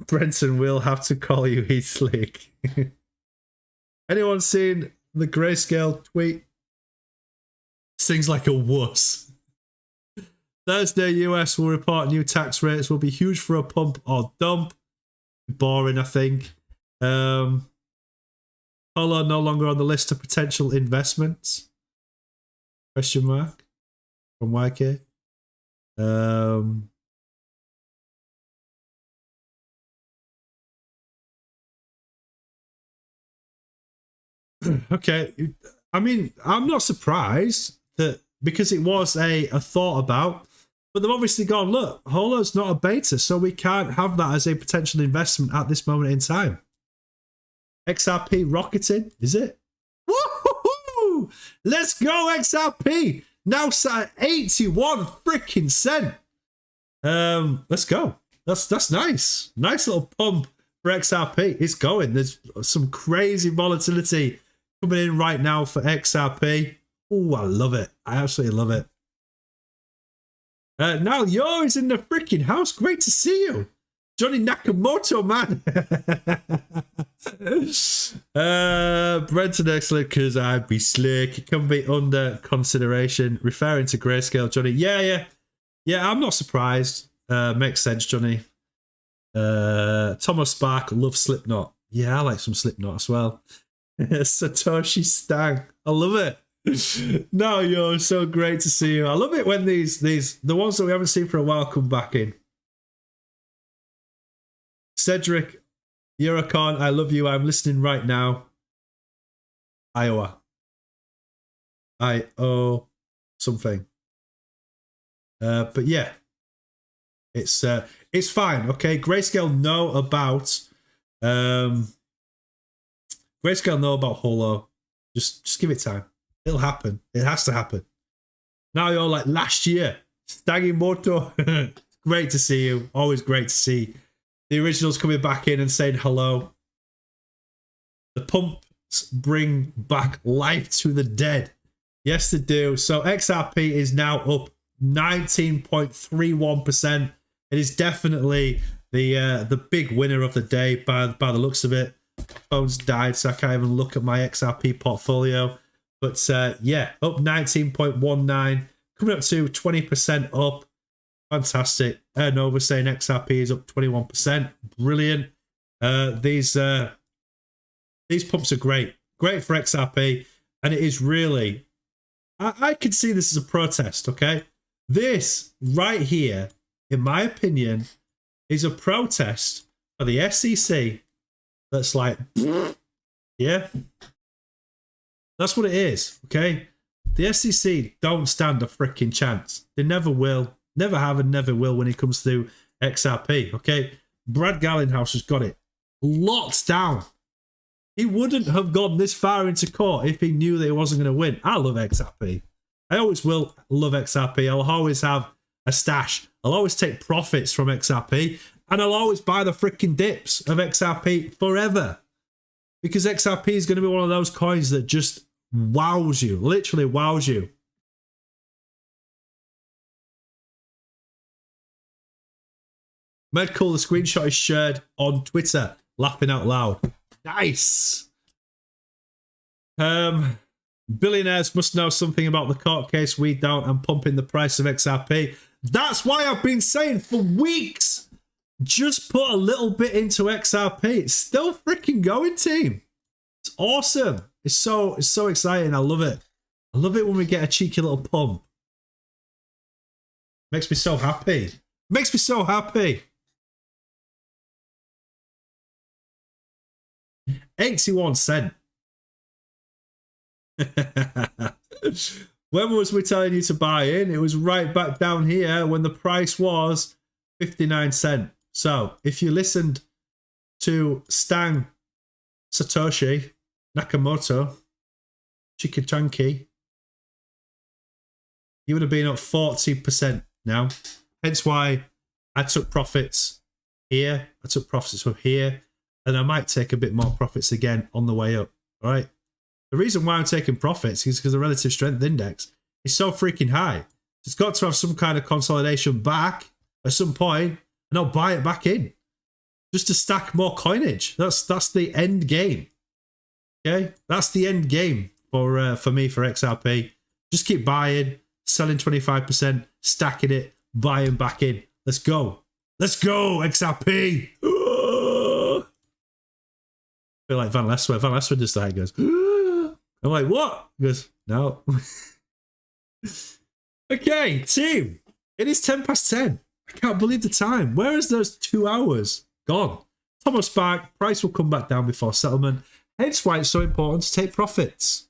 Brenton will have to call you Heath Slick. Anyone seen the Grayscale tweet? Sings like a wuss. Thursday, US will report new tax rates will be huge for a pump or dump. Boring, I think. Polo no longer on the list of potential investments. Question mark from YK. Okay, I mean, I'm not surprised that because it was a thought about, but they've obviously gone, look, Holo's not a beta, so we can't have that as a potential investment at this moment in time. XRP rocketing, is it? Woohoo! Let's go, XRP! Now sat at 81 freaking cent. Let's go. That's nice. Nice little pump for XRP. It's going. There's some crazy volatility coming in right now for XRP. Oh, I love it. I absolutely love it. Now Yo is in the freaking house. Great to see you. Johnny Nakamoto, man. Brenton excellent because I'd be slick. It can be under consideration. Referring to Grayscale, Johnny. Yeah, I'm not surprised. Makes sense, Johnny. Thomas Spark, love Slipknot. Yeah, I like some Slipknot as well. Satoshi Stang. I love it. No, Yo, so great to see you. I love it when these the ones that we haven't seen for a while come back in. Cedric, Eurocon, I love you. I'm listening right now. Iowa. I owe something. But yeah. It's fine, okay? Grayscale know about Holo. Just give it time. It'll happen. It has to happen. Now you're like last year. Stagimoto. Great to see you. Always great to see the originals coming back in and saying hello. The pumps bring back life to the dead. Yes, they do. So XRP is now up 19.31%. It is definitely the big winner of the day by the looks of it. Phone's died, so I can't even look at my XRP portfolio. But yeah, up 19.19, coming up to 20% up. Fantastic. Nova saying XRP is up 21%. Brilliant. These pumps are great. Great for XRP. And it is really, I could see this as a protest, okay? This right here, in my opinion, is a protest for the SEC that's like, yeah. That's what it is, okay? The SEC don't stand a freaking chance. They never will, never have, and never will when it comes to XRP, okay? Brad Garlinghouse has got it locked down. He wouldn't have gone this far into court if he knew that he wasn't going to win. I love XRP. I always will love XRP. I'll always have a stash. I'll always take profits from XRP. And I'll always buy the freaking dips of XRP forever. Because XRP is going to be one of those coins that just wows you. Literally wows you. Medcool, the screenshot is shared on Twitter. Laughing out loud. Nice. Billionaires must know something about the court case we don't and pumping the price of XRP. That's why I've been saying for weeks Just put a little bit into XRP. It's still freaking going, team. It's awesome. It's so exciting. I love it. I love it when we get a cheeky little pump. Makes me so happy. Makes me so happy. 81 cents. When was we telling you to buy in? It was right back down here when the price was 59 cents. So if you listened to Stang Satoshi Nakamoto Chikichanki, you would have been up 40% now. Hence why I took profits here. I took profits from here. And I might take a bit more profits again on the way up. All right. The reason why I'm taking profits is because the relative strength index is so freaking high. It's got to have some kind of consolidation back at some point, and I'll buy it back in just to stack more coinage. That's the end game. Okay, that's the end game for me for XRP. Just keep buying, selling 25%, stacking it, buying back in. Let's go. Let's go, XRP. I feel like Van Leswer. Van Leswer just died. He goes, I'm like, what? He goes, no. Okay, team. It is 10 past 10. I can't believe the time. Where is those 2 hours gone? Thomas Spark, price will come back down before settlement. Hence why it's so important to take profits.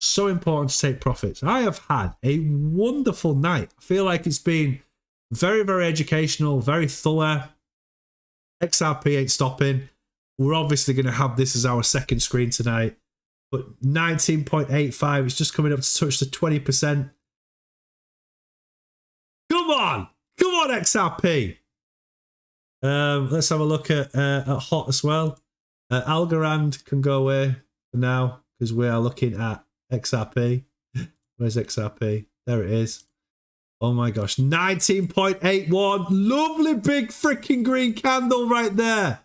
So important to take profits. I have had a wonderful night. I feel like it's been very, very educational, very thorough. XRP ain't stopping. We're obviously going to have this as our second screen tonight. But 19.85 is just coming up to touch the 20%. Come on! Come on, XRP! Let's have a look at HOT as well. Algorand can go away for now because we are looking at XRP. Where's XRP? There it is. Oh my gosh. 19.81. Lovely big freaking green candle right there.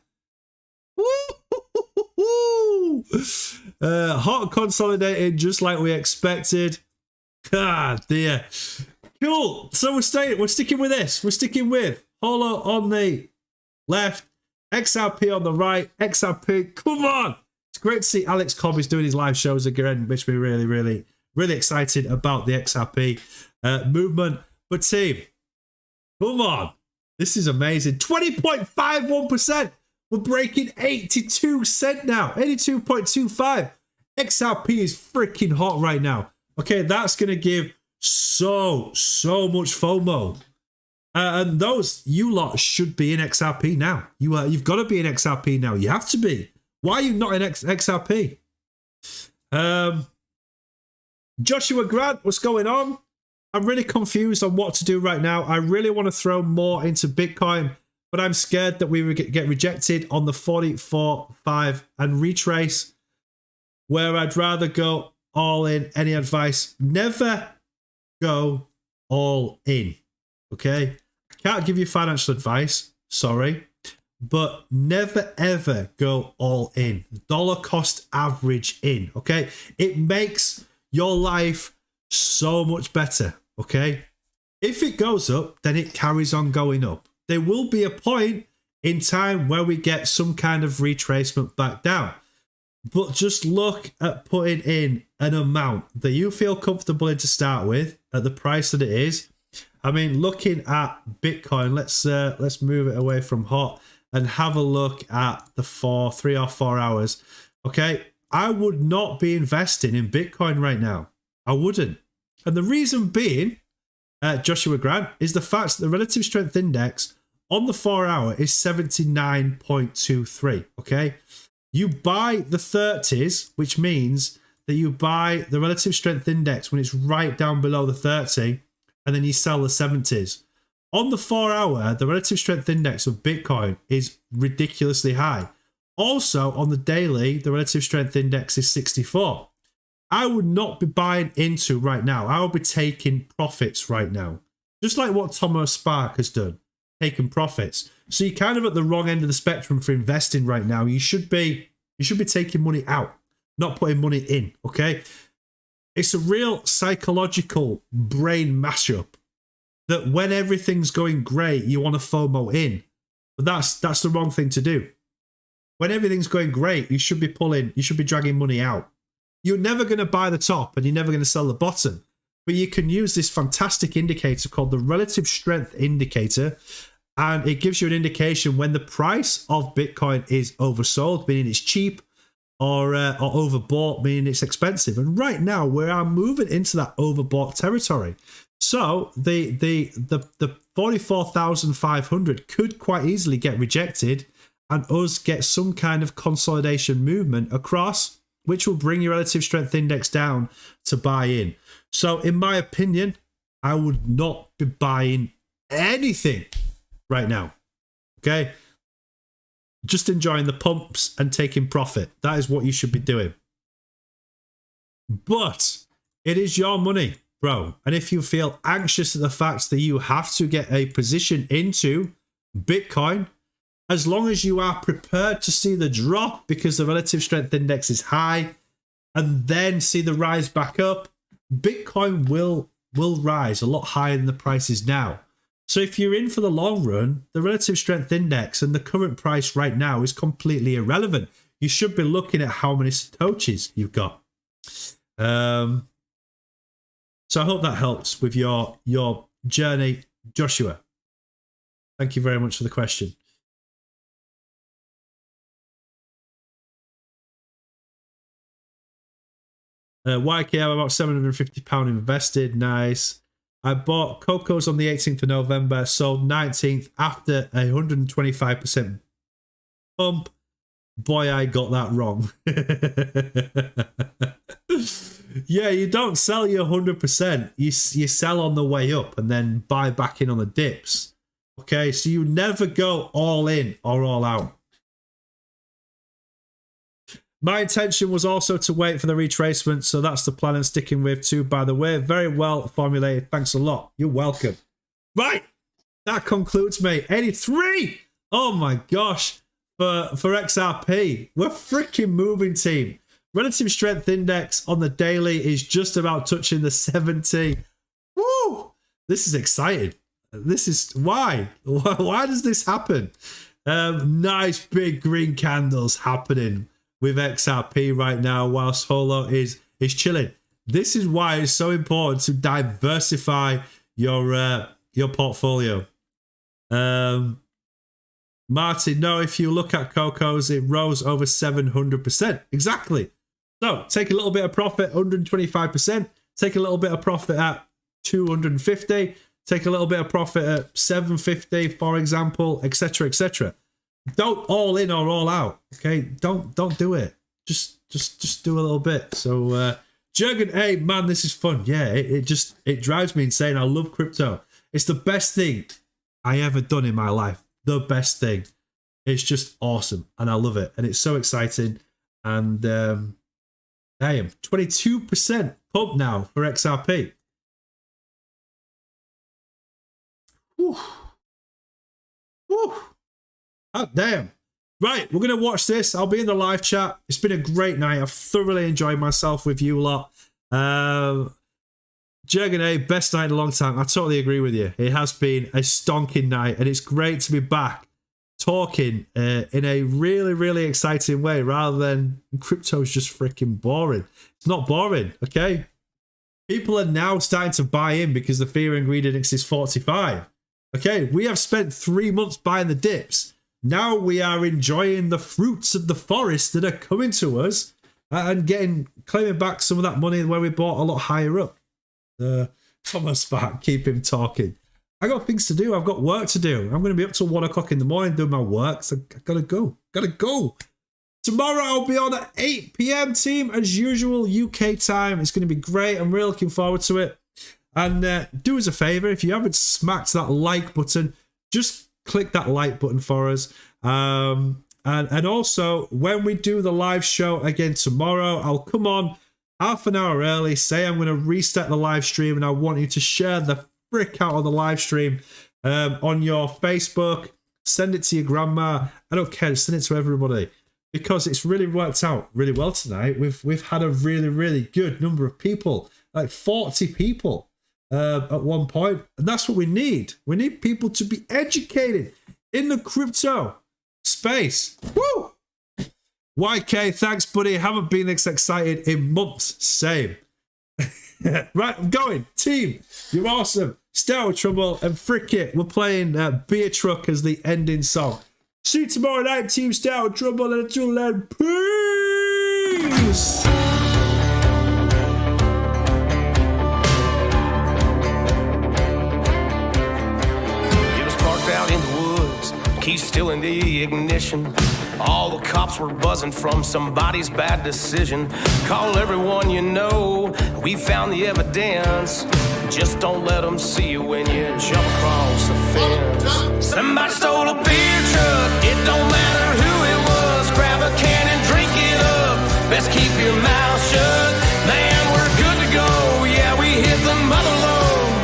Hot consolidated just like we expected. Ah dear. Cool. So we're sticking with this. We're sticking with Holo on the left, XRP on the right. XRP, come on. It's great to see Alex Cobb is doing his live shows again. Makes me really, really, really excited about the XRP movement. But team, come on. This is amazing. 20.51%. We're breaking 82 cents now. 82.25. XRP is freaking hot right now. Okay, that's going to give so much FOMO. And those, you lot should be in XRP now. You've got to be in XRP now. You have to be. Why are you not in XRP? Joshua Grant, what's going on? I'm really confused on what to do right now. I really want to throw more into Bitcoin, but I'm scared that we would get rejected on the 44.5 and retrace, where I'd rather go all in. Any advice? Never go all in. Okay? I can't give you financial advice. Sorry. But never ever go all in. Dollar cost average in. Okay? It makes your life so much better. Okay? If it goes up, then it carries on going up. There will be a point in time where we get some kind of retracement back down. But just look at putting in an amount that you feel comfortable in to start with at the price that it is. I mean, looking at Bitcoin, let's move it away from hot and have a look at the 3 or 4 hours. Okay, I would not be investing in Bitcoin right now. I wouldn't. And the reason being, Joshua Grant, is the fact that the relative strength index on the 4 hour is 79.23. Okay, you buy the 30s, which means that you buy the relative strength index when it's right down below the 30, and then you sell the 70s. On the 4 hour, the relative strength index of Bitcoin is ridiculously high. Also, on the daily, the relative strength index is 64. I would not be buying into right now. I would be taking profits right now. Just like what Thomas Spark has done, taking profits. So you're kind of at the wrong end of the spectrum for investing right now. You should be taking money out, not putting money in, okay? It's a real psychological brain mashup that when everything's going great, you want to FOMO in. But that's the wrong thing to do. When everything's going great, you should be dragging money out. You're never going to buy the top and you're never going to sell the bottom. But you can use this fantastic indicator called the relative strength indicator, and it gives you an indication when the price of Bitcoin is oversold, meaning it's cheap, or overbought, meaning it's expensive. And right now we are moving into that overbought territory. So the 44,500 could quite easily get rejected and us get some kind of consolidation movement across, which will bring your relative strength index down to buy in. So in my opinion, I would not be buying anything right now. Okay? Just enjoying the pumps and taking profit. That is what you should be doing. But it is your money, bro. And if you feel anxious at the fact that you have to get a position into Bitcoin, as long as you are prepared to see the drop because the relative strength index is high and then see the rise back up, Bitcoin will rise a lot higher than the price is now. So if you're in for the long run, the relative strength index and the current price right now is completely irrelevant. You should be looking at how many Satoshis you've got. So I hope that helps with your journey, Joshua. Thank you very much for the question. YK, I'm about £750 invested. Nice. I bought Cocos on the 18th of November, sold 19th after a 125% pump. Boy, I got that wrong. Yeah, you don't sell your 100%. You sell on the way up and then buy back in on the dips. Okay, so you never go all in or all out. My intention was also to wait for the retracement, so that's the plan I'm sticking with too, by the way. Very well formulated. Thanks a lot. You're welcome. Right. That concludes me. 83. Oh my gosh. For XRP. We're freaking moving, team. Relative strength index on the daily is just about touching the 70. Woo! This is exciting. This is why? Why does this happen? Nice big green candles happening with XRP right now whilst Holo is chilling. This is why it's so important to diversify your portfolio. Martin, no, if you look at Cocos, it rose over 700%. Exactly. So take a little bit of profit, 125%. Take a little bit of profit at 250. Take a little bit of profit at 750, for example, etc., etc. Don't all in or all out. Okay, don't do it. Just do a little bit. So Jurgen, hey man, this is fun. Yeah, it drives me insane. I love crypto. It's the best thing I ever done in my life. The best thing. It's just awesome, and I love it, and it's so exciting. And I am 22% pump now for XRP. Whew. Whew. Oh, damn. Right, we're going to watch this. I'll be in the live chat. It's been a great night. I've thoroughly enjoyed myself with you lot. Jurgen A, best night in a long time. I totally agree with you. It has been a stonking night, and it's great to be back talking in a really, really exciting way rather than crypto's just freaking boring. It's not boring, okay? People are now starting to buy in because the fear and greed index is 45. Okay, we have spent 3 months buying the dips. Now we are enjoying the fruits of the forest that are coming to us and claiming back some of that money where we bought a lot higher up. Thomas back, keep him talking. I got things to do. I've got work to do. I'm going to be up till 1 o'clock in the morning doing my work. So I gotta go. Tomorrow I'll be on at 8 p.m. team as usual, UK time. It's going to be great. I'm really looking forward to it. And do us a favor, if you haven't smacked that like button, just click that like button for us. And also, when we do the live show again tomorrow, I'll come on half an hour early, say I'm going to restart the live stream, and I want you to share the frick out of the live stream on your Facebook. Send it to your grandma. I don't care. Send it to everybody because it's really worked out really well tonight. We've had a really, really good number of people, like 40 people at one point, and that's what we need. We need people to be educated. in the crypto space. Woo! YK, thanks, buddy. Haven't been this excited in months. Same. Right, I'm going. Team, you're awesome. Stay out of trouble and frick it. We're playing Beer Truck as the ending song. See you tomorrow night, team. Stay out of trouble. And until then, peace. It was parked out in the woods, keys still in the ignition. All the cops were buzzing from somebody's bad decision. Call everyone you know, we found the evidence. Just don't let them see you when you jump across the fence. Somebody stole a beer truck, it don't matter who it was. Grab a can and drink it up, best keep your mouth shut. Man, we're good to go, yeah, we hit the mother load.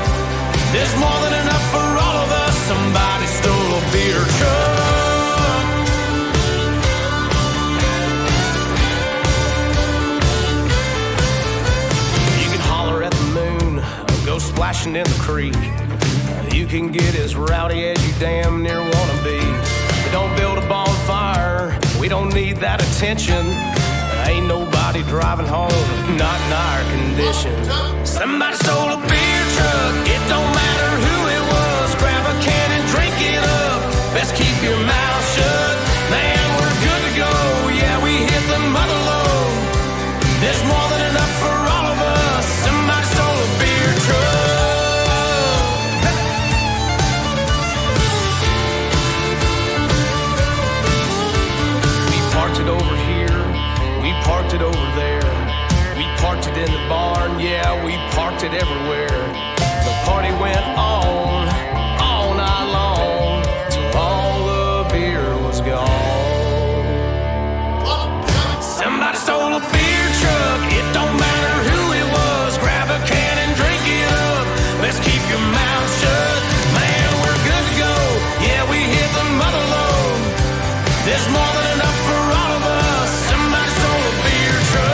There's more than enough for all of us. Somebody stole a beer truck. Go splashing in the creek. You can get as rowdy as you damn near wanna be. We don't build a bonfire, we don't need that attention. Ain't nobody driving home, not in our condition. Somebody stole a beer truck, it don't matter who it was. Grab a can and drink it up, best keep your mouth shut. Man, we're good to go, yeah, we hit the mother load. There's more than enough for all of us. Somebody stole a beer truck. We parked it over here, we parked it over there. We parked it in the barn, yeah, we parked it everywhere. The party went on all night long, till all the beer was gone. Somebody stole a beer truck, it don't matter who it was. Grab a can and drink it up, let's keep your mouth shut. Man, we're good to go, yeah, we hit the mother load. There's more than enough for all of us. Somebody stole a beer truck.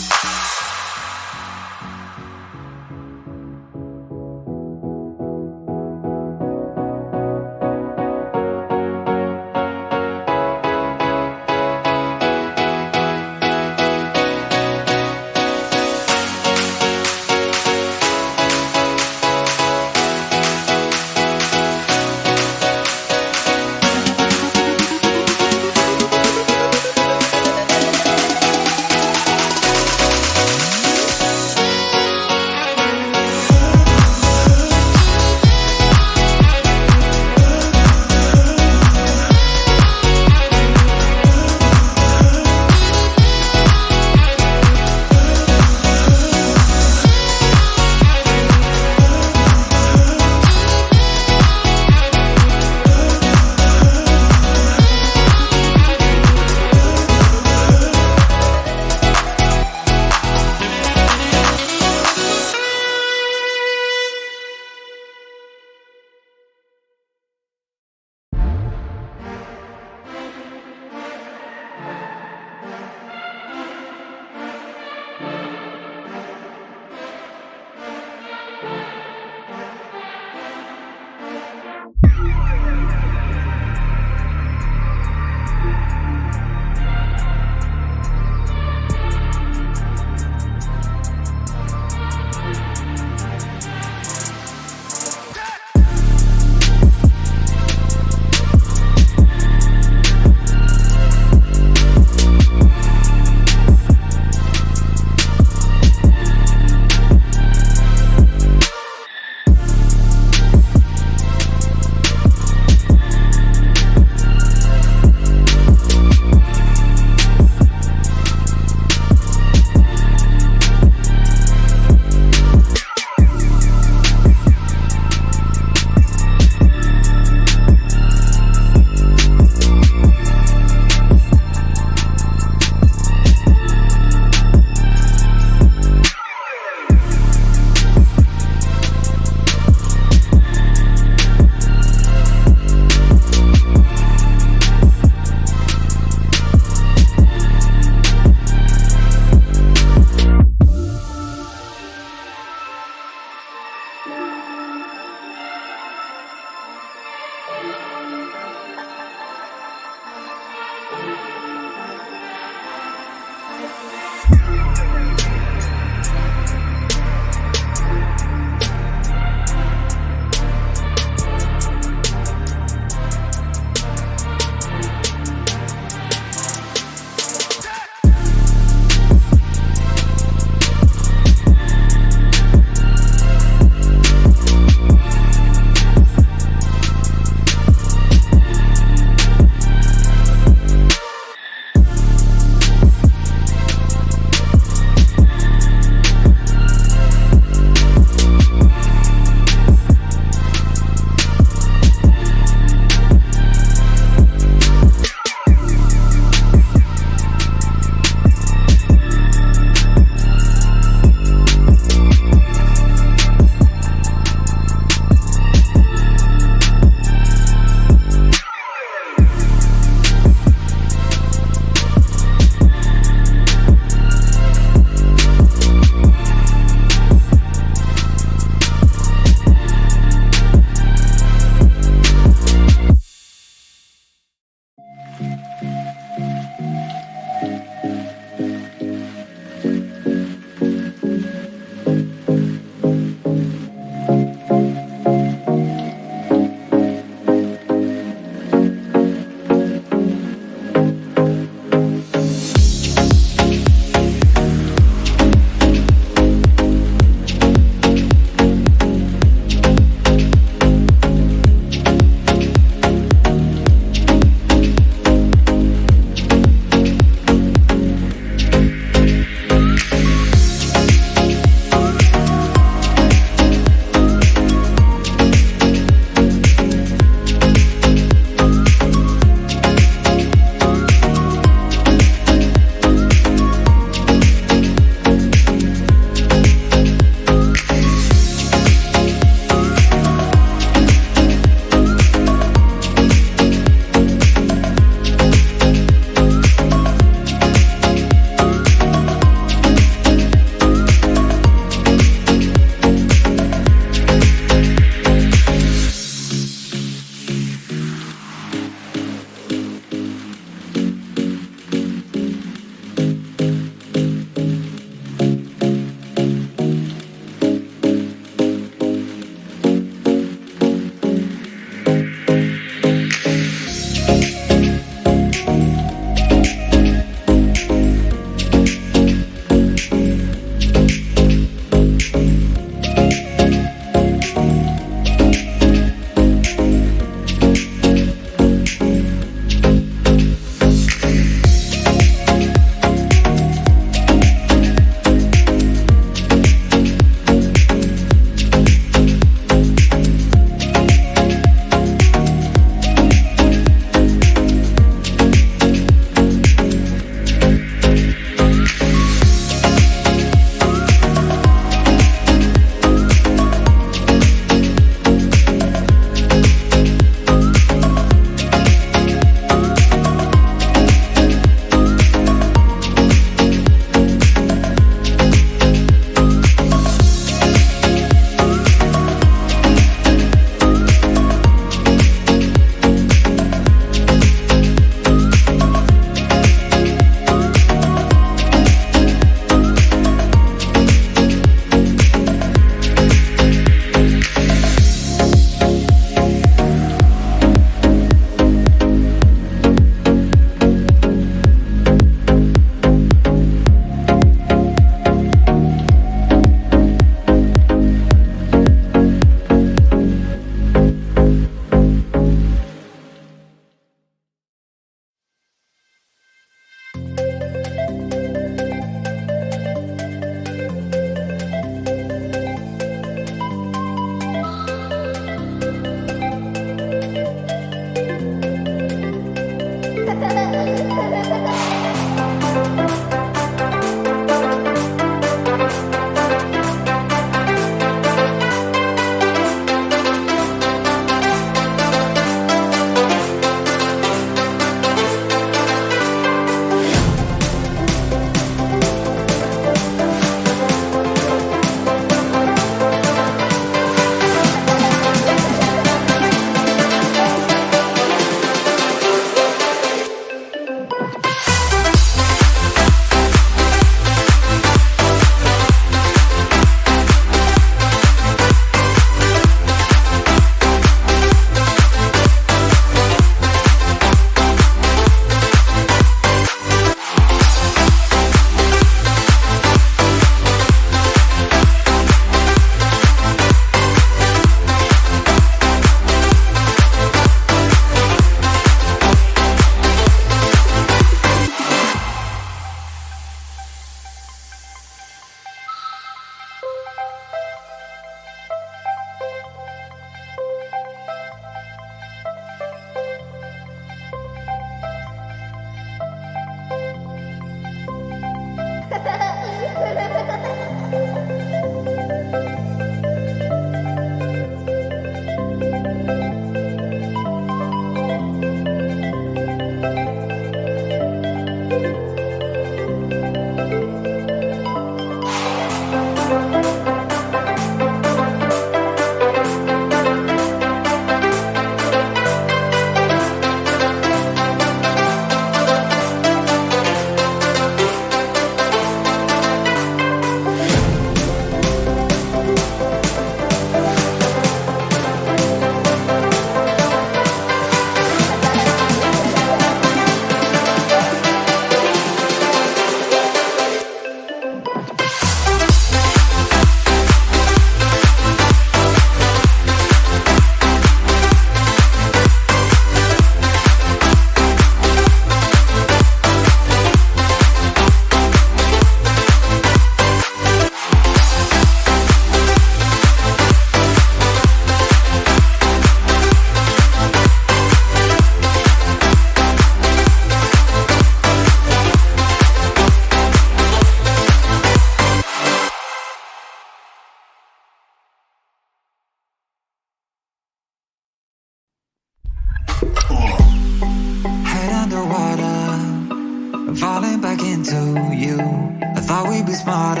we'd be smarter.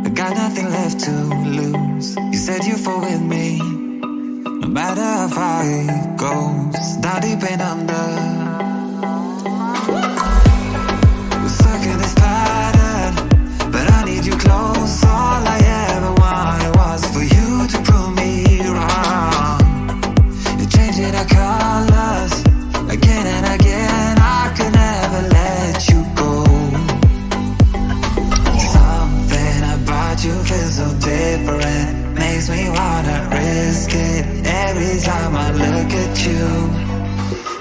I got nothing left to lose. You said you fall with me, no matter how far it goes. Down deep and under, we're stuck in this pattern, but I need you close. All I ever wanted was for you to prove me wrong. You're changing our colors again and again. I could never let you go. Something about you feels so different, makes me wanna risk it. Every time I look at you,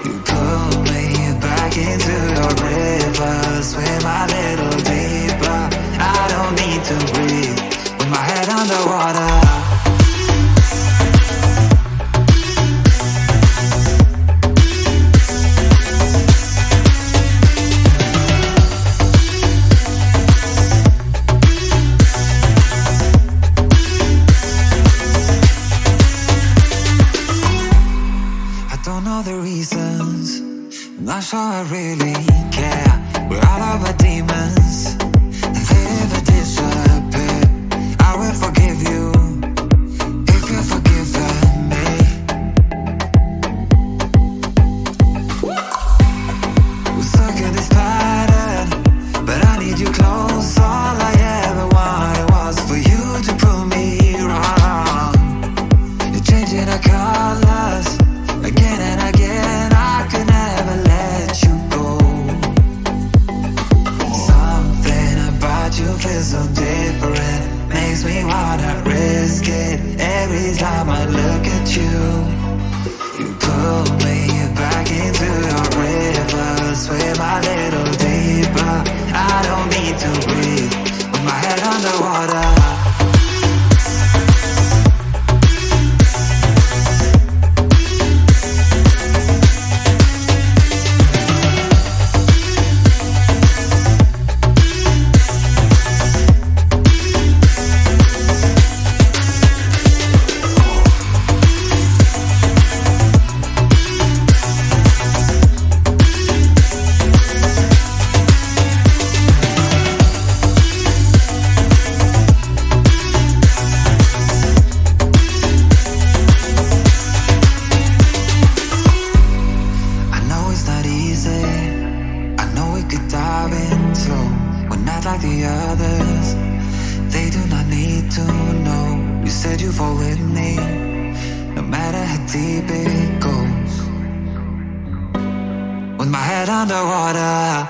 you pull me back into your river. Swim a little deeper, I don't need to breathe with my head underwater. I'm not sure I really care. We're all of our demons, and they never disappear. I will forgive you if you've forgiven me. We're stuck in this pattern, but I need you close. All I ever wanted was for you to prove me wrong. You're changing our colors again and again. I could never let you go. Something about you feels so different, makes me wanna risk it. Every time I look at you, you pull me back into your river. Swim a little deeper, I don't need to breathe with my head underwater. Like the others, they do not need to know. You said you fall with me, no matter how deep it goes. With my head underwater.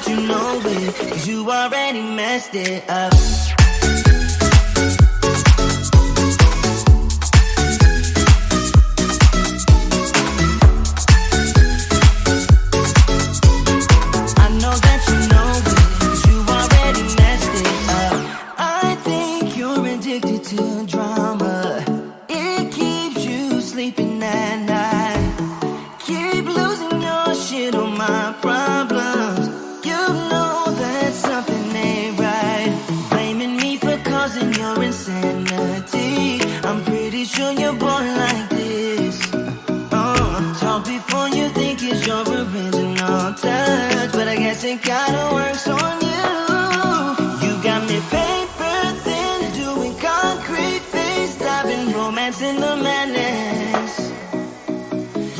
you know it, 'cause you already messed it up. I know that you know it, 'cause you already messed it up. I think you're addicted to drama. It keeps you sleeping at night. Keep losing your shit on my problems. You know that something ain't right. Blaming me for causing your insanity. I'm pretty sure you're born like this. Talk before you think it's your original touch, but I guess it kinda works on you. You got me paper thin, doing concrete face, diving romance in the madness.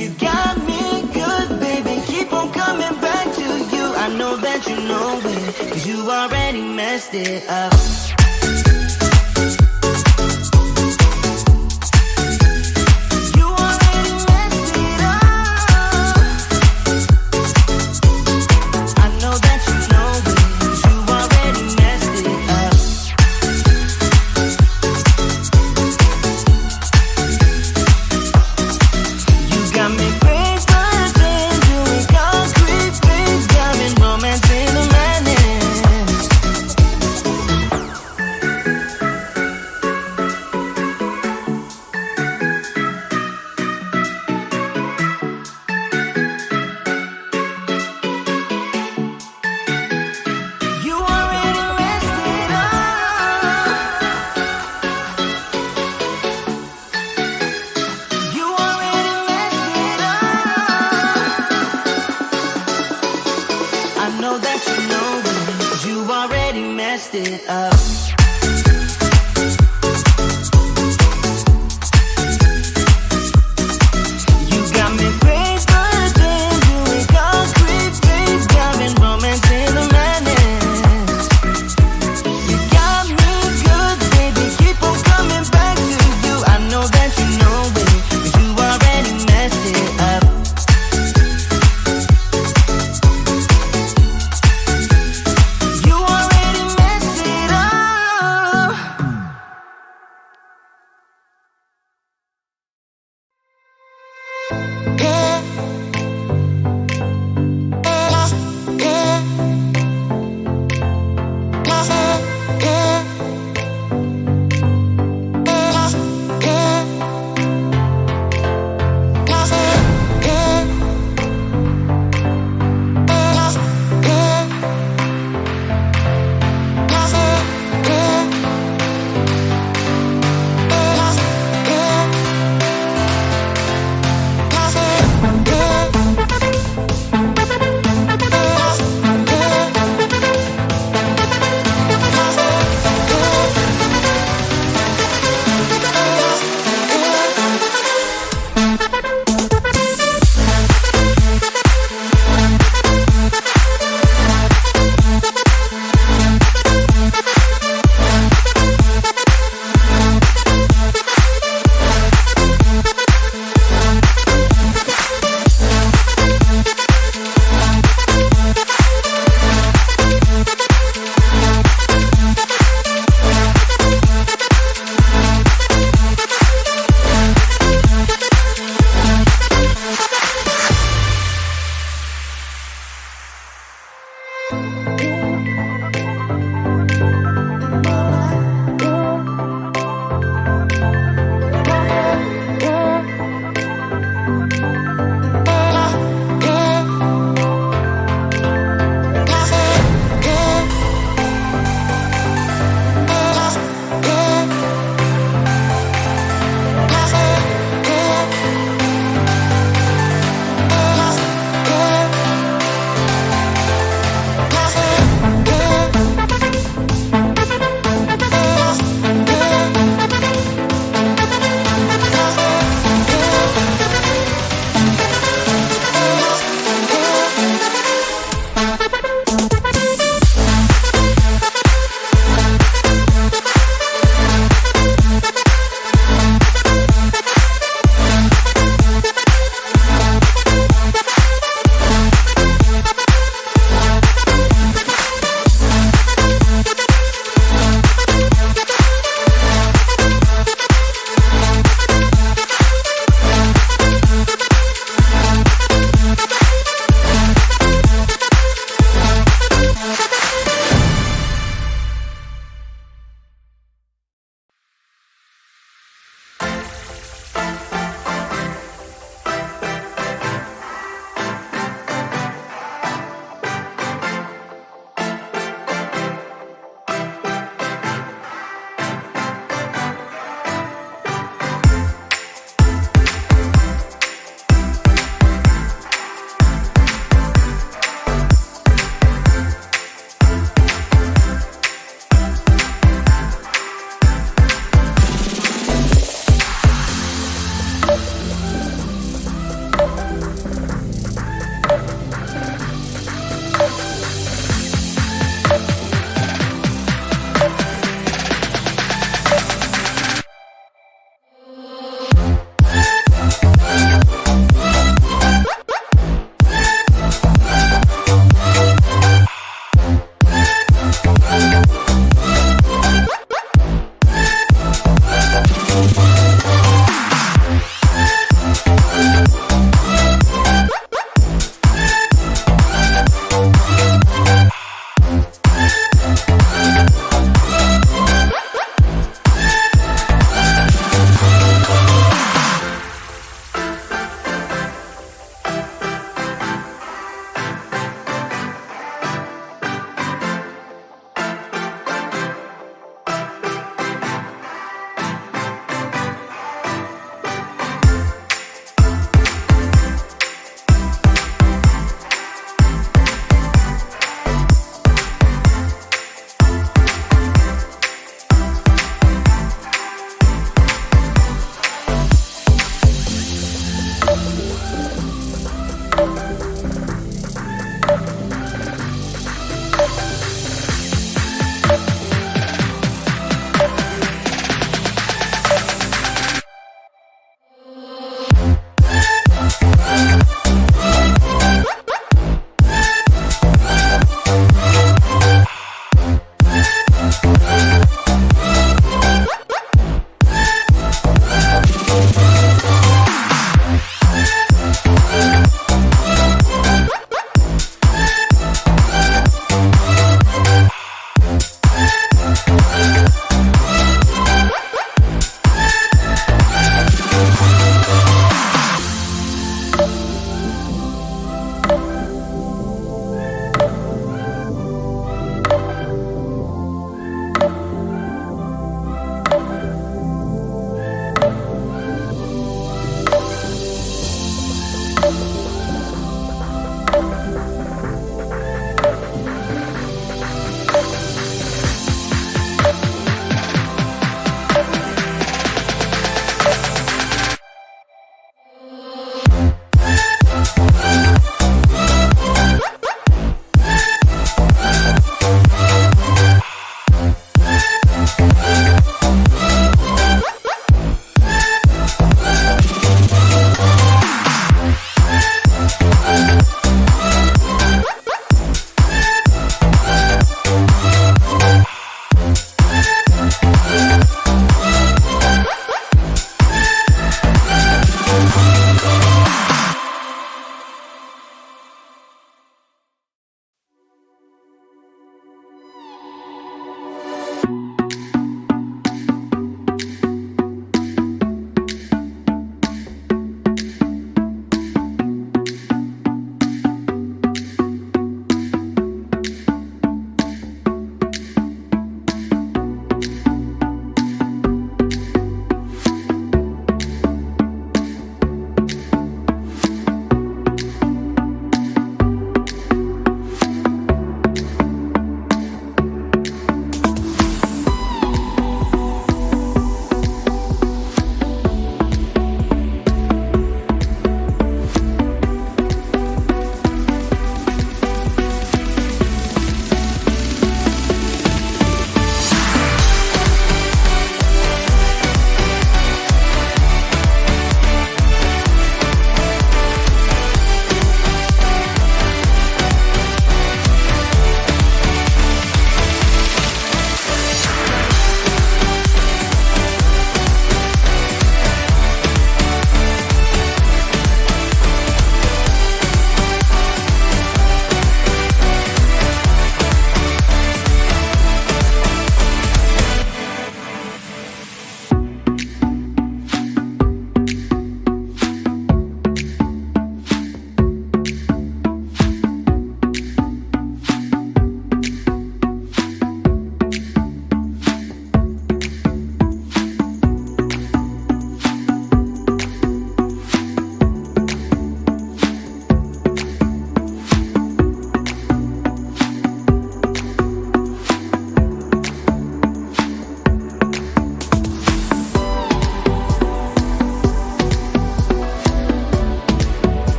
You got me good, baby, keep on coming back to you. I know that you know it, 'cause you already messed it up. You already messed it up. I know that you know it, 'cause you already messed it up. You got me paper thin, doing concrete face, diamond romance in the madness. You already messed it up. You already messed it up. I know that you know it, 'cause you already messed it up. You got me paper thin, doing concrete face, diamond romance in the madness. You got me good, baby, keep on coming back to you. I know that you know it, 'cause you already messed it up. You already messed it up.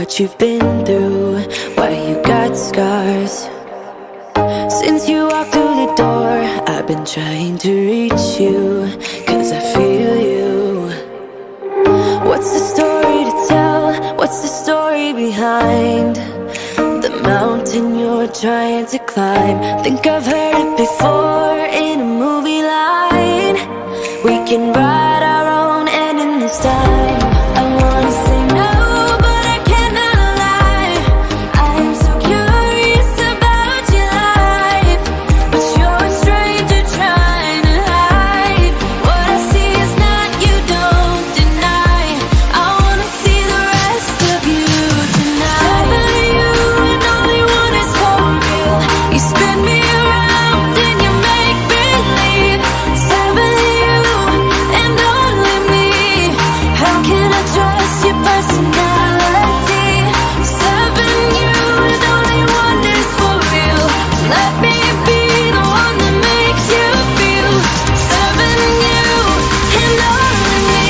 what you've been through, why you got scars. Since you walked through the door, I've been trying to reach you, 'cause I feel you. What's the story to tell? What's the story behind the mountain you're trying to climb? Think I've heard it before in a movie line. We can write our own ending this time. I wanna say no, but I cannot lie. I am so curious about your life, but you're a stranger trying to hide. What I see is not you, don't deny. I wanna see the rest of you tonight. Seven of you and only one is for real. You spin me around and you make believe. Seven of you and only me. How can I trust your personality? Seven you and only one is for real. Let me be the one that makes you feel. Seven you and only me.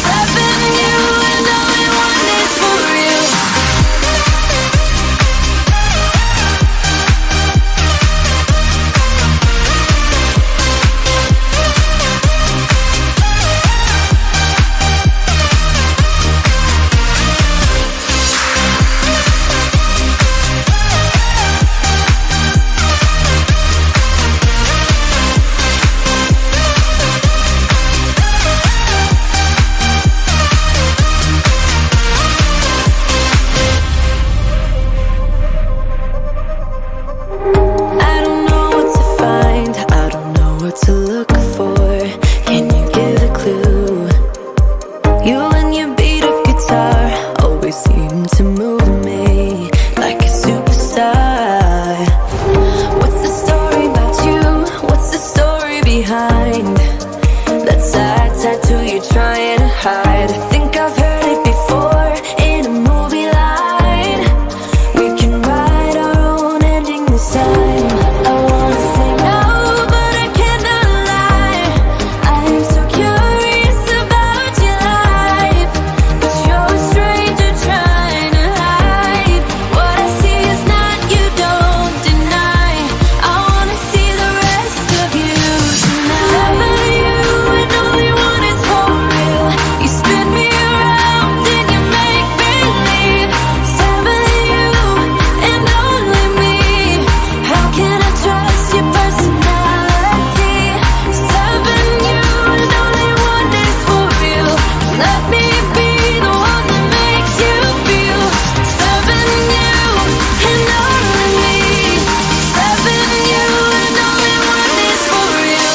Seven you and only one is for real. I don't know what to find, I don't know what to look for. Can you give a clue? You and your beat up guitar always seem to move me like a superstar. What's the story about you? What's the story behind that sad tattoo you're trying to hide? I think I've heard it before in a movie line. We can write our own ending this time. I wanna say no, but I cannot lie. I am so curious about your life, but you're a stranger trying to hide. What I see is not you, don't deny. I wanna see the rest of you tonight. Seven of you and only one is for real. You spin me around and you make believe. Seven of you and only me. How can I trust your personality? Seven you and only one is for real. Let me be the one that makes you feel. Seven you and only me. Seven you and only one is for real.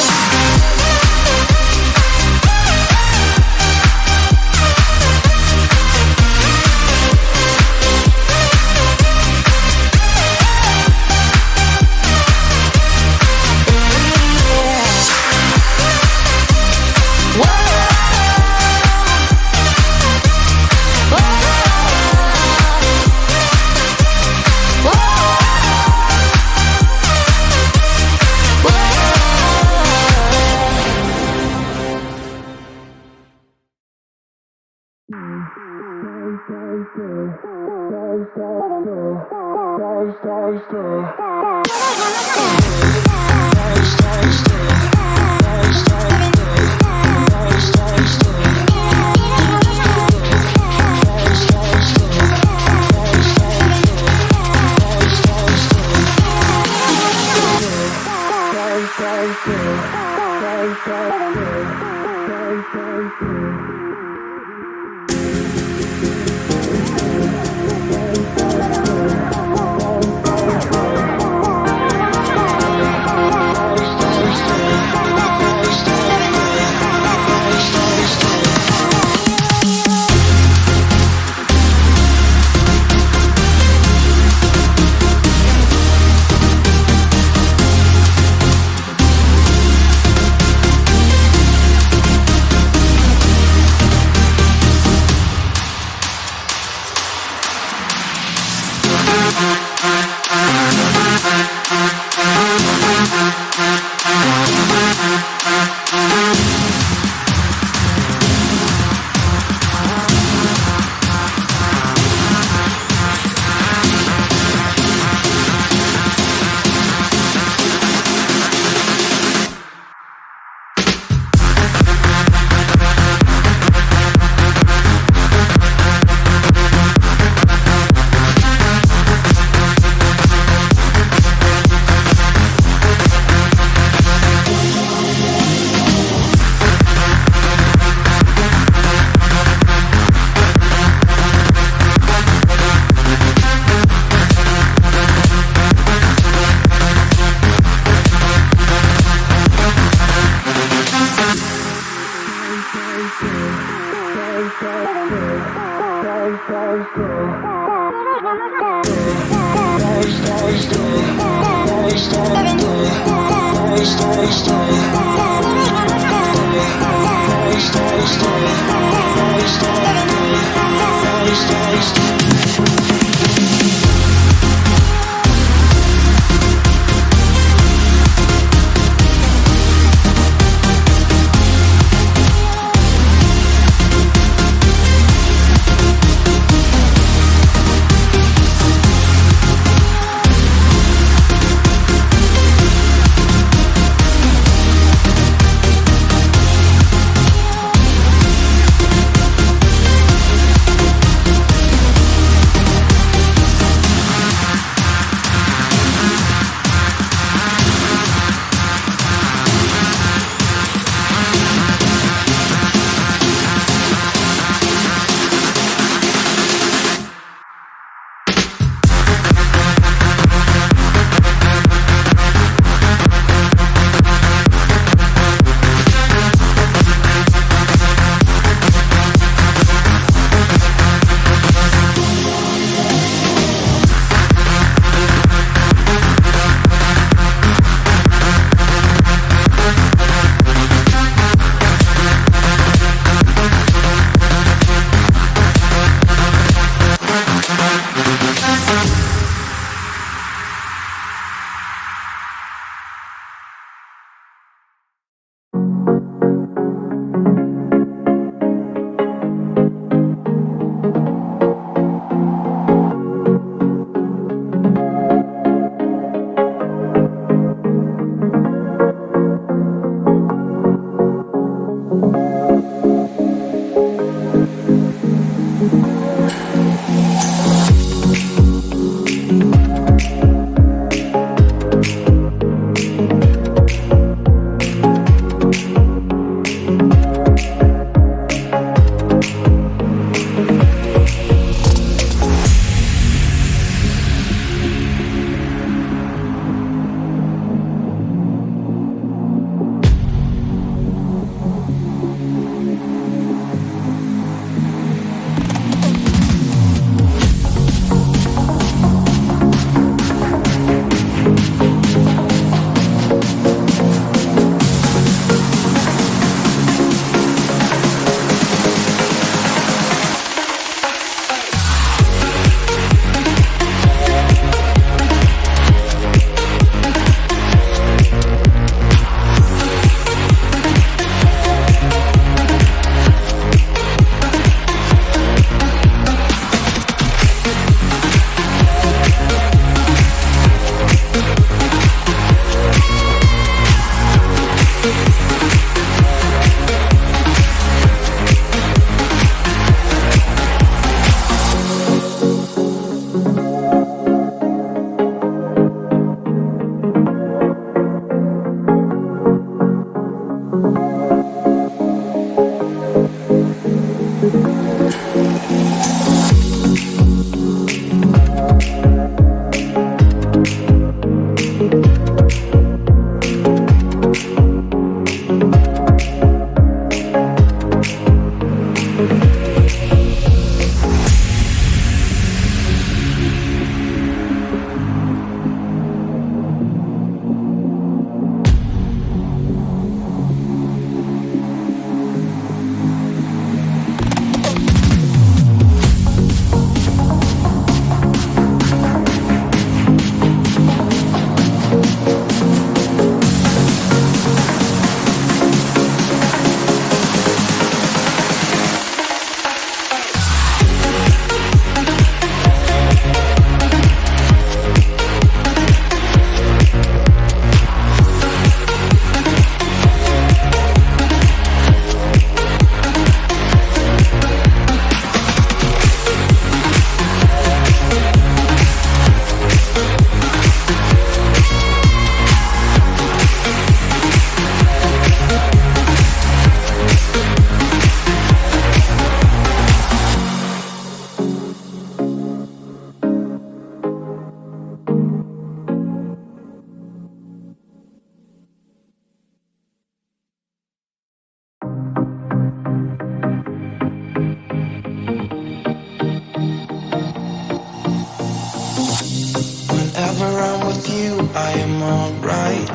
I am alright.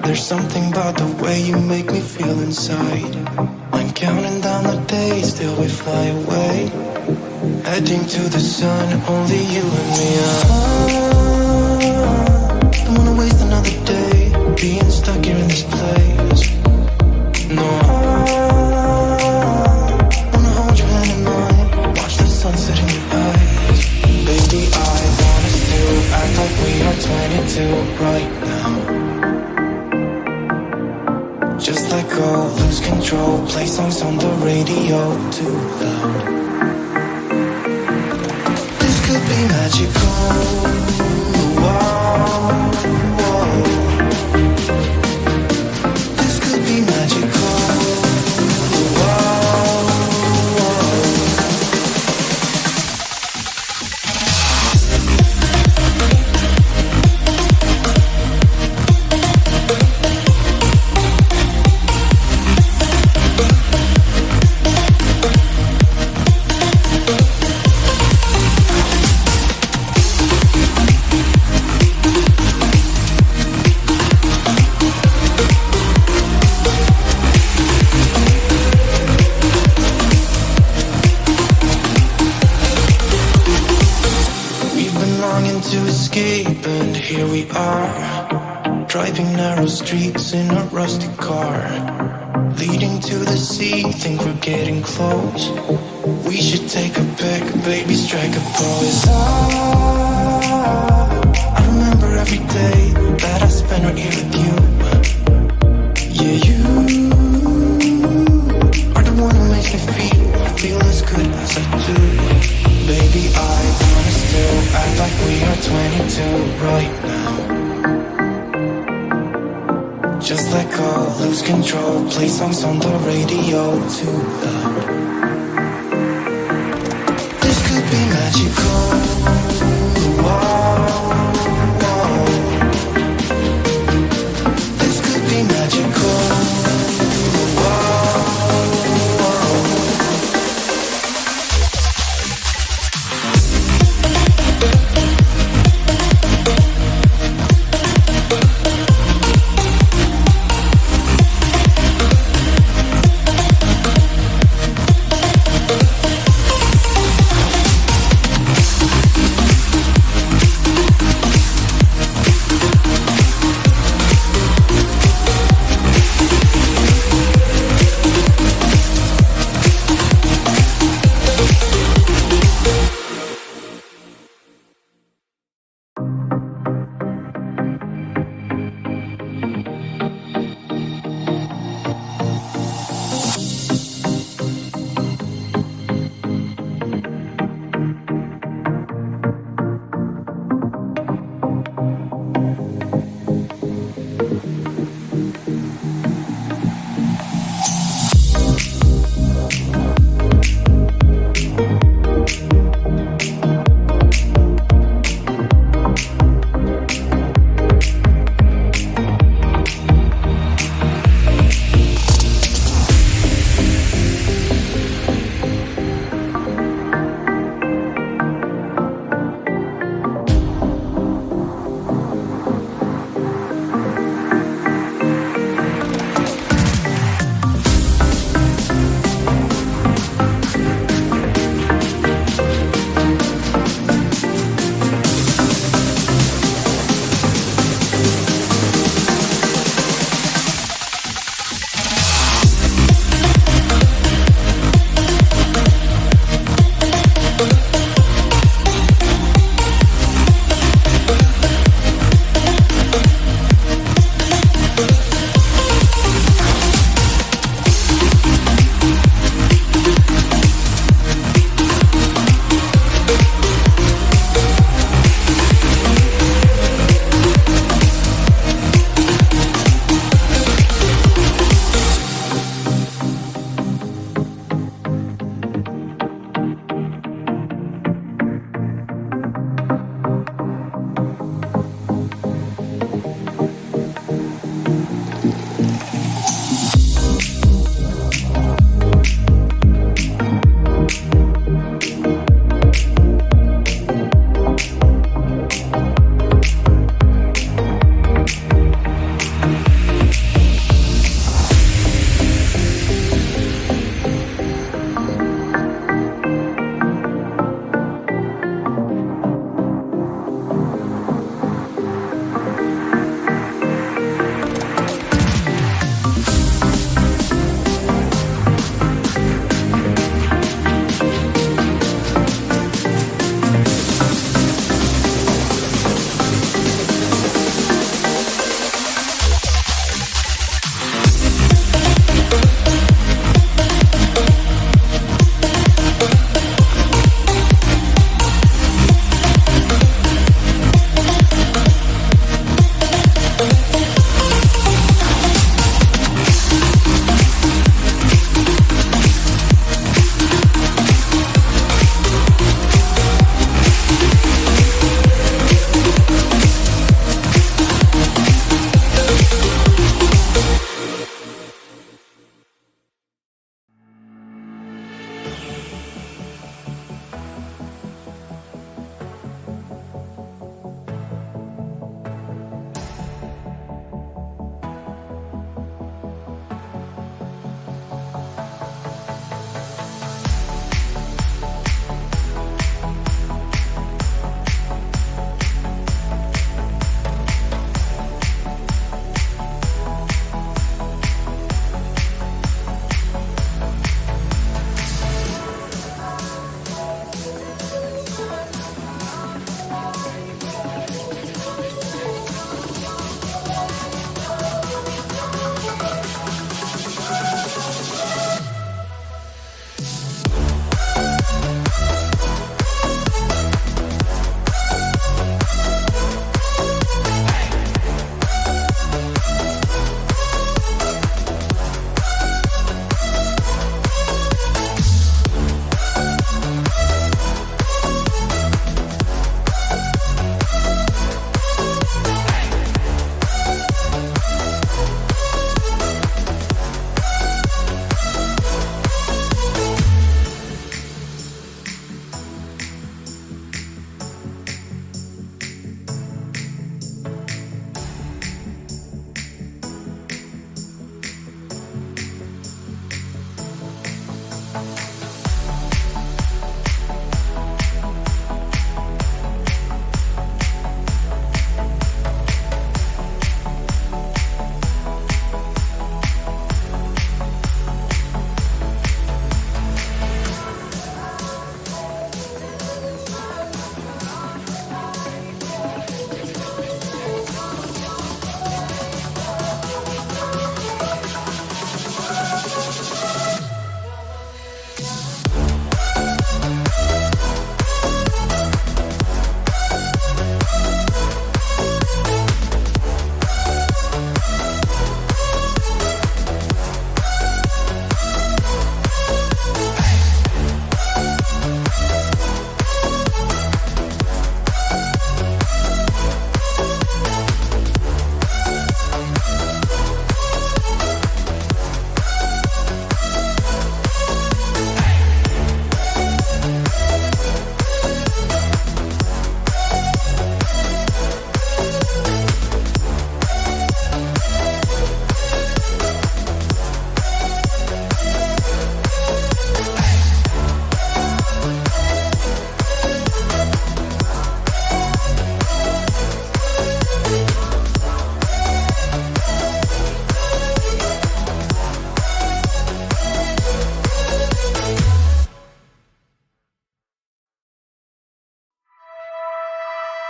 There's something about the way you make me feel inside. I'm counting down the days till we fly away, heading to the sun, only you and me. Don't wanna waste another day being stuck here in this place. No, wanna hold your hand in mine, watch the sunset in your eyes. Baby, I want us to act like we are 22 right now. Just let go, lose control, play songs on the radio too loud. This could be magical. Whoa, whoa. This could be magical. Whoa, whoa. To escape, and here we are, driving narrow streets in a rusty car, leading to the sea. Think we're getting close. We should take a pic, baby, strike a pose. I remember every day that I spent right here with you. Yeah, you are the one who makes me feel as good as I do. Baby, I want us to act like we are 22 right now. Just let go, lose control, play songs on the radio too loud. This could be magical. Whoa, whoa. This could be magical. Whoa, whoa.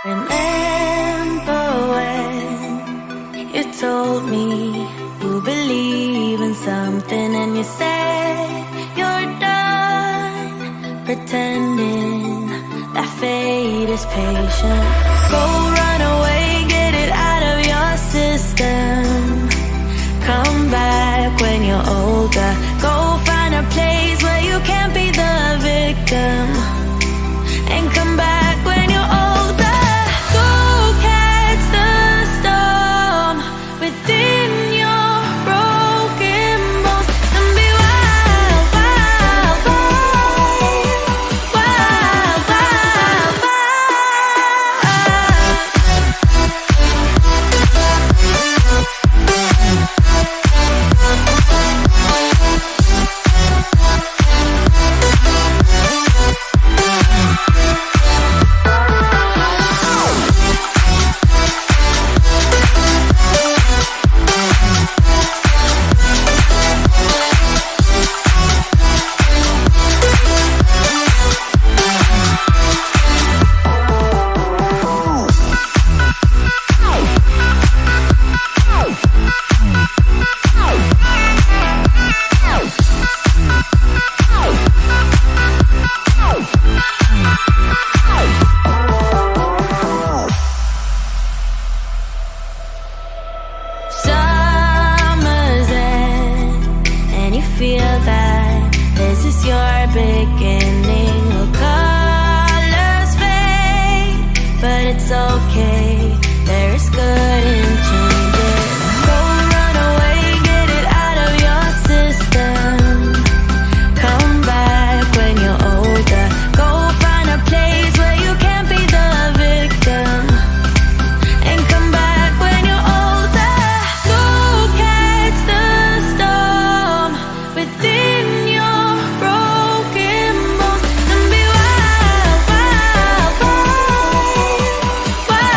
Remember when you told me you believe in something and you said you're done pretending that fate is patient. Go run away, get it out of your system. Come back when you're older. Go find a place where you can't be the victim. And come back when you're older. Go catch the storm within your broken bones and be wild, wild, wild, wild, wild, wild. Summer's end, and you feel that this is your beginning. Well, colors fade, but it's okay. There is good in changes. Go run away, get it out of your system. Come back when you're older. Go find a place where you can't be the victim. And come back when you're older. Go catch the storm within your broken bones and be wild, wild, wild, wild, wild.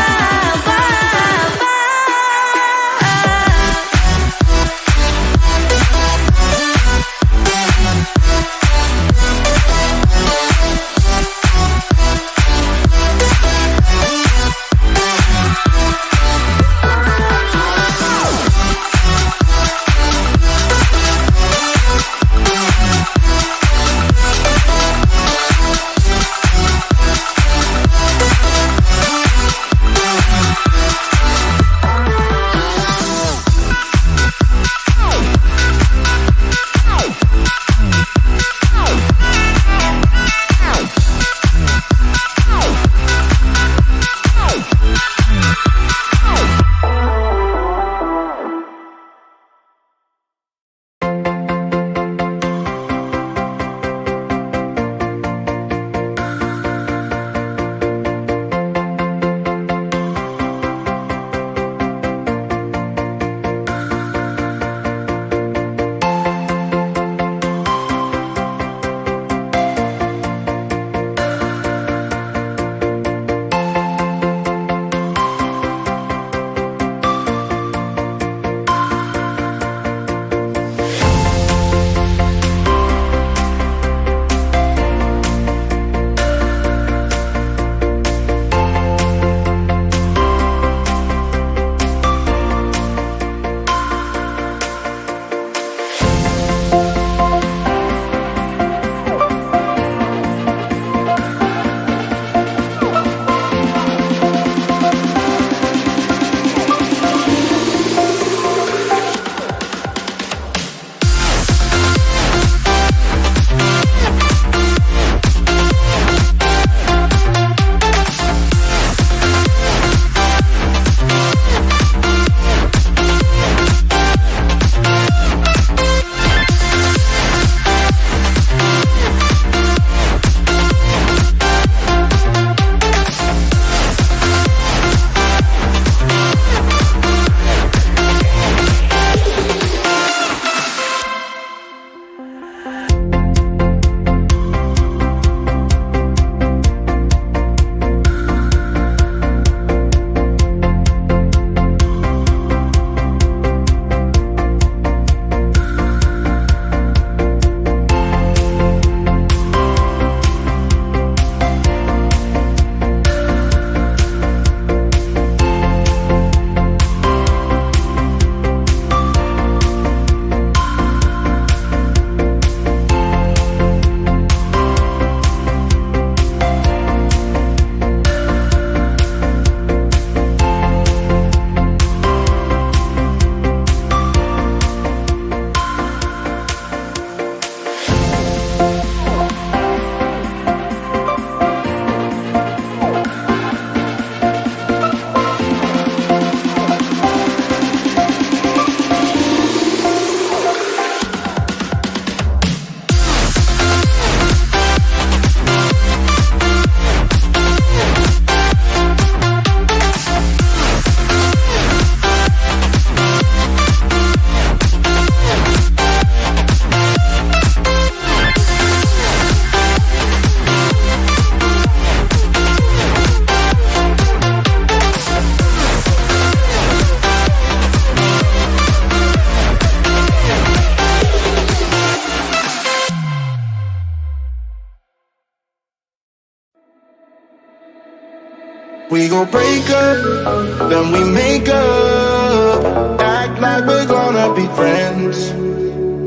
We gon' break up, then we make up. Act like we're gonna be friends.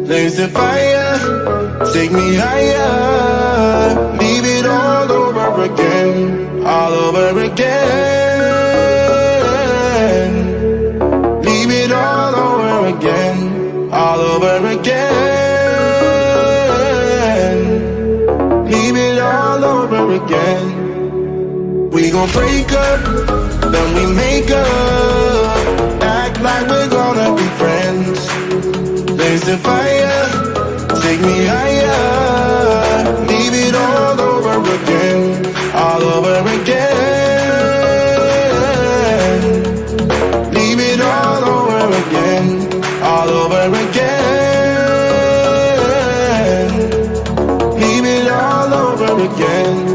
There's the fire, take me higher. Leave it all over again, all over again. Leave it all over again, all over again. Leave it all over again. We gon' break up, then we make up. Act like we're gonna be friends. There's the fire, take me higher. Leave it all over again, all over again. Leave it all over again, all over again. Leave it all over again.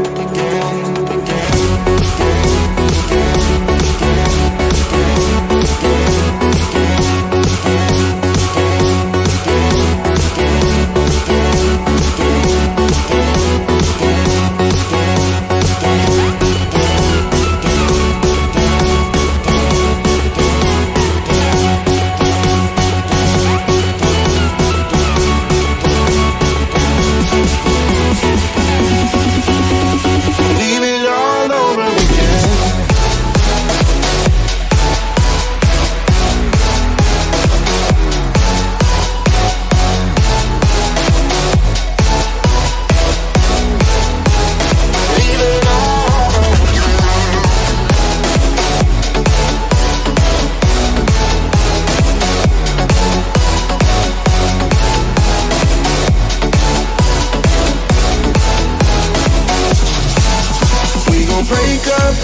Break up,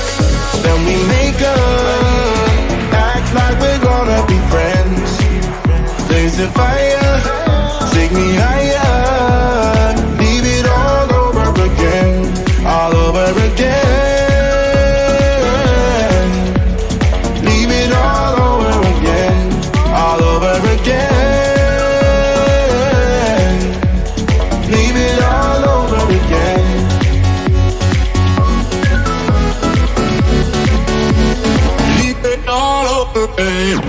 then we make up. Act like we're gonna be friends. There's a fire, take me higher. Leave it all over again, all over again. Leave it all over again, all over again. Leave it all over again. All over again.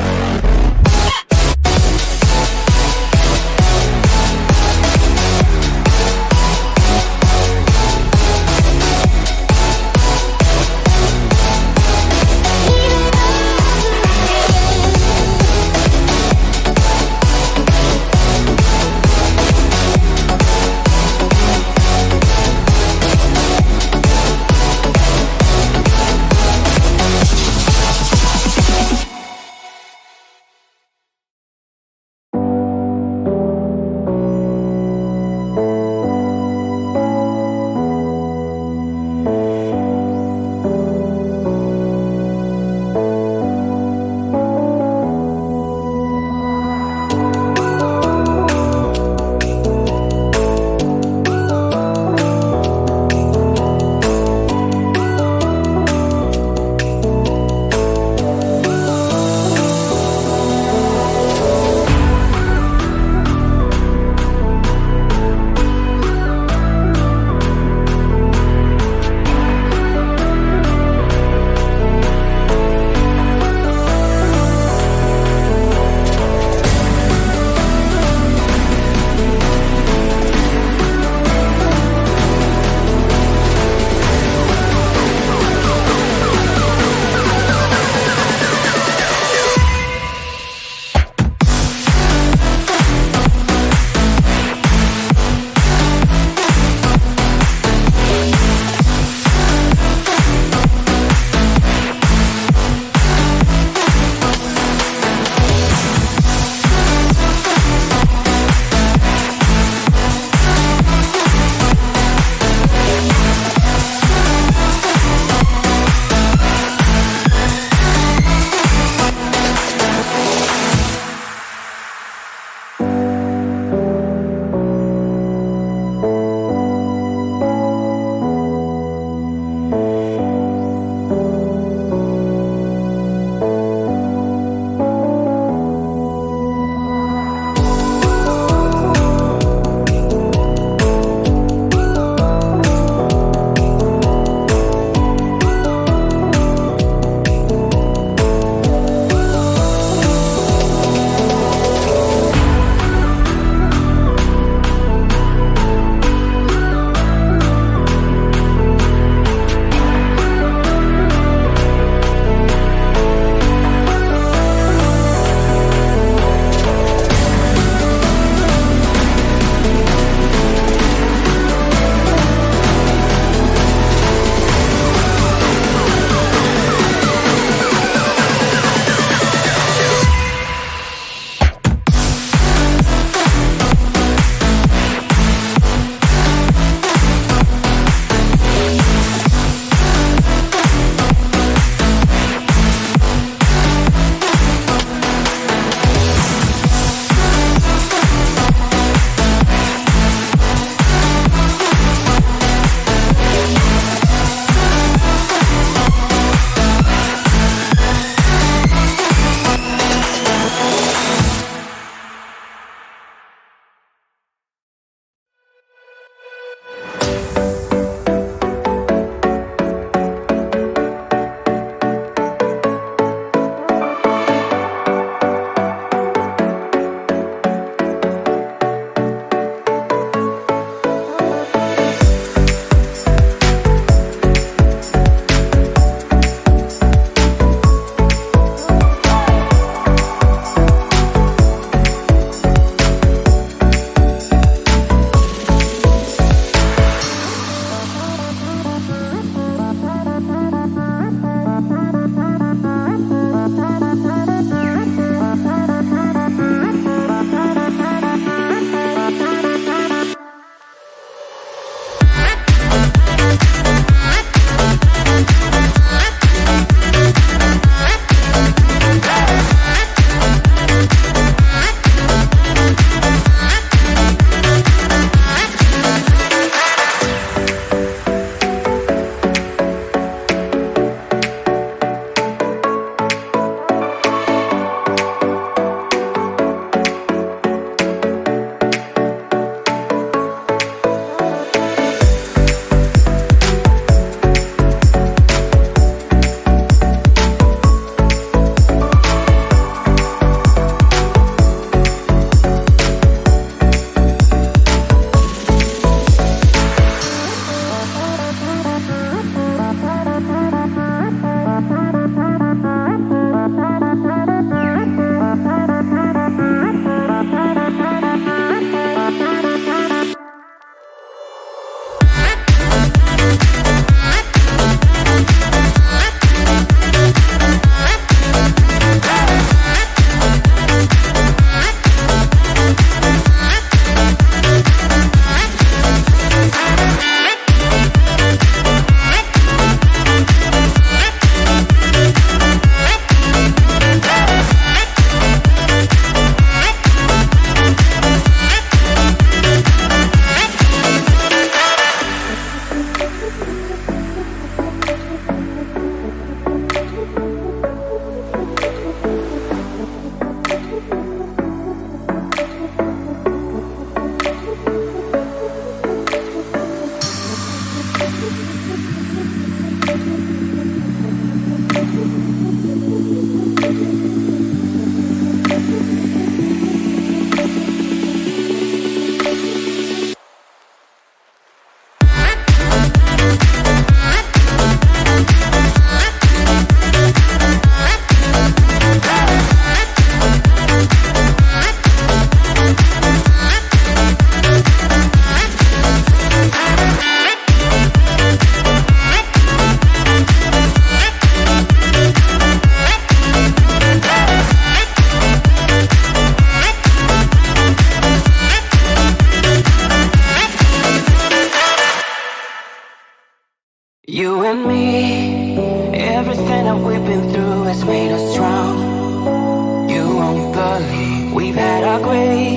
You and me, everything that we've been through has made us strong. You won't believe we've had our gray,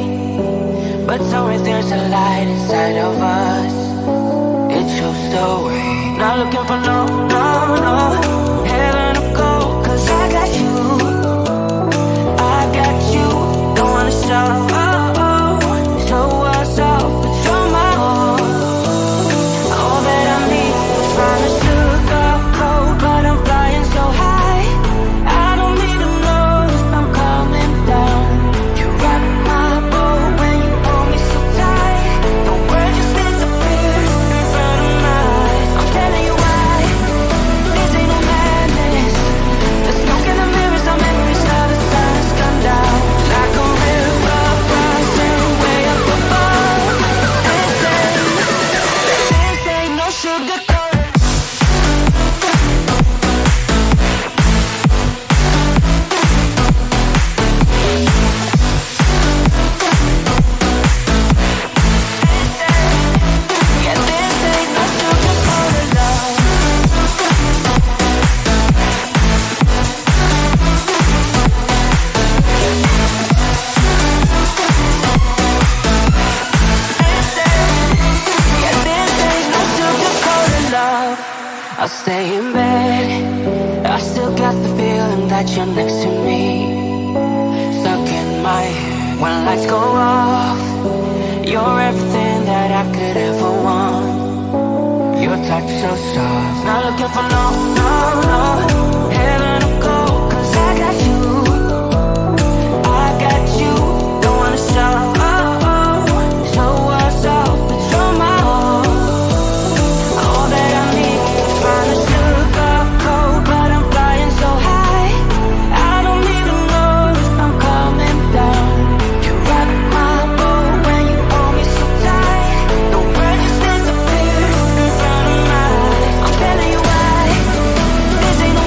but somewhere there's a light inside of us. It shows the way. Not looking for no heaven to go, 'cause I got you. I got you. Don't wanna show us off, but you're my all. All that I need is trying to sugarcoat, but I'm flying so high. I don't even know if I'm coming down. You rock my boat when you hold me so tight. The world just disappears in front of my eyes. I'm telling you why. This ain't no madness. The smoke in the mirrors are memories of the sun has come down. Like a river rising way up above. This ain't no sugar coat. Yeah, this ain't no sugar coated love. Yeah, this ain't no sugar coated love. I'll stay in bed. I still got the feeling that you're next to me. Stuck in my head when lights go off. You're everything that I could ever want. Your touch so soft. Not looking for no heaven to go, 'cause I got you. I got you. Don't wanna show us off, but you're my all. All that I need is trying to sugarcoat, but I'm flying so high. I don't even know if I'm coming down. You rock my boat when you hold me so tight. The world just disappears in front of my eyes. I'm telling you why. This ain't no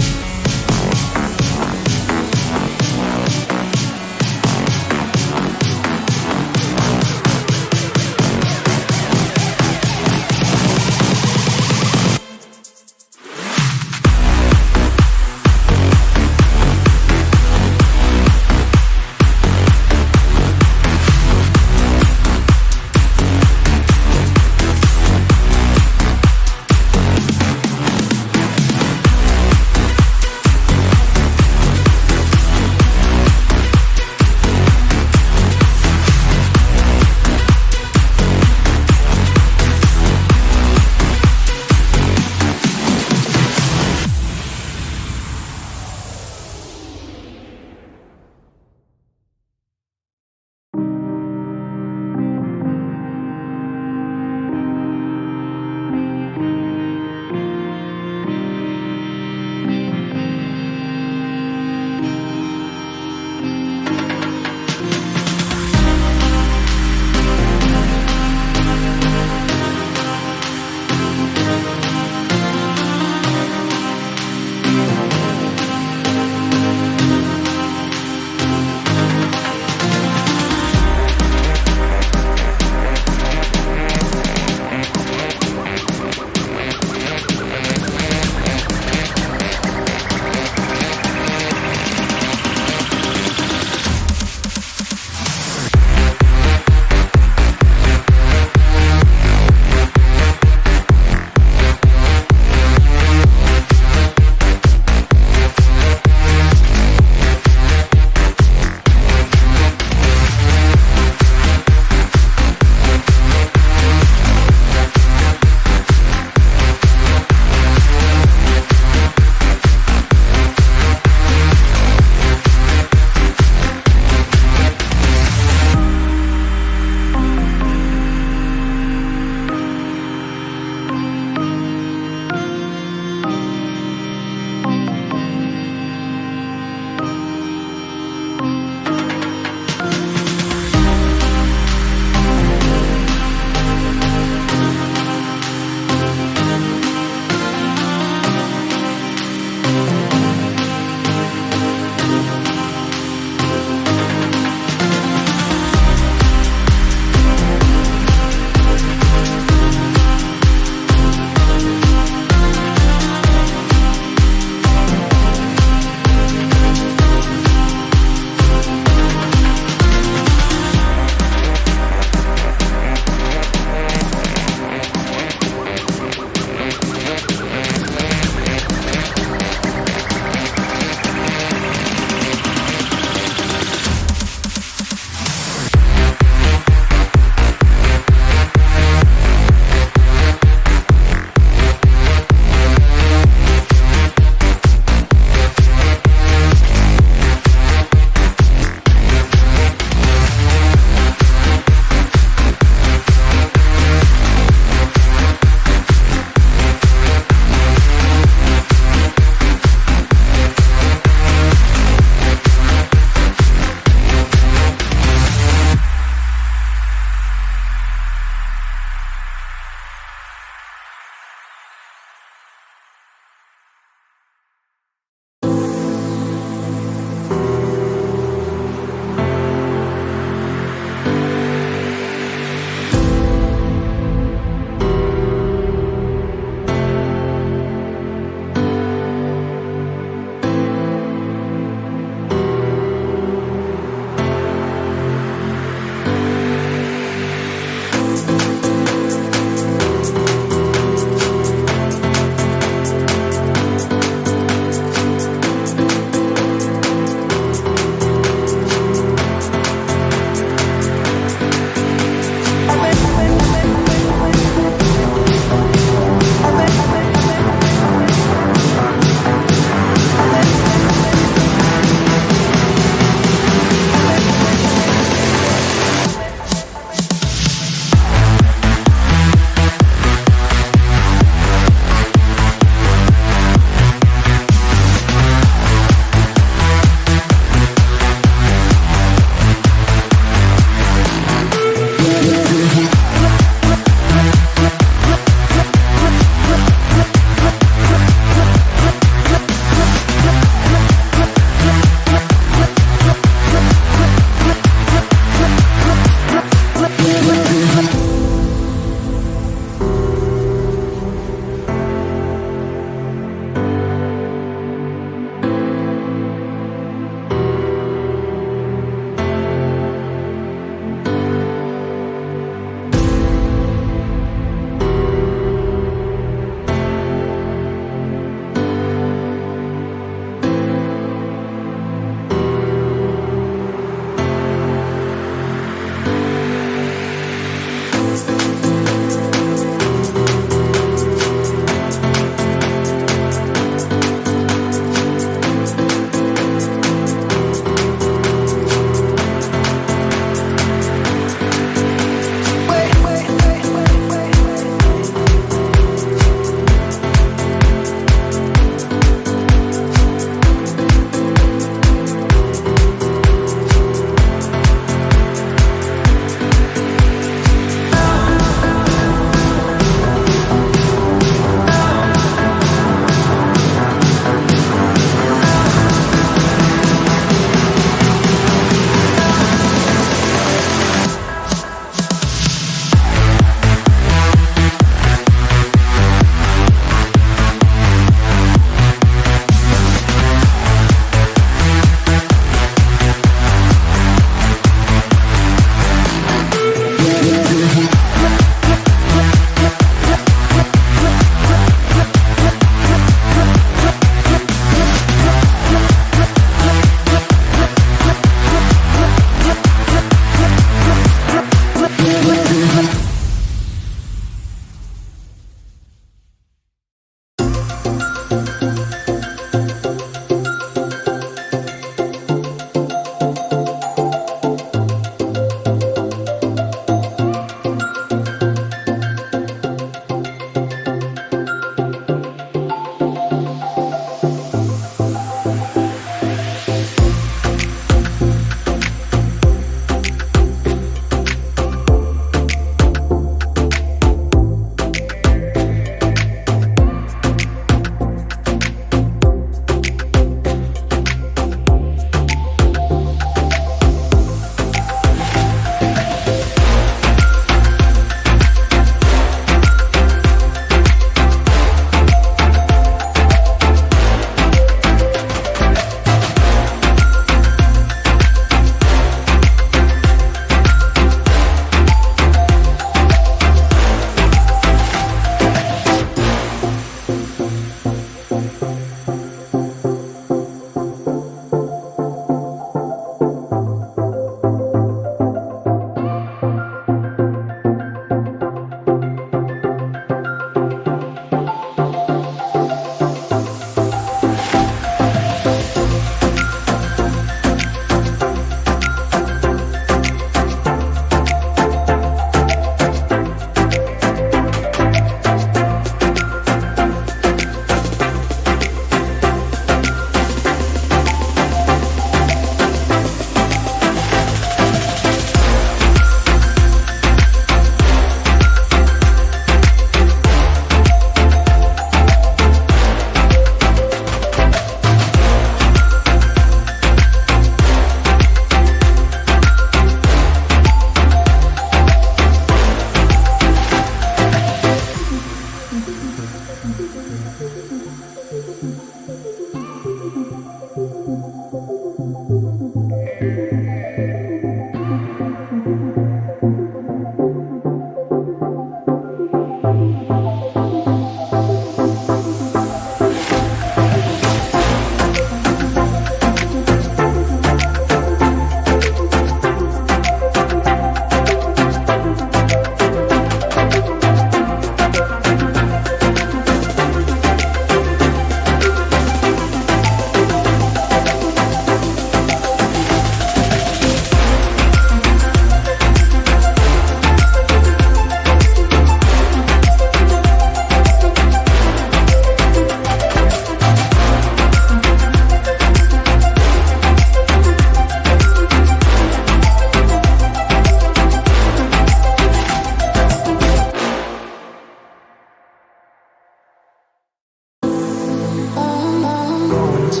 I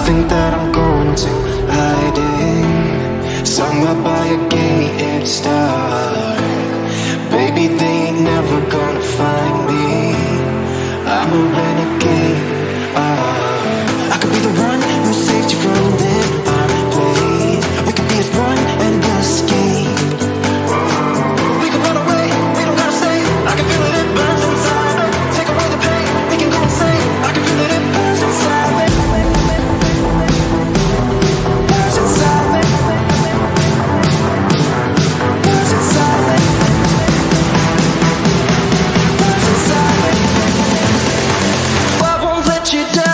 think that I'm going to hiding somewhere by a gated star. Baby, they ain't never gonna find me. I'm a renegade. I could be the one who saved you from this place. We could be as one and escape. We can run away, we don't gotta stay. I can feel it, it burns inside me. Take away the pain, we can go insane. I can feel it, it burns inside me. Burns inside me. Burns inside me. Burns inside me. I won't let you down.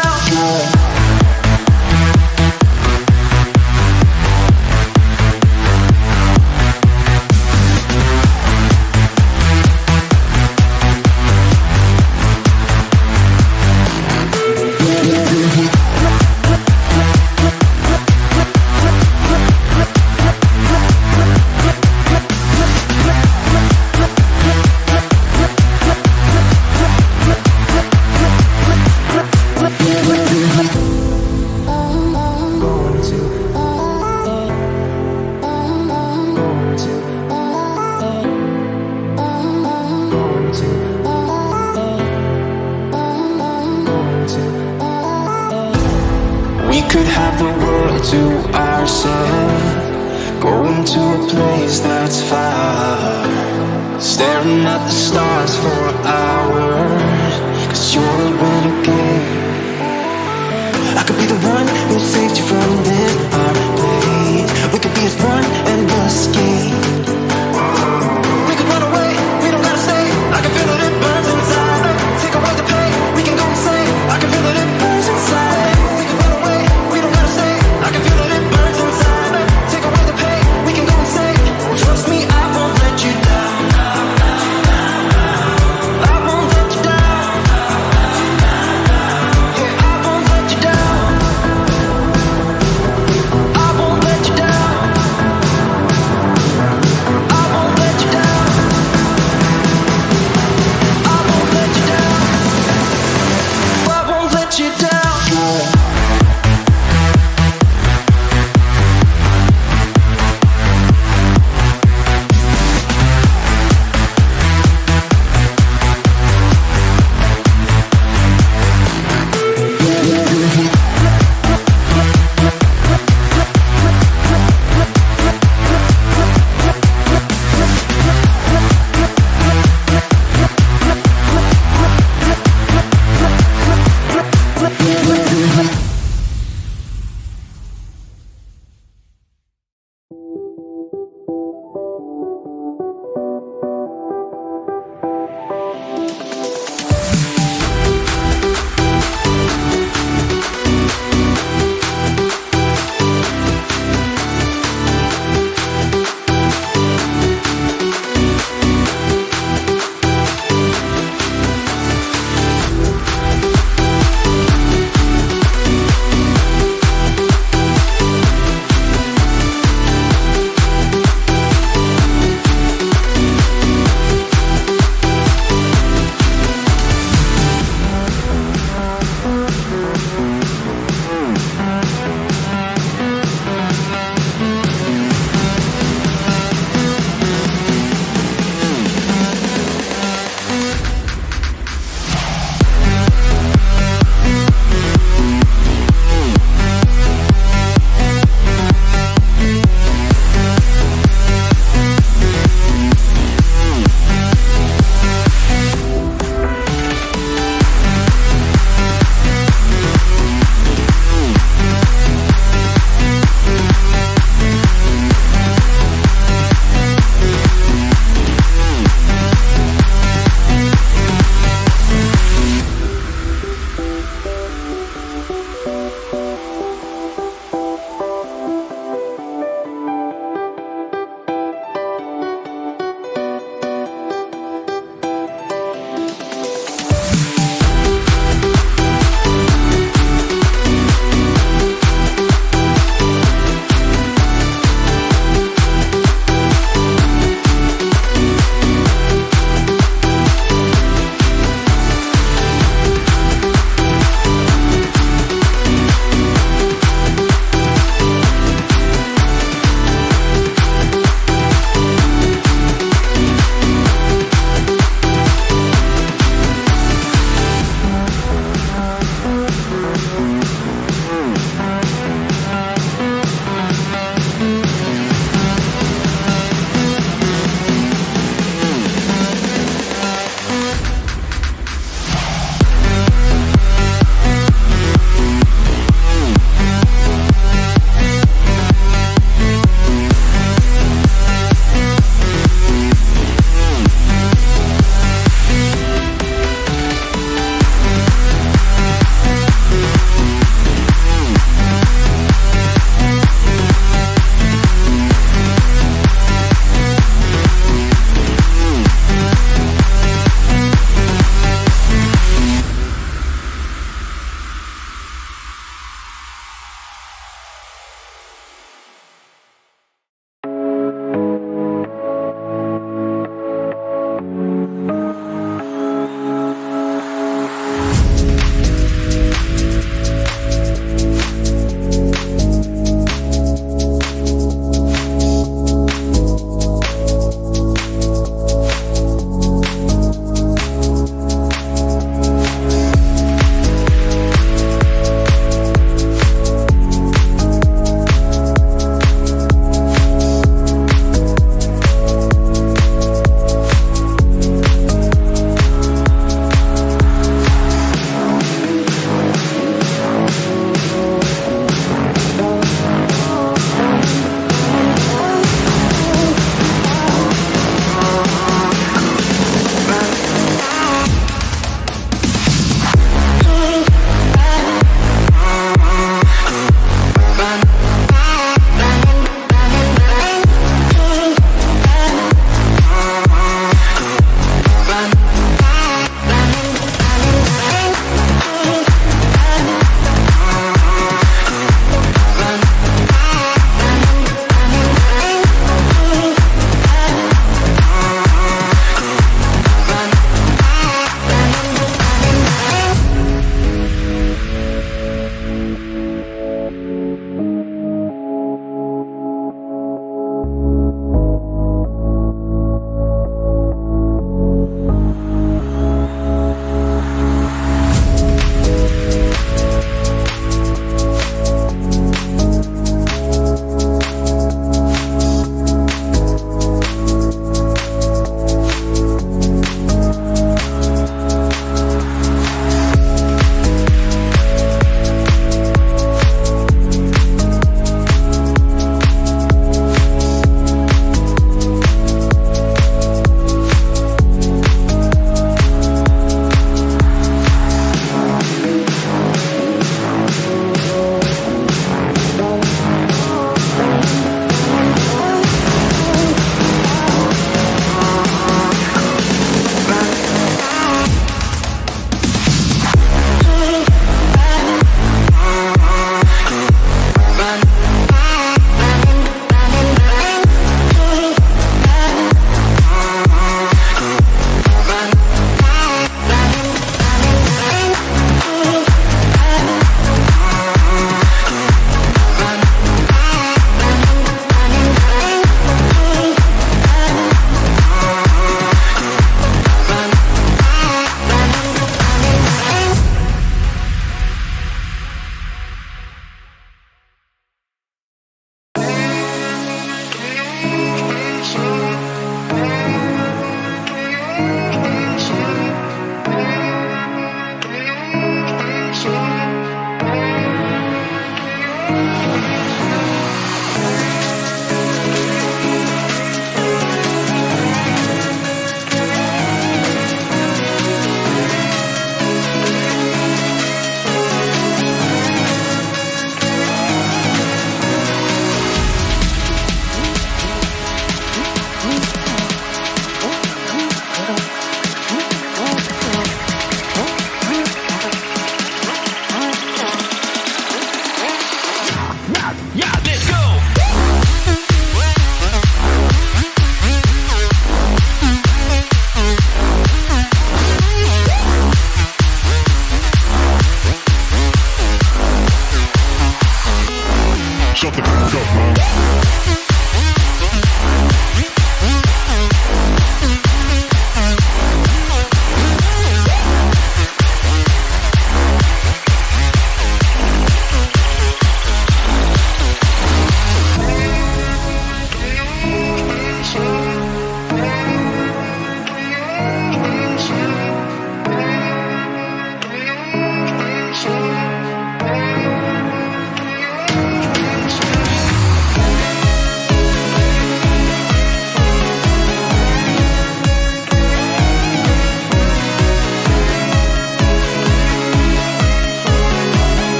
We could have the world to ourselves, going to a place that's far, staring at the stars for hours, 'cause you're a renegade. I could be the one who saved you from this place. We could be as one and escape. We could run away, we don't gotta stay. I can feel it, it burns inside me. Take away the pain, we can go insane. I can feel it, it burns inside me. We can run away, we don't gotta stay. I can feel it, it burns inside me. Take away the pain, we can go insane. Trust me, I won't let you down. I won't let you down.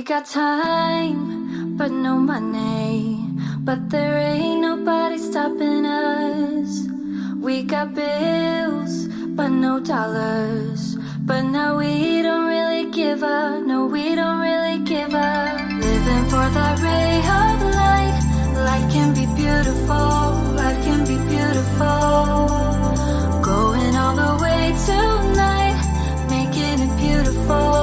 got time, but no money. But there ain't nobody stopping us. We got bills, but no dollars. But now we don't really give up. No, we don't really give up. Living for that ray of light. Life can be beautiful. Life can be beautiful. Going all the way tonight, making it beautiful.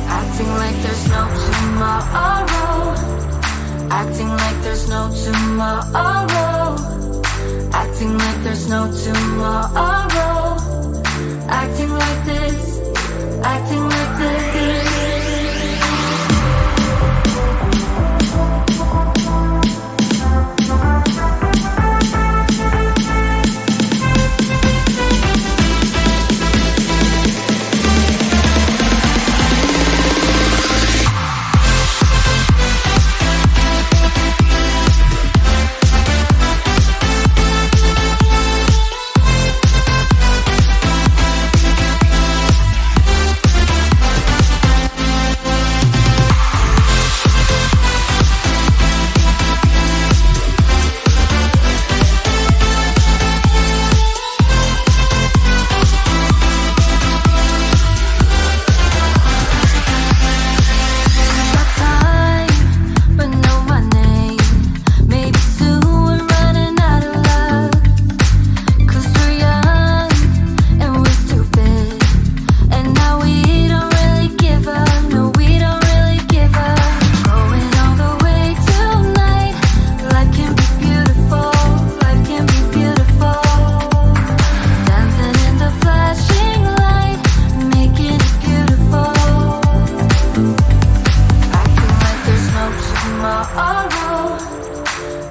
Acting like there's no tomorrow. Acting like there's no tomorrow. Acting like there's no tomorrow. Acting like this. Acting like this.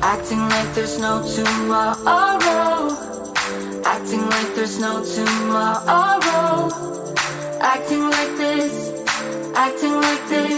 Acting like there's no tomorrow. Acting like there's no tomorrow. Acting like this. Acting like this.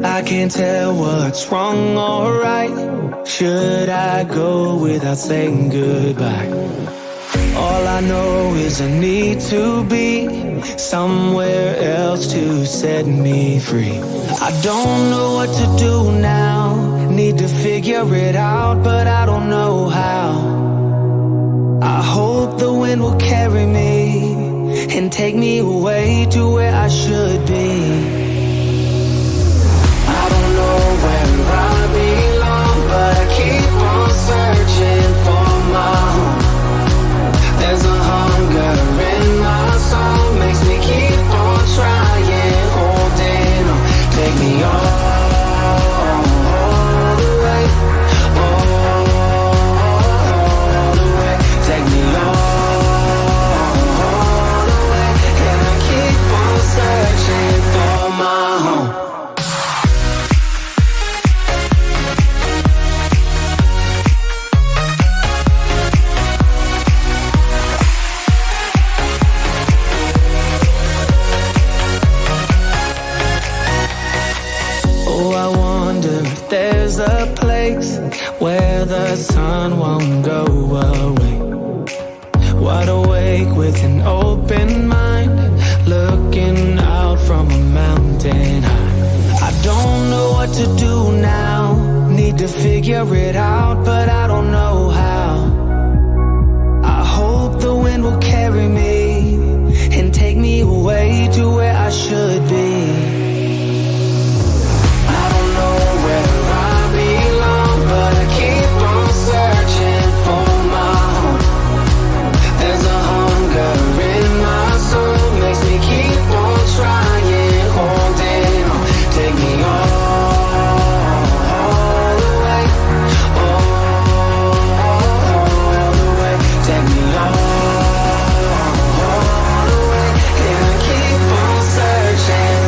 I can't tell what's wrong or right. Should I go without saying goodbye? All I know is I need to be somewhere else to set me free. I don't know what to do now. Need to figure it out, but I don't know how. I hope the wind will carry me and take me away to where I should be. I don't know where I belong, but I keep on searching for my home. There's a hunger in my soul, makes me keep on trying, holding on. Take me all the way, all the way. Take me all the way, and I keep on searching for my home. There's a place where the sun won't go away. Wide awake with an open mind, looking out from a mountain high. I don't know what to do now, need to figure it out, but I don't know how. I hope the wind will carry me and take me away to where I should be. But I keep on searching for my home. There's a hunger in my soul, makes me keep on trying, holding on. Take me all the way, all the way. Take me all the way, and I keep on searching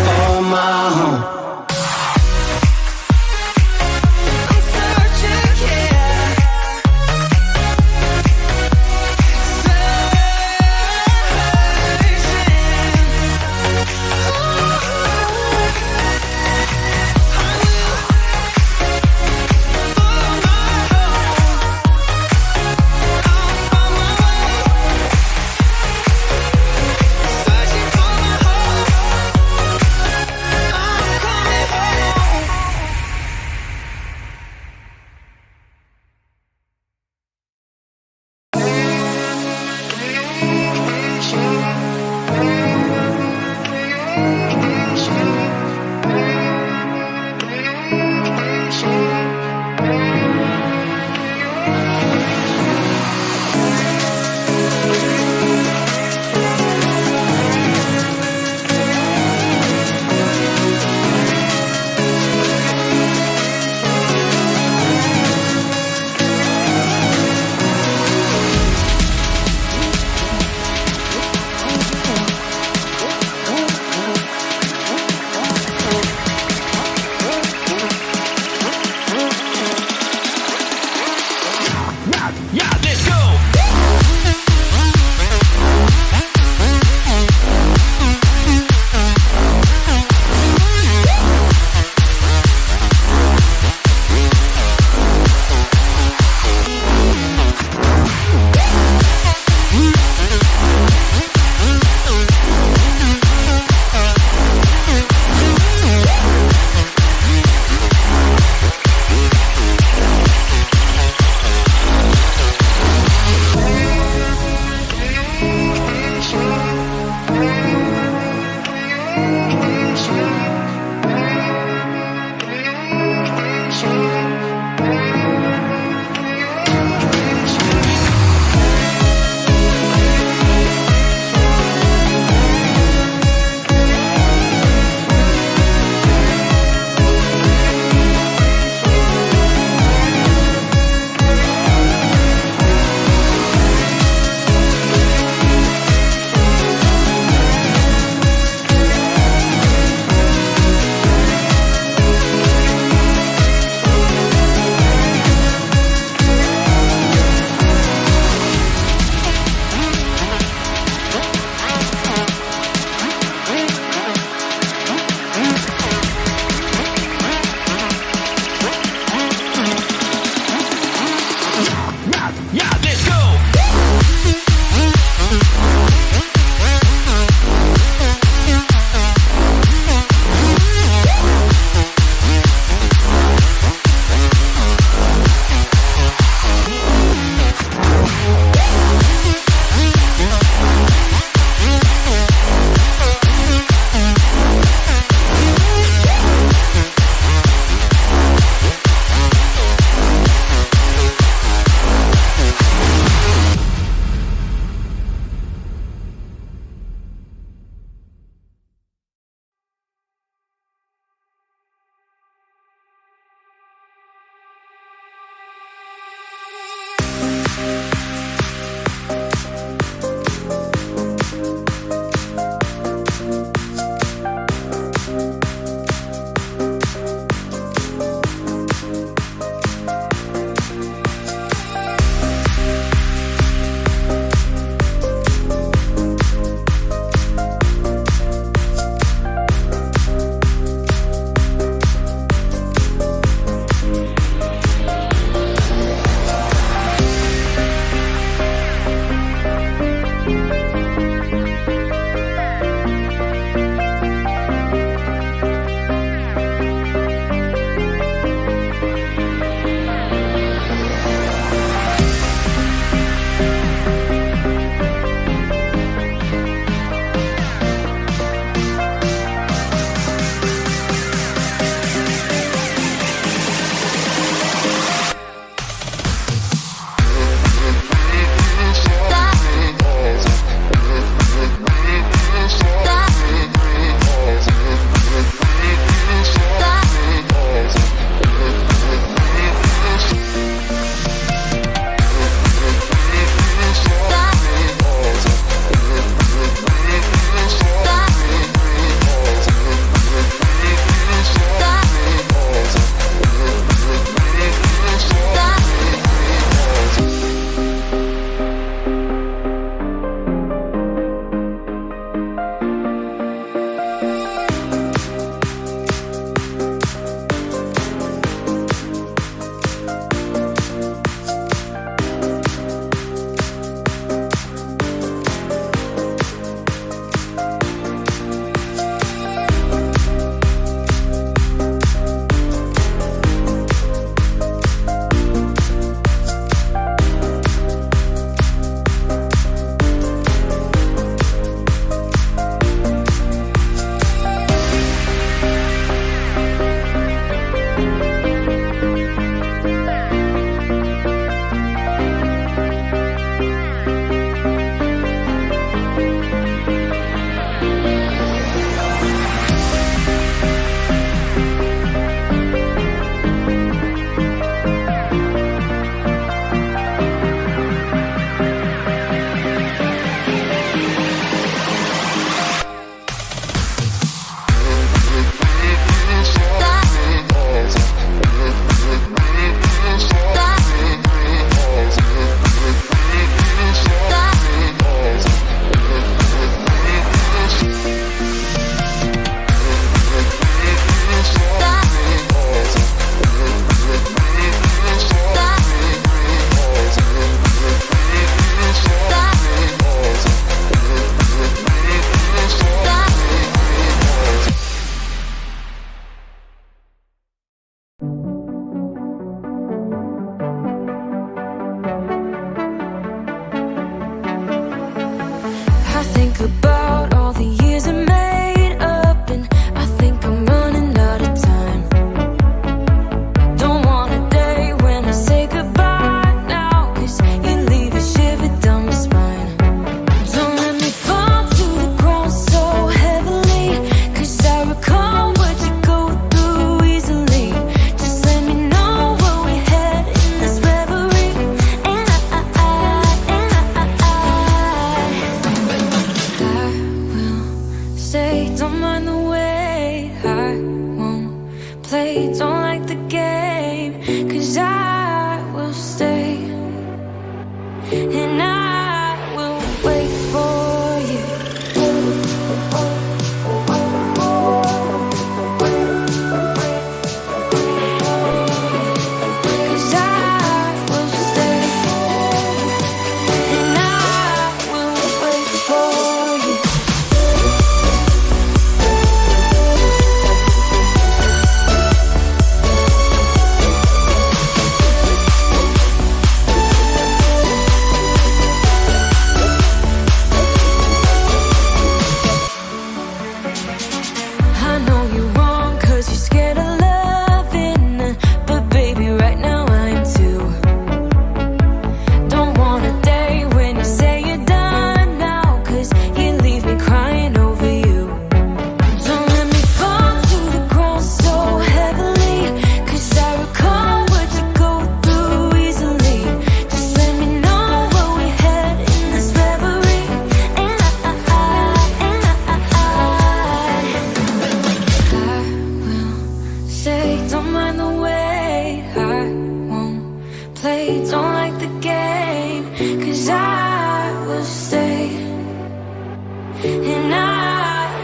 play, don't like the game, 'cause I will stay and I will wait for you. 'Cause I will stay and I will wait for you. I know you're wrong 'cause you're scared of loving, but baby right now I am too. Don't want a day when you say you're done now, 'cause you leave me crying over you. Don't let me fall to the ground so heavily, 'cause I recall what you go through easily. Just let me know where we head in this reverie, and I will say, don't mind the wait. I won't play, don't like the game, 'cause I will stay and I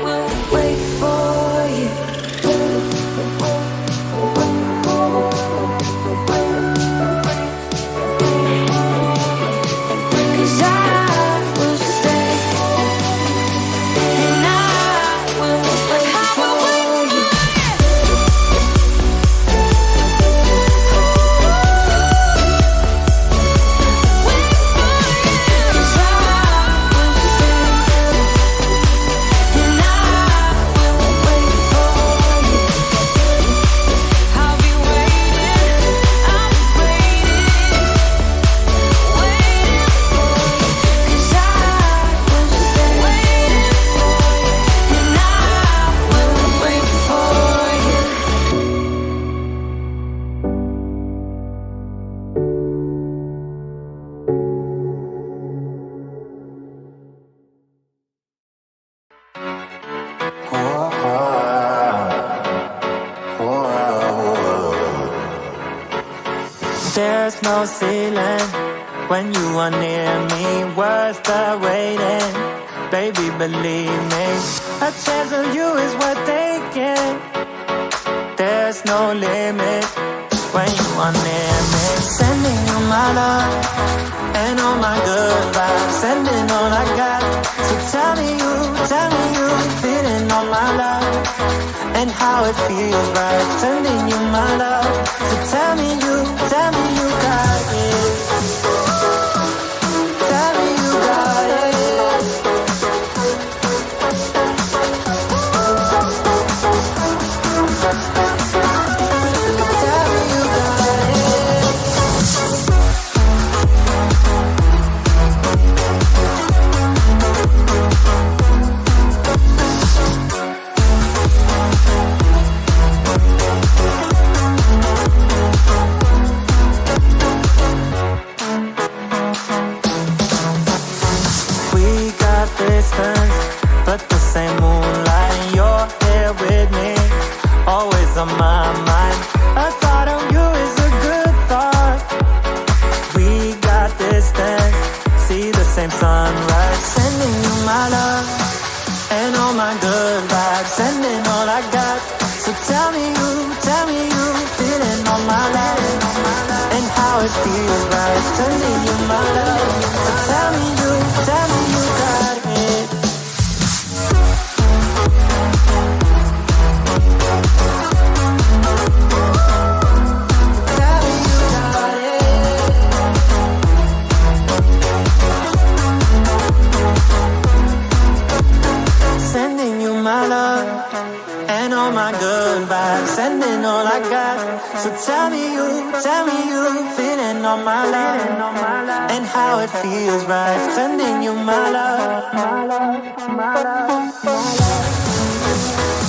will wait for you. 'Cause I will stay and I will wait for you. 'Cause I will stay and I will wait for you. I'll be waiting, I'll be waiting for you. 'Cause I will stay waiting for you, and I will wait for you. There's no ceiling when you are near me, worth the waiting. Baby, believe me, a chance of you is worth taking. There's no limit when you are near me. Sending you my love and all my good vibes, sending all I got. So tell me you feeling all my love and how it feels right. Sending you my love. So tell me you got it. Tell me you got it. Tell me you got it. We got distance, but the same moonlight. You're here with me, always on my mind. A thought of you is a good thought. We got distance, see the same sunrise. Sending you my love and all my good vibes, sending all I got. So tell me you feeling all my love and how it feels right. Sending you my love. So tell me you got it. Tell me you got it. Sending you my love and all my good vibes, sending all I got. So tell me you feeling all my love and how it feels right. Sending you my love, my love, my love, my love.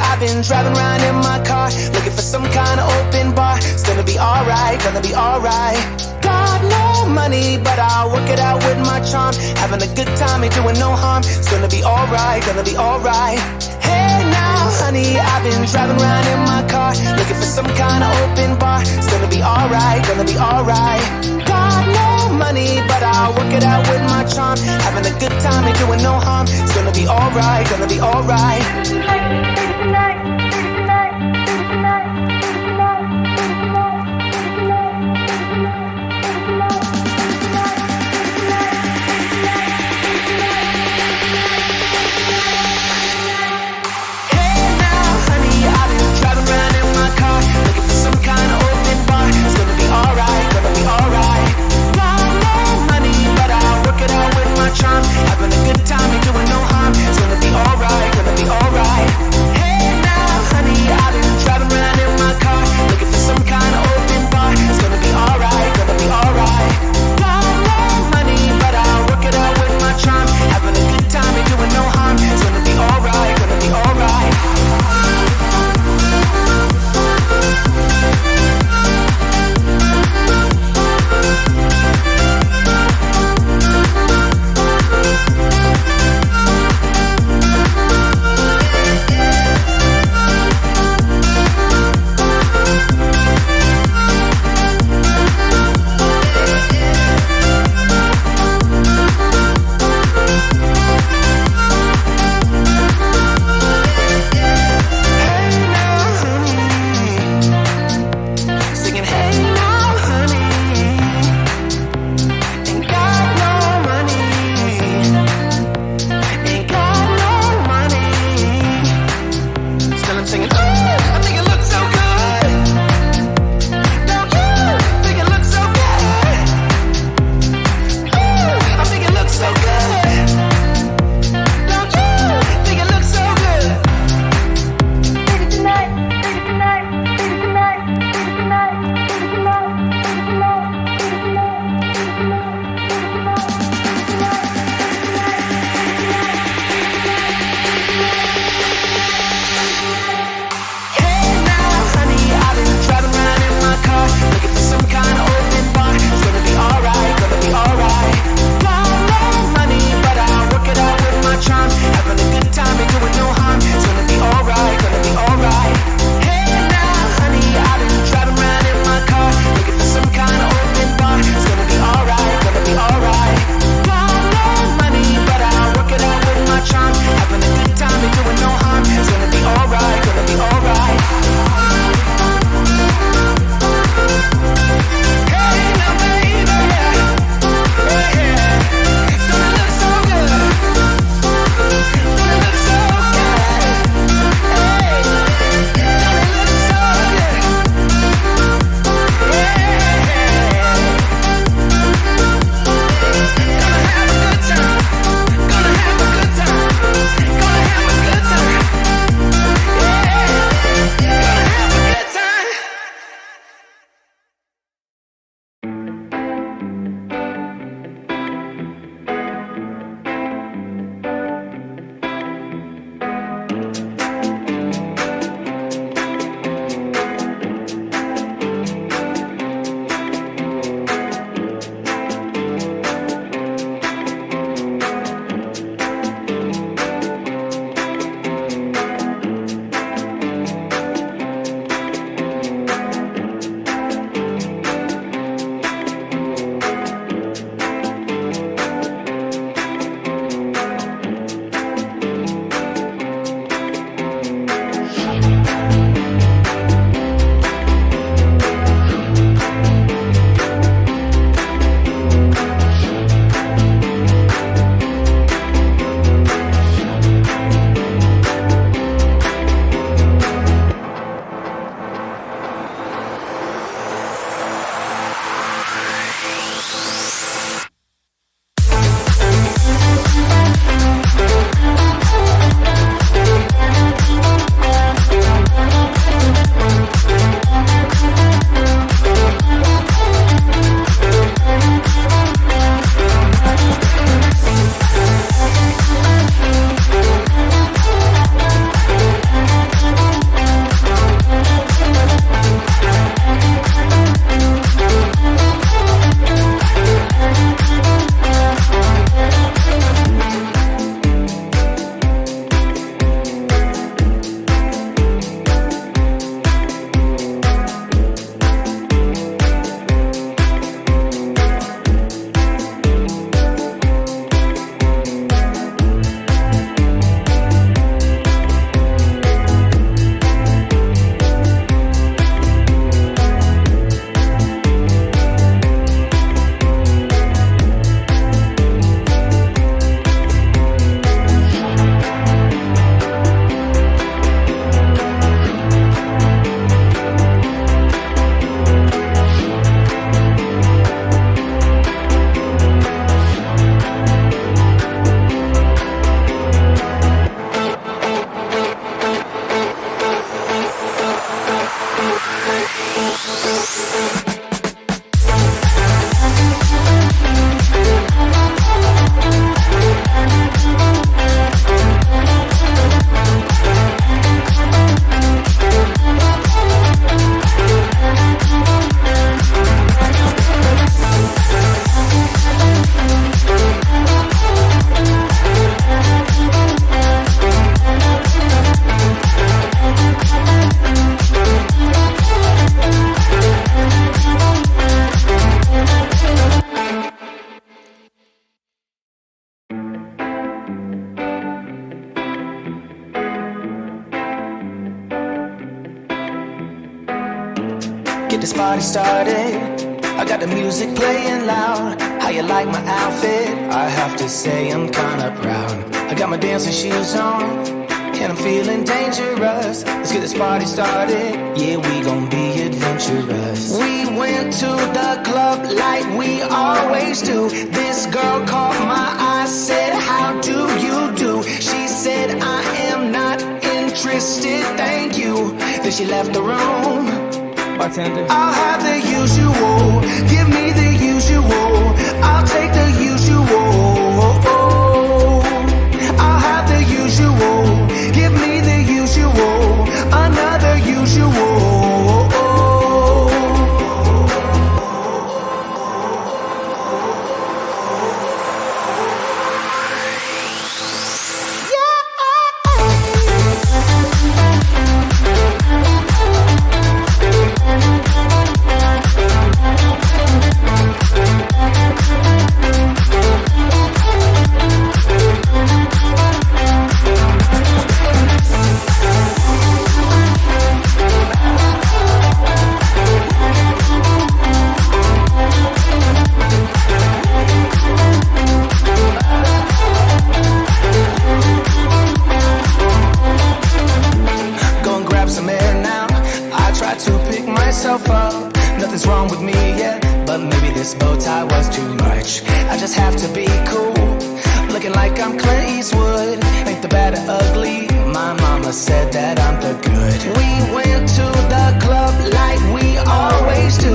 I've been driving around in my car, looking for some kind of open bar. It's gonna be alright, gonna be alright. Got no money, but I'll work it out with my charm. Having a good time, ain't doing no harm. It's gonna be alright, gonna be alright. Hey now, honey, I've been driving around in my car, looking for some kind of open bar. It's gonna be alright, gonna be alright. Got no money, but I'll work it out with my charm. Having a good time, ain't doing no harm. It's gonna be alright, gonna be alright. Having a good time, ain't doing no harm. It's gonna be alright, gonna be alright. this party started. I got the music playing loud. How you like my outfit? I have to say I'm kinda proud. I got my dancing shoes on, and I'm feeling dangerous. Let's get this party started. Yeah, we gon' be adventurous. We went to the club like we always do. This girl caught my eye, said, how do you do? She said, I am not interested, thank you. Then she left the room. Bartender, I'll have the usual. Give me the usual. I'll take the usual. I'll have the usual. Give me the usual. Another usual. Up. Nothing's wrong with me yet, but maybe this bow tie was too much. I just have to be cool, looking like I'm Clint Eastwood. Ain't the bad or ugly, my mama said that I'm the good. We went to the club like we always do.